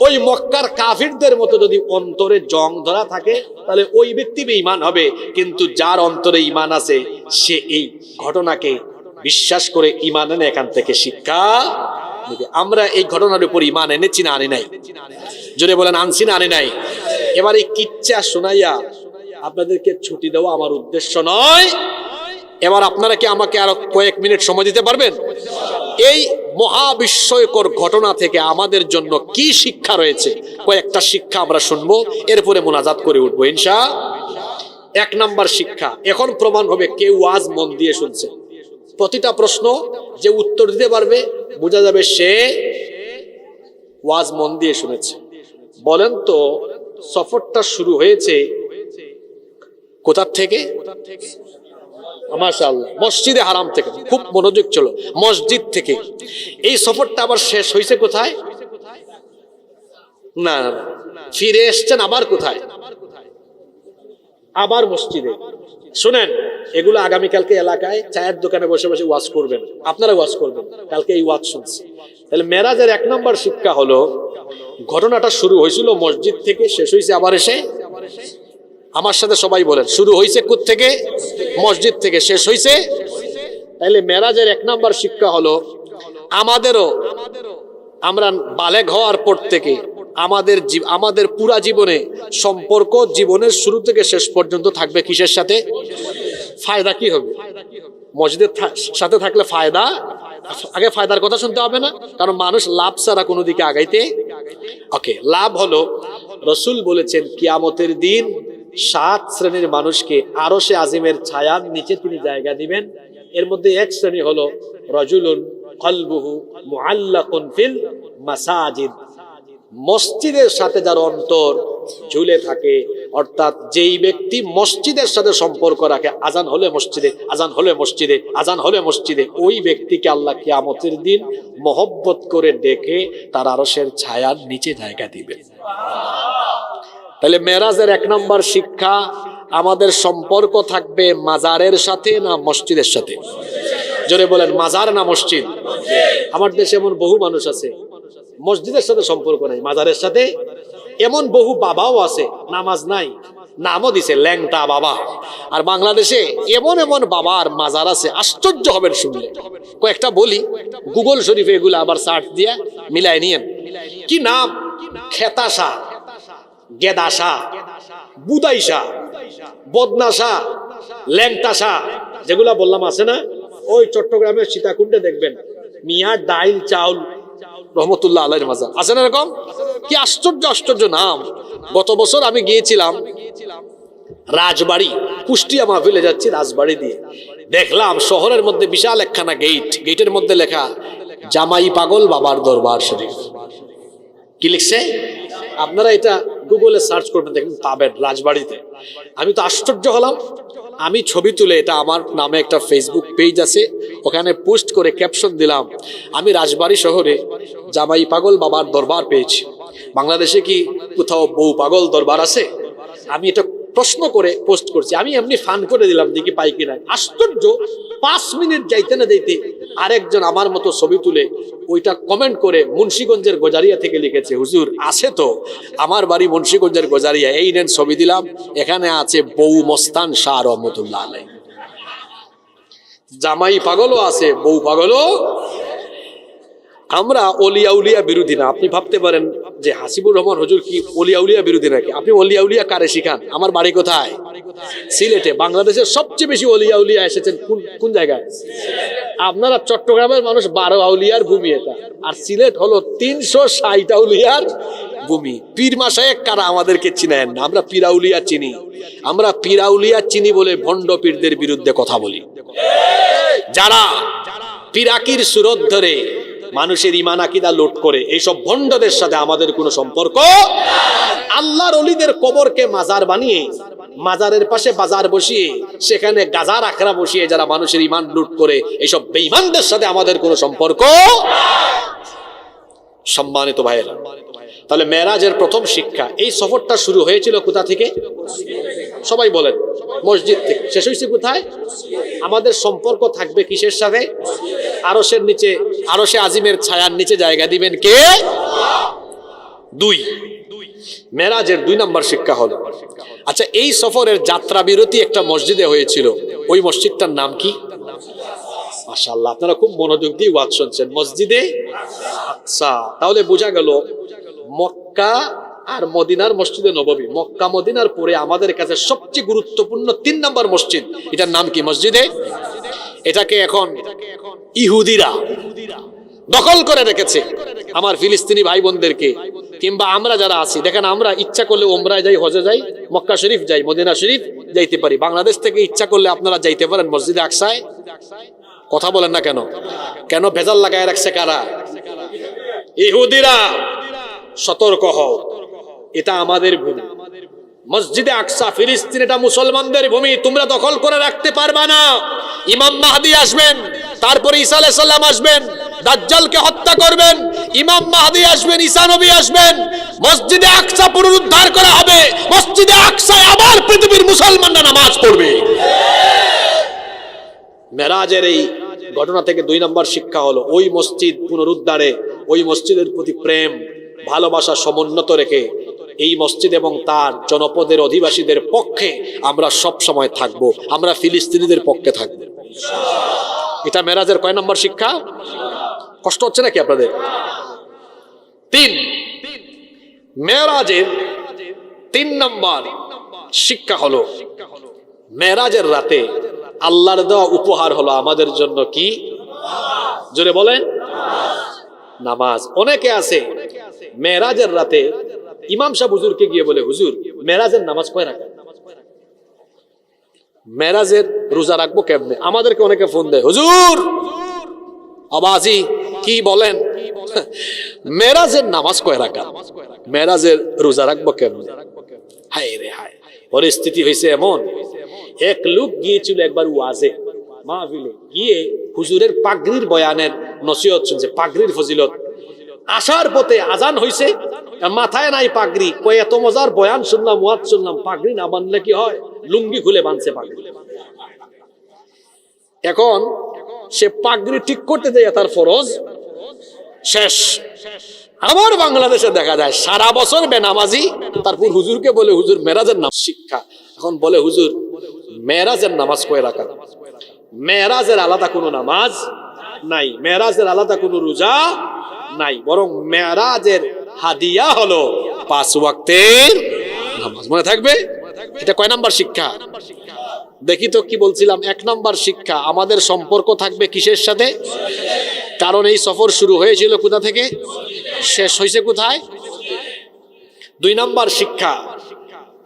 ওই মক্কার কাফিরদের মতো যদি অন্তরে জং ধরা থাকে তাহলে ওই ব্যক্তি বেঈমান হবে, কিন্তু যার অন্তরে ঈমান আছে সে এই ঘটনাকে বিশ্বাস করে ঈমান এনে এখান থেকে শিক্ষা নেবে। আমরা এই ঘটনার উপর ঈমান এনেছি না আনি নাই? জোরে বলেন আনছি না আনি নাই? এবার এই কিচ্ছা শোনাইয়া আপনাদেরকে ছুটি দেওয়া আমার উদ্দেশ্য নয়। এবার আপনারা কি আমাকে আরো কয়েক মিনিট সময় দিতে পারবেন? এই মহাবিস্ময়কর ঘটনা থেকে আমাদের জন্য কি শিক্ষা রয়েছে কয়েকটা শিক্ষা আমরা শুনবো, এরপরে মোনাজাত করে উঠবো ইনশাআল্লাহ। এক নাম্বার শিক্ষা, এখন প্রমাণ হবে কে ওয়াজ মন দিয়ে শুনছে। প্রতিটা প্রশ্ন যে উত্তর দিতে পারবে বোঝা যাবে সে ওয়াজ মন দিয়ে শুনেছে। বলেন তো সফরটা শুরু হয়েছে কোথা থেকে? মাশাআল্লাহ, মসজিদে হারাম থেকে। খুব মনোযোগ ছিল, মসজিদ থেকে। এই সফরটা আবার শেষ হয়েছে কোথায়? না, ফিরে এসছেন আবার কোথায়? আবার মসজিদে। শুনেন, এগুলো আগামীকালকে এলাকায় চায়ের দোকানে বসে বসে ওয়াজ করবেন, আপনারা ওয়াজ করবেন। কালকে এই ওয়াজ শুনছি। তাহলে মেরাজের এক নম্বর শিক্ষা হলো ঘটনাটা শুরু হয়েছিল মসজিদ থেকে, শেষ হয়েছে আবার এসে। আমার সাথে সবাই বলেন, শুরু হয়েছে কোথ থেকে? মসজিদ থেকে। শেষ হয়েছে? তাহলে মেরাজের এক নাম্বার শিক্ষা হলো আমাদেরও, আমরা বালেগ হওয়ার পর থেকে আমাদের পুরা জীবনে সম্পর্ক জীবনের শুরু থেকে শেষ পর্যন্ত থাকবে কিসের সাথে? ফায়দা কি হবে? মসজিদের সাথে থাকলে ফায়দা। আগে ফায়দার কথা শুনতে হবে না, কারণ মানুষ লাভ ছাড়া কোনো দিকে আগাইতে। ওকে, লাভ হলো রাসূল বলেছেন কিয়ামতের দিন 7 শ্রেণীর মানুষকে আরশে আজিমের ছায়ার নিচে তিনি জায়গা দিবেন। এর মধ্যে এক শ্রেণী হলো রাজুলুন কলবুহু মুআল্লাকুন ফিল মাসাজিদ, মসজিদের সাথে যার অন্তর ঝুলে থাকে, অর্থাৎ যেই ব্যক্তি মসজিদের সাথে সম্পর্ক রাখে, আজান হলে মসজিদে, আজান হলে মসজিদে, আজান হলে মসজিদে, ওই ব্যক্তিকে আল্লাহ কিয়ামতের দিন মহব্বত করে ডেকে তার আরশের ছায়ার নিচে জায়গা দিবেন। তাহলে মেরাজের এক নম্বর শিক্ষা, আমাদের সম্পর্ক থাকবে মাজারের সাথে না মসজিদের সাথে? জোরে বলেন, মাজার না মসজিদ? আমার দেশে এমন বহু মানুষ আছে মসজিদের সাথে সম্পর্ক নাই, মাজারের সাথে। এমন বহু বাবাও আছে নামাজ নাই, নামও দিছে ল্যাংটা বাবা। আর বাংলাদেশে এমন এমন বাবার মাজার আছে, আশ্চর্য হবেন শুনলে। কয়েকটা বলি, গুগল শরীফে এগুলো আবার সার্চ দিয়ে মিলাই নিয়েন। কি নাম? খেতাশা, গেদাশা, বুদাইশা, বদনাশা, ল্যাংটাশা, যেগুলা বললাম আছে না? ওই চট্টগ্রামের সীতাকুণ্ডে দেখবেন মিয়া ডাইল চাউল রহমতুল্লাহ আলাইহির মাজার আছে না? এরকম কি আশ্চর্য আশ্চর্য নাম। গত বছর আমি গিয়েছিলাম রাজবাড়ি, কুষ্টিয়া মাহফিলে যাচ্ছি রাজবাড়ি দিয়ে, দেখলাম শহরের মধ্যে বিশাল একখানা গেট, গেটের মধ্যে লেখা জামাই পাগল বাবার দরবার শরীফ। কি লিখছে? আপনারা এটা গুগলে সার্চ করবেন, দেখবেন পাবেন রাজবাড়িতে। আমি তো আশ্চর্য হলাম। আমি ছবি তুলে, এটা আমার নামে একটা ফেসবুক পেজ আছে, ওখানে পোস্ট করে ক্যাপশন দিলাম, আমি রাজবাড়ি শহরে জামাই পাগল বাবার দরবার পেয়েছি। বাংলাদেশে কি কোথাও বউ পাগল দরবার আছে? আমি এটা প্রশ্ন করে পোস্ট করছি, আমি এমনি ফান করে দিলাম, দেখি পাই কিনা। আশ্চর্য, 5 মিনিট যাইতে না যাইতে আরেকজন আমার মতো ছবি তুলে ওইটা কমেন্ট করে মুন্সিগঞ্জের গজারিয়া থেকে লিখেছে, হুজুর আছে তো, আমার বাড়ি মুন্সিগঞ্জের গজারিয়া, এই নেন ছবি দিলাম, এখানে আছে বউ মস্তান শাহ রহমতুল্লাহ আলাইহি। জামাই পাগলও আছে, বউ পাগলও। আমরা অলিয়া উলিয়া বিরোধী না। আপনি ভাবতে পারেন যে হাসিবুর রহমান হুজুর কি অলিয়া উলিয়া বিরোধী নাকি? আপনি অলিয়া উলিয়া কারে শিখান? আমার বাড়ি কোথায়? সিলেটে। বাংলাদেশের সবচেয়ে বেশি অলিয়া উলিয়া এসেছেন কোন জায়গায়? আপনারা চট্টগ্রামের মানুষ 12 আউলিয়ার ভূমি এটা, আর সিলেট হলো 360 আউলিয়ার ভূমি। পীর মাশায়েখ কারা আমাদেরকে চিনেন না, আমরা পীরাউলিয়া চিনি। আমরা পীরাউলিয়া চিনি বলে ভণ্ড পীরদের বিরুদ্ধে কথা বলি, যারা পীরাকির সুরত ধরে মানুষের ঈমান আকীদা লুট করে। এইসব ভণ্ডদের সাথে আমাদের কোনো সম্পর্ক। আল্লাহর ওলিদের কবরকে মাজার বানিয়ে মাজারের পাশে বাজার বসিয়ে সেখানে গাজার আখড়া বসিয়ে যারা মানুষের ইমান লুট করে, এইসব বেঈমানদের সাথে আমাদের কোনো সম্পর্ক। সম্মানিত ভাইয়েরা, তাহলে মেরাজের প্রথম শিক্ষা, এই সফরটা শুরু হয়েছিল কোথা থেকে? সবাই বলেন, মসজিদ থেকে। শেষ হয়েছে কোথায়? আমাদের সম্পর্ক থাকবে কিসের সাথে? আরশের নিচে, আরশে আজিমের ছায়ার নিচে জায়গা দিবেন কে? দুই, মেরাজের 2 নম্বর শিক্ষা হলো, আচ্ছা এই সফরের যাত্রা বিরতি একটা মসজিদে হয়েছিল, ওই মসজিদটার নাম কি? মাশাআল্লাহ, আপনারা খুব মনোযোগ দিয়ে ওয়াজ শুনছেন। মসজিদে আকসা। তাহলে বোঝা গেল মক্কা আর মদিনার মসজিদে নববী, মক্কা মদিনার পরে আমাদের কাছে সবচেয়ে গুরুত্বপূর্ণ 3 নম্বর মসজিদ, এটার নাম কি? মসজিদে। এটাকে এখন ইহুদিরা দখল করে রেখেছে। আমার ফিলিস্তিনি ভাই বোনদেরকে, কিংবা আমরা যারা আছি, দেখেন আমরা ইচ্ছা করলে ওমরায় যাই, হজে যাই, মক্কা শরীফ যাই, মদিনা শরীফ যাইতে পারি। বাংলাদেশ থেকে ইচ্ছা করলে আপনারা যাইতে পারেন মসজিদে আকসায়। কথা বলেন না কেন? কেন ভেজাল লাগায় রাখছে কারা? ইহুদিরা। সতর্ক হও, এটা আমাদের ভূমি। মসজিদে আকসা ফিলিস্তিন, এটা মুসলমানদের ভূমি, তোমরা দখল করে রাখতে পারবা না। ইমাম মাহদি আসবেন, তারপরে ঈসা আলাইহিস সালাম আসবেন, দাজ্জালকে হত্যা করবেন, ইমাম মাহদি আসবেন, ঈসা নবী আসবেন, মসজিদে আকসা পুনরুদ্ধার করা হবে, মসজিদে আকসায় আবার পৃথিবীর মুসলমানরা নামাজ পড়বে। মেরাজের এই ঘটনা থেকে 2 নম্বর শিক্ষা হলো, ওই মসজিদ পুনরুদ্ধারে, ওই মসজিদের প্রতি প্রেম ভালোবাসা সমুন্নত রেখে এই মসজিদ এবং তার জনপদের অধিবাসীদের পক্ষে আমরা সব সময় থাকব, আমরা ফিলিস্তিনিদের পক্ষে থাকব। এটা মেরাজের কয় নম্বর শিক্ষা? কষ্ট হচ্ছে নাকি আপনাদের? 3, মেরাজের 3 নম্বর শিক্ষা হলো, মেরাজের রাতে আল্লাহর দেওয়া উপহার হলো আমাদের জন্য কি? জোরে বলেন, নামাজ। অনেকে আছে মেরাজের রাতে ইমাম সাহেব হুজুরকে গিয়ে বলে, হুজুর মেরাজের নামাজ কয় রাকাত? মেরাজের রোজা রাখবো কেমনে? আমাদেরকে অনেকে ফোন দেয়, হুজুর আবাজি কি বলেন, মেরাজের নামাজ কয় রাকাত, মেরাজের রোজা রাখবো কেমনে? হায় রে হায়, পরিস্থিতি হয়েছে এমন, এক লোক গিয়েছিল একবার ওয়াজে মাহফিলে, গিয়ে হুজুরের পাগড়ির বয়ানের নসিহত শুনছে, পাগড়ির ফজিলত। আসার পথে আজান হইছে, মাথায় নাই পাগড়ি, কই এত মজার বয়ান শুনলাম, ওয়াজ শুনলাম, পাগড়ি না বানলে কি হয়? লুঙ্গি খুলে বানছে পাগড়ি। এখন সে পাগড়ি ঠিক করতে যায়, তার ফরজ শেষ। আমার বাংলাদেশে দেখা যায় সারা বছর বেনামাজি, তারপর হুজুরকে বলে, হুজুর মেরাজের নামাজ শিক্ষা। এখন বলে, হুজুর মেরাজের নামাজ কয় রাকাত? মেরাজের আলাদা কোনো নামাজ নাই, মেরাজের আলাদা কোনো রোজা নাই, বরং মেরাজের হাদিয়া হলো 5 ওয়াক্তের নামাজ। মনে থাকবে? এটা কয় নাম্বার শিক্ষা? দেখি তো কি বলছিলাম। 1 নাম্বার শিক্ষা, আমাদের সম্পর্ক থাকবে কিসের সাথে? কারণ এই সফর শুরু হয়েছিল কোথা থেকে, শেষ হয়েছে কোথায়? 2 নাম্বার শিক্ষা,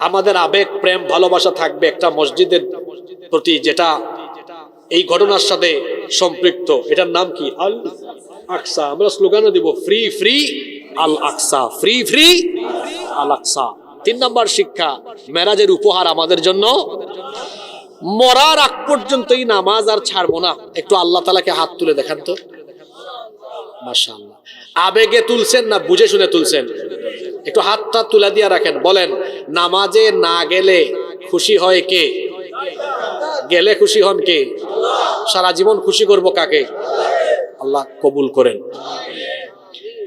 আমাদের আবেগ প্রেম ভালোবাসা থাকবে একটা মসজিদের প্রতি, যেটা এই ঘটনার সাথে সম্পৃক্ত। এটার নাম কি? আল আকসা। আমরা স্লোগানও দিব, ফ্রি ফ্রি আল আকসা, ফ্রি ফ্রি আল আকসা। 3 নাম্বার শিক্ষা, মেরাজের উপহার আমাদের জন্য। মরার আগ পর্যন্ত এই নামাজ আর ছাড়বো না। একটু আল্লাহ তাআলাকে হাত তুলে দেখান তো, মাশাআল্লাহ। আবেগে তুলছেন না বুঝে শুনে তুলছেন? একটু হাতটা তুলে দিয়ে রাখেন, বলেন নামাজে না গেলে খুশি হয় কে? গেলে খুশি হন কে? সারা জীবন খুশি করব কাকে? আল্লাহ কবুল করেন।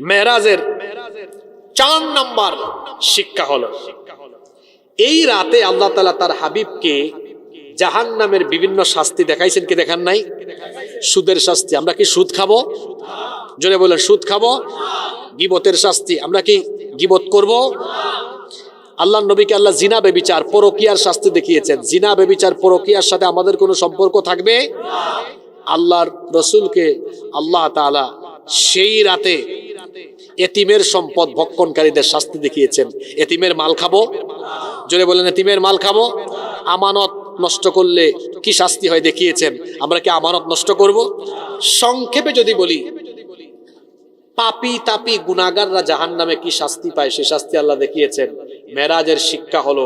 মেরাজের 4 নাম্বার শিক্ষা হলো, এই রাতে আল্লাহ তাআলা তার হাবিবকে জাহান্নামের বিভিন্ন শাস্তি দেখাইছেন কি দেখান নাই? সুদের শাস্তি, আমরা কি সুদ খাবো? জোরে বলেন, সুদ খাবো। গীবতের শাস্তি, আমরা কি গীবত করব? আল্লাহ নবীকে আল্লাহ জিনা বেবিচার পরকীয়ার শাস্তি দেখিয়েছেন। জিনা বেবিচার পরকীয়ার সাথে আমাদের কোনো সম্পর্ক থাকবে? আল্লাহর রসুলকে আল্লাহ তাআলা সেই রাতে এতিমের সম্পদ ভক্ষণকারীদের শাস্তি দেখিয়েছেন। এতিমের মাল খাবো? জোরে বলেন, এতিমের মাল খাবো। আমানত নষ্ট করলে কি শাস্তি হয় দেখিয়েছেন। আমরা কি আমানত নষ্ট করব? সংক্ষেপে যদি বলি, পাপী তাপী গুনাহগাররা জাহান্নামে কি শাস্তি পায় সে শাস্তি আল্লাহ দেখিয়েছেন। মেরাজের শিক্ষা হলো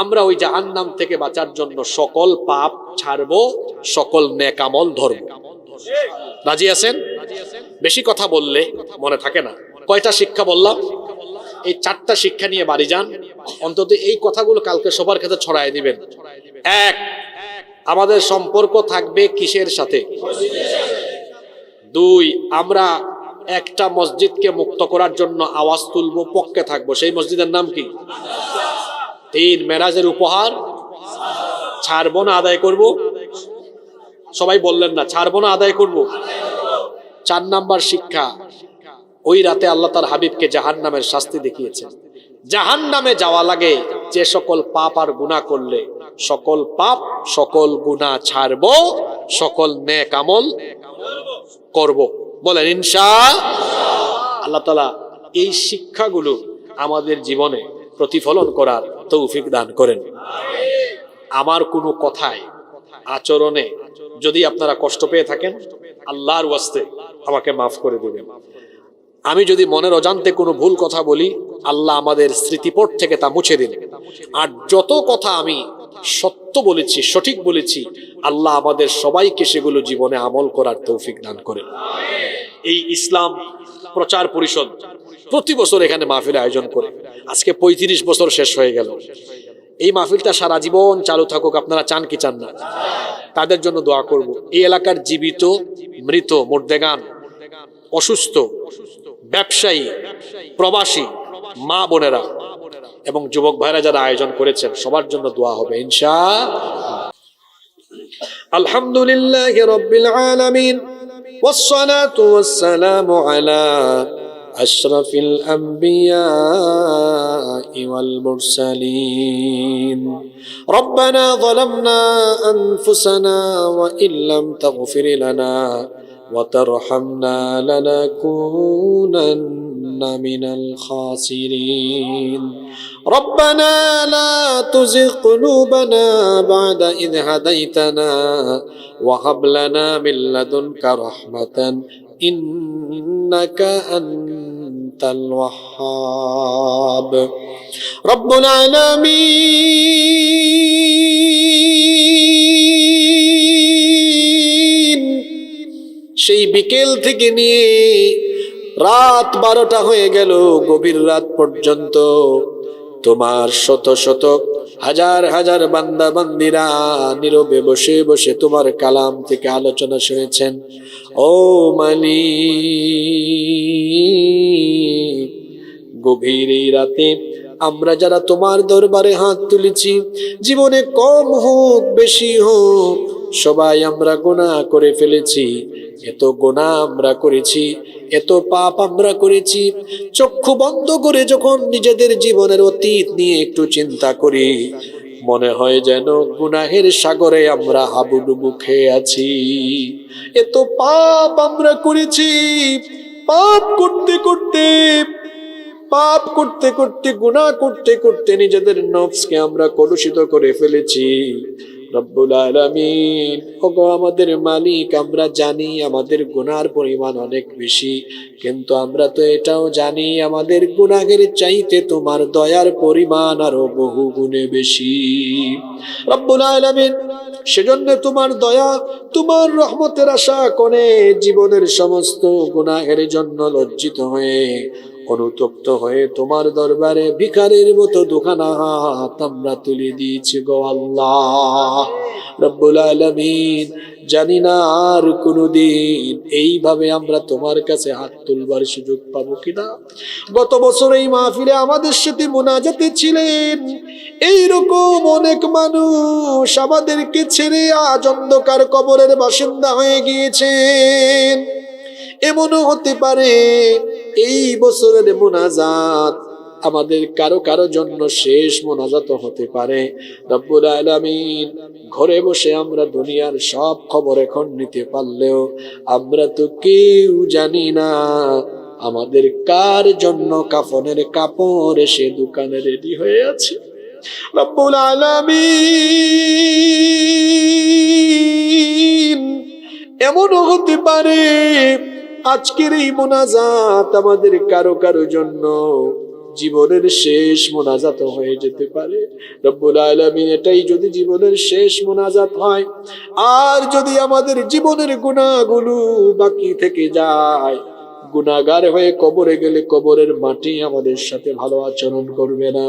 আমরা ওই জাহান্নাম থেকে বাঁচার জন্য সকল পাপ ছাড়বো, সকল নেক আমল ধরবো। রাজি আছেন? বেশি কথা বললে মনে থাকে না। কয়টা শিক্ষা বললাম? এই 4টা শিক্ষা নিয়ে বাড়ি যান। অন্তত এই কথাগুলো কালকে সবার কাছে ছড়ায় দিবেন। 1, আমাদের সম্পর্ক থাকবে কিসের সাথে? 2, আমরা একটা মসজিদকে মুক্ত করার জন্য আওয়াজ তুলবো, পক্ষে থাকবো। সেই মসজিদের নাম কি? 3, মেরাজের উপহার ছাড়বো না আদায় করব? সবাই বললেন না, ছাড়বো না আদায় করব। 4 নাম্বার শিক্ষা, ওই রাতে আল্লাহ তার হাবিবকে জাহান্নামের শাস্তি দেখিয়েছেন। জাহান্নামে যাওয়া লাগে যে সকল পাপ আর গুনাহ করলে, সকল পাপ সকল গুনাহ ছাড়বো, সকল নেক আমল করব। বলেন ইনশাআল্লাহ। আল্লাহ তাআলা এই শিক্ষাগুলো আমাদের জীবনে প্রতিফলন করার তৌফিক দান করেন। আমার কোনো কথায়, আচরণে যদি আপনারা কষ্ট পেয়ে থাকেন, আল্লাহর ওয়াস্তে আমাকে মাফ করে দিবেন। আমি যদি মনের অজান্তে কোনো ভুল কথা বলি, আল্লাহ আমাদের স্মৃতিপট থেকে তা মুছে দিন। আর যত কথা আমি সত্য বলেছি, সঠিক বলেছি, আল্লাহ আমাদের সবাইকে সেগুলো জীবনে আমল করার তৌফিক দান করেন। এই ইসলাম প্রচার পরিষদ প্রতি বছর এখানে মাহফিল আয়োজন করে, আজকে 35 বছর শেষ হয়ে গেল। এই মাহফিলটা সারা জীবন চালু থাকুক। আপনারা চান কি চান না? তাদের জন্য দোয়া করব। এই এলাকার জীবিত, মৃত, মুর্দেগান, অসুস্থ, ব্যবসায়ী, প্রবাসী মা বোনেরা এবং যুবক ভাইরা যারা আয়োজন করেছেন, সবার জন্য দোয়া হবে ইনশাআল্লাহ। আলহামদুলিল্লাহি রাব্বিল আলামিন والصلاة والسلام على أشرف الأنبياء والمرسلين ربنا ظلمنا أنفسنا وإن لم تغفر لنا وترحمنا لنكونن من الخاسرين ربنا لا تزغ قلوبنا بعد إذ هديتنا وهب لنا من لدنك رحمة إنك أنت الوهاب رب العالمين সেই বিকেল থেকে নিয়ে রাত 12টা হয়ে গেল, গভীর রাত পর্যন্ত তোমার শত শত হাজার হাজার বান্দা বান্দিরা নীরবে বসে বসে তোমার কালাম থেকে আলোচনা শুনেছেন। ও মালিক, গভীর এই রাতে আমরা যারা তোমার দরবারে হাত তুলেছি, জীবনে কম হোক বেশি হোক, সবাই আমরা গুনাহ করে ফেলেছি। এত গুনাহ আমরা করেছি, এত পাপ আমরা করেছি। চক্ষু বন্ধ করে যখন নিজেদের জীবনের অতীত নিয়ে একটু চিন্তা করি, মনে হয় যেন গুনাহের সাগরে আমরা হাবুডুবু খেয়ে আছি। এত পাপ আমরা করেছি, পাপ করতে করতে গুনাহ করতে করতে নিজেদের নফসকে আমরা কলুষিত করে ফেলেছি। রব্বুল আলামিন, ওগো আমাদের মালিক, আমরা জানি আমাদের গুনার পরিমাণ অনেক বেশি, কিন্তু আমরা তো এটাও জানি আমাদের গুনাহের চাইতে তোমার দয়ার পরিমাণ আরো বহু গুণে বেশি। রব্বুল আলামিন, সেজন্য তোমার দয়া, তোমার রহমতের আশা করে জীবনের সমস্ত গুনাহের জন্য লজ্জিত হয়ে, অনুতপ্ত হয়ে তোমার দরবারে ভিখারির মতো দুখানা হাত আমরা তুলে দিয়েছি গো আল্লাহ। রব্বুল আলামিন, জানি না আর কোনদিন এইভাবে আমরা তোমার কাছে হাত তুলবার সুযোগ পাবো কিনা। গত বছর এই মাহফিলে আমাদের সাথে মুনাজাতে ছিলেন এইরকম অনেক মানুষ আমাদেরকে ছেড়ে আজ অন্ধকার কবরের বাসিন্দা হয়ে গিয়েছেন। এমনও হতে পারে এই বছরের মুনাজাত আমাদের কারো কারো জন্য শেষ মুনাজাত হতে পারে। রব্বুল আলামিন, ঘরে বসে আমরা দুনিয়ার সব খবর এখন নিতে পারলেও আমরা তো কেউ জানি না আমাদের কার জন্য কাফনের কাপড় এসে দোকানে রেডি হয়ে আছে। রব্বুল আলামিন, এমনও হতে পারে আজকের এই মুনাজাত আমাদের কারো কারো জন্য জীবনের শেষ মোনাজাত হয়ে যেতে পারে। রব্বুল আলামিন, এটাই যদি জীবনের শেষ মোনাজাত হয়, আর যদি আমাদের জীবনের গুনাহগুলো বাকি থেকে যায়, গুনাহগার হয়ে কবরে গেলে কবরের মাটি আমাদের সাথে ভালো আচরণ করবে না।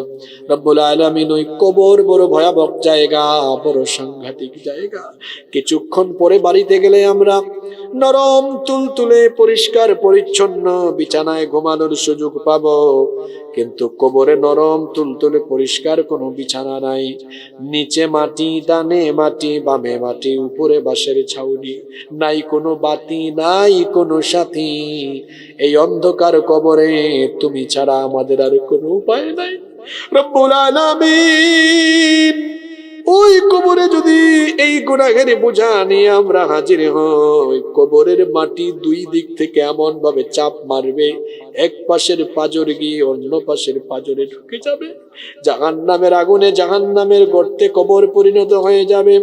রব্বুল আলামিন, ওই কবর বড় ভয়াবহ জায়গা, বড় সাংঘাতিক জায়গা। কিছুক্ষণ পরে বাড়িতে গেলে আমরা নরম তুলতুলে পরিষ্কার পরিচ্ছন্ন বিছানায় ঘুমানোর সুযোগ পাবো, কিন্তু কবরে নরম তুলতুলে পরিষ্কার কোনো বিছানা নাই। নিচে মাটি, ডানে মাটি, বামে মাটি, উপরে বাঁশের ছাউনি, নাই কোনো বাতি, নাই কোনো সাথী। এই অন্ধকার কবরে তুমি ছাড়া আমাদের আর কোনো উপায় নাই। রব্বুল আলামিন, ওই কবরে যদি এই গুনাহের বোঝা নিয়ে আমরা হাজির হই, কবরের মাটি দুই দিক থেকে এমন ভাবে চাপ মারবে, এক পাশের পাঁজর গিয়ে অন্য পাশের পাঁজরে ঢুকে যাবে। জাহান্নামের আগুনে, জাহান্নামের গর্তে কবর পরিণত হয়ে যাবে।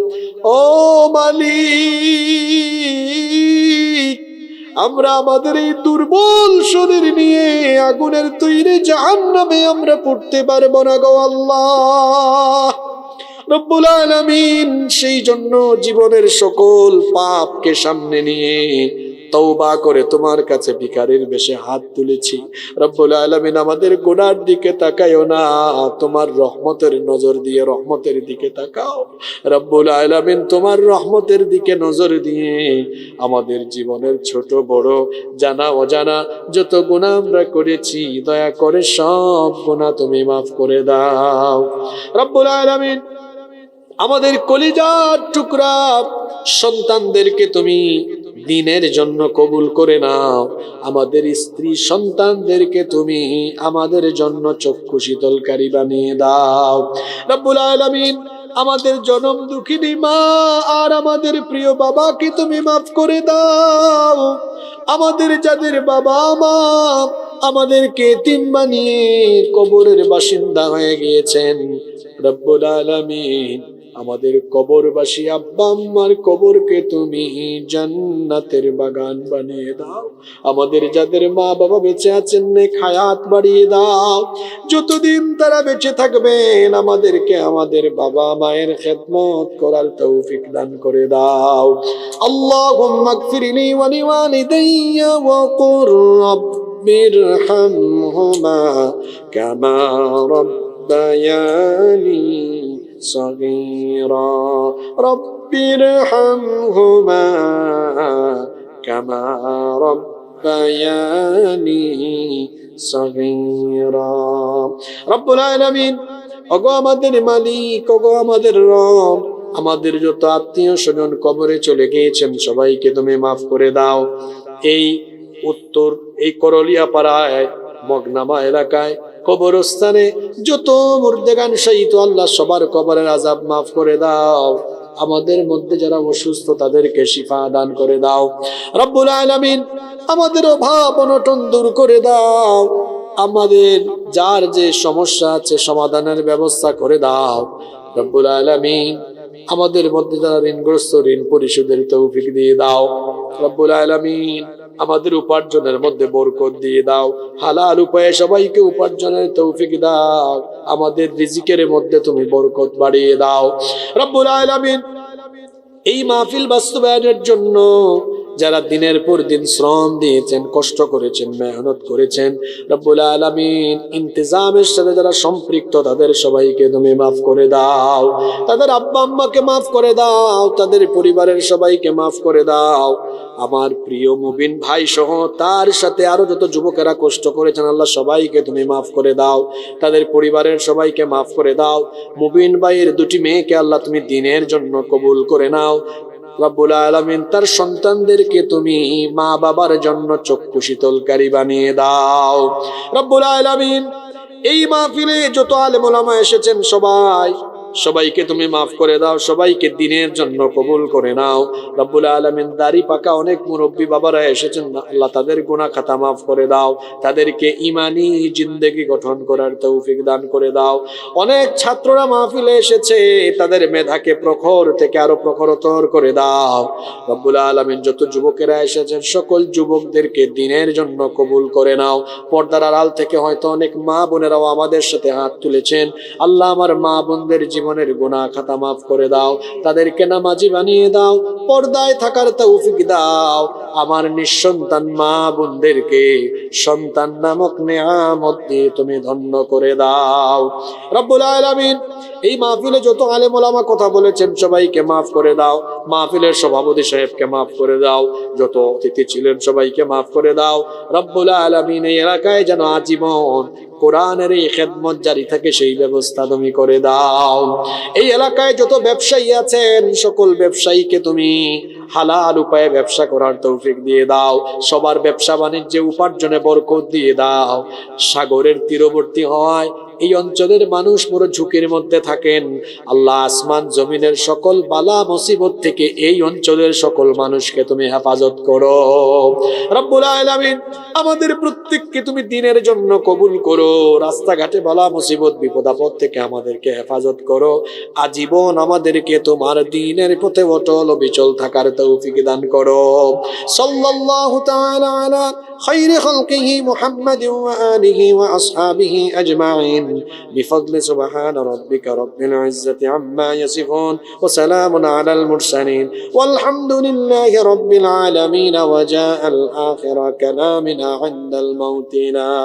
ও মালিক, আমরা আমাদের এই দুর্বল শরীর নিয়ে আগুনের তৈরি জাহান্নামে আমরা পড়তে পারবো না গো আল্লাহ। রব্বুল আলামিন, সেই জন্য জীবনের সকল পাপকে সামনে নিয়ে তওবা করে তোমার কাছে ভিখারির বেশে হাত তুলেছি। রব্বুল আলামিন, আমাদের গুনার দিকে তাকায়ও না, তোমার রহমতের নজর দিয়ে রহমতের দিকে তাকাও। রব্বুল আলামিন, তোমার রহমতের দিকে নজর দিয়ে আমাদের জীবনের ছোট বড়, জানা অজানা যত গুনাহ আমরা করেছি, দয়া করে সব গুনাহ তুমি মাফ করে দাও। রব্বুল আলামিন, আমাদের কলিজার টুকরা সন্তানদেরকে তুমি দ্বীনের জন্য কবুল করে নাও। আমাদের স্ত্রী সন্তানদেরকে তুমি আমাদের জন্য চক্ষু শীতলকারী বানিয়ে দাও। রব্বুল আলামিন, আমাদের জনম দুঃখিনী মা আর আমাদের প্রিয় বাবাকে তুমি মাফ করে দাও। আমাদের যাদের বাবা মা আমাদেরকে এতিম বানিয়ে কবরের বাসিন্দা হয়ে গিয়েছেন, রব্বুল আলামিন, আমাদের কবরবাসী আব্বা আম্মার কবরকে তুমি জান্নাতের বাগান বানিয়ে দাও। আমাদের যাদের মা বাবা বেঁচে আছেন, নেক হায়াত বাড়িয়ে দাও। যতদিন তারা বেঁচে থাকবেন, আমাদেরকে আমাদের বাবা মায়ের খেদমত করার তৌফিক দান করে দাও। আল্লাহুম্মা গফিরলি ওয়া লিওয়ালিদাইয়া ওয়া কুর রাব্বিরহামহুমা কামা রাব্বায়ানি صغيرا رب ارحمهما كما ربياني صغيرا رب العالمين, ওগো আমাদের মালিক, ওগো আমাদের রব, আমাদের যত আত্মীয় স্বজন কবরে চলে গিয়েছেন সবাইকে তুমি মাফ করে দাও। এই উত্তর এই করলিয়া পাড়ায় মগনামা এলাকায় কবরস্থানে যত মুর্দেগান শহীদ, আল্লাহ সবার কবরের আযাব মাফ করে দাও। আমাদের মধ্যে যারা অসুস্থ তাদেরকে শিফা দান করে দাও। রব্বুল আলামিন, আমাদের অভাব অনটন দূর করে দাও। আমাদের যার যে সমস্যা আছে সমাধানের ব্যবস্থা করে দাও। রব্বুল আলামিন, আমাদের মধ্যে যারা ঋণগ্রস্ত ঋণ পরিশোধের তৌফিক দিয়ে দাও। রব্বুল আলামিন, আমাদের উপার্জনের মধ্যে বরকত দিয়ে দাও। হালাল উপায়ে সবাইকে উপার্জনের তৌফিক দাও। আমাদের রিজিকের মধ্যে তুমি বরকত বাড়িয়ে দাও। রব্বুল আলামিন, এই মাহফিল বাস্তবায়নের জন্য যারা দিনের পর দিন শ্রম দিয়েছেন, কষ্ট করেছেন, মেহনত করেছেন, রব্বুল আলামিন, ইন্তেজামের সাথে যারা সম্পৃক্ত তাদের সবাইকে তুমি মাফ করে দাও। তাদের আব্বা আম্মাকে মাফ করে দাও, তাদের পরিবারের সবাইকে মাফ করে দাও। আমার প্রিয় মুবিন ভাই সহ তার সাথে আরো যত যুবকেরা কষ্ট করেছেন, আল্লাহ সবাইকে তুমি মাফ করে দাও। তাদের পরিবারের সবাইকে মাফ করে দাও। মুবিন ভাইয়ের দুটি মেয়েকে আল্লাহ তুমি দ্বীনের জন্য কবুল করে নাও। রব্বুল আলামিন, তার সন্তানদেরকে তুমি মা বাবার জন্য চক্ষু শীতলকারী বানিয়ে দাও। রব্বুল আলামিন, এই মাহফিলে যত আলেম ওলামা এসেছেন সবাই সবাইকে তুমি মাফ করে দাও, সবাইকে দ্বীনের জন্য কবুল করে নাও। রব্বুল আলামিন দাড়ি পাকা অনেক মুরব্বী বাবারা এসেছেন, আল্লাহ তাদের গুনাহ খাতা মাফ করে দাও, তাদেরকে ঈমানি জিন্দেগি গঠন করার তৌফিক দান করে দাও। অনেক ছাত্ররা মাহফিলে এসেছে, তাদের মেধাকে প্রখর থেকে আরো প্রখরতর করে দাও। রব্বুল আলামিন যত যুবকেরা এসেছেন সকল যুবকদেরকে দ্বীনের জন্য কবুল করে নাও। পর্দার আড়াল থেকে হয়তো অনেক মা বোনেরাও আমাদের সাথে হাত তুলেছেন, আল্লাহ আমার মা বোনদের জীবনের গুনাহ খাতা মাফ করে দাও, তাদেরকে নামাজি বানিয়ে দাও, পর্দায় থাকার তৌফিক দাও। আমার নিঃসন্তান মা বোনদেরকে সন্তান নামক নেয়ামত দিয়ে তুমি ধন্য করে দাও। রব্বুল আলামিন এই মাহফিলে যত আলেম ওলামা কথা বলেছেন সবাইকে মাফ করে দাও, মাহফিলের সভাপতি সাহেবকে মাফ করে দাও, যত অতিথি ছিলেন সবাইকে মাফ করে দাও। রব্বুল আলামিন এই এলাকায় যেন আজীবন কোরআনের এই খেদমত জারি থাকে সেই ব্যবস্থা তুমি করে দাও। এই এলাকায় যত ব্যবসায়ী আছেন সকল ব্যবসায়ীকে তুমি হালাল উপায়ে ব্যবসা করার তৌফিক দিয়ে দাও, সবার ব্যবসা বাণিজ্যে উপার্জনে বরকত দিয়ে দাও। সাগরের তীরবর্তী হয় এই অঞ্চলের মানুষ পুরো ঝুঁকির মধ্যে থাকেন, আল্লাহ আসমান জমিনের সকল বালা মুসিবত থেকে এই অঞ্চলের সকল মানুষকে তুমি হেফাজত করো। রব্বুল আলামিন আমাদের প্রত্যেককে তুমি দ্বীনের জন্য কবুল করো, রাস্তাঘাটে বালা মুসিবত বিপদ আপদ থেকে আমাদেরকে হেফাজত করো, আজীবন আমাদেরকে তোমার দ্বীনের পথে অটল অবিচল থাকার তৌফিক দান করো। সাল্লাল্লাহু তাআলা আলা খায়রি খালকিহি মুহাম্মাদিন ওয়া আলিহি ওয়া আসহাবিহি আজমাইন বিফদলি সুবহান রাব্বিকা রাব্বিল ইজ্জাতি আম্মা ইয়াসিফুন ওয়া সালামুন আলাল মুরসালিন ওয়ালহামদুলিল্লাহি রাব্বিল আলামিন ওয়া জাআল আখিরা কালামিনা ইনদাল মাউত লা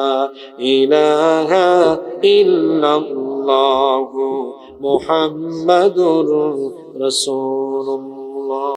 ইলাহা ইল্লাল্লাহু মুহাম্মাদুর রাসূলুল্লাহ।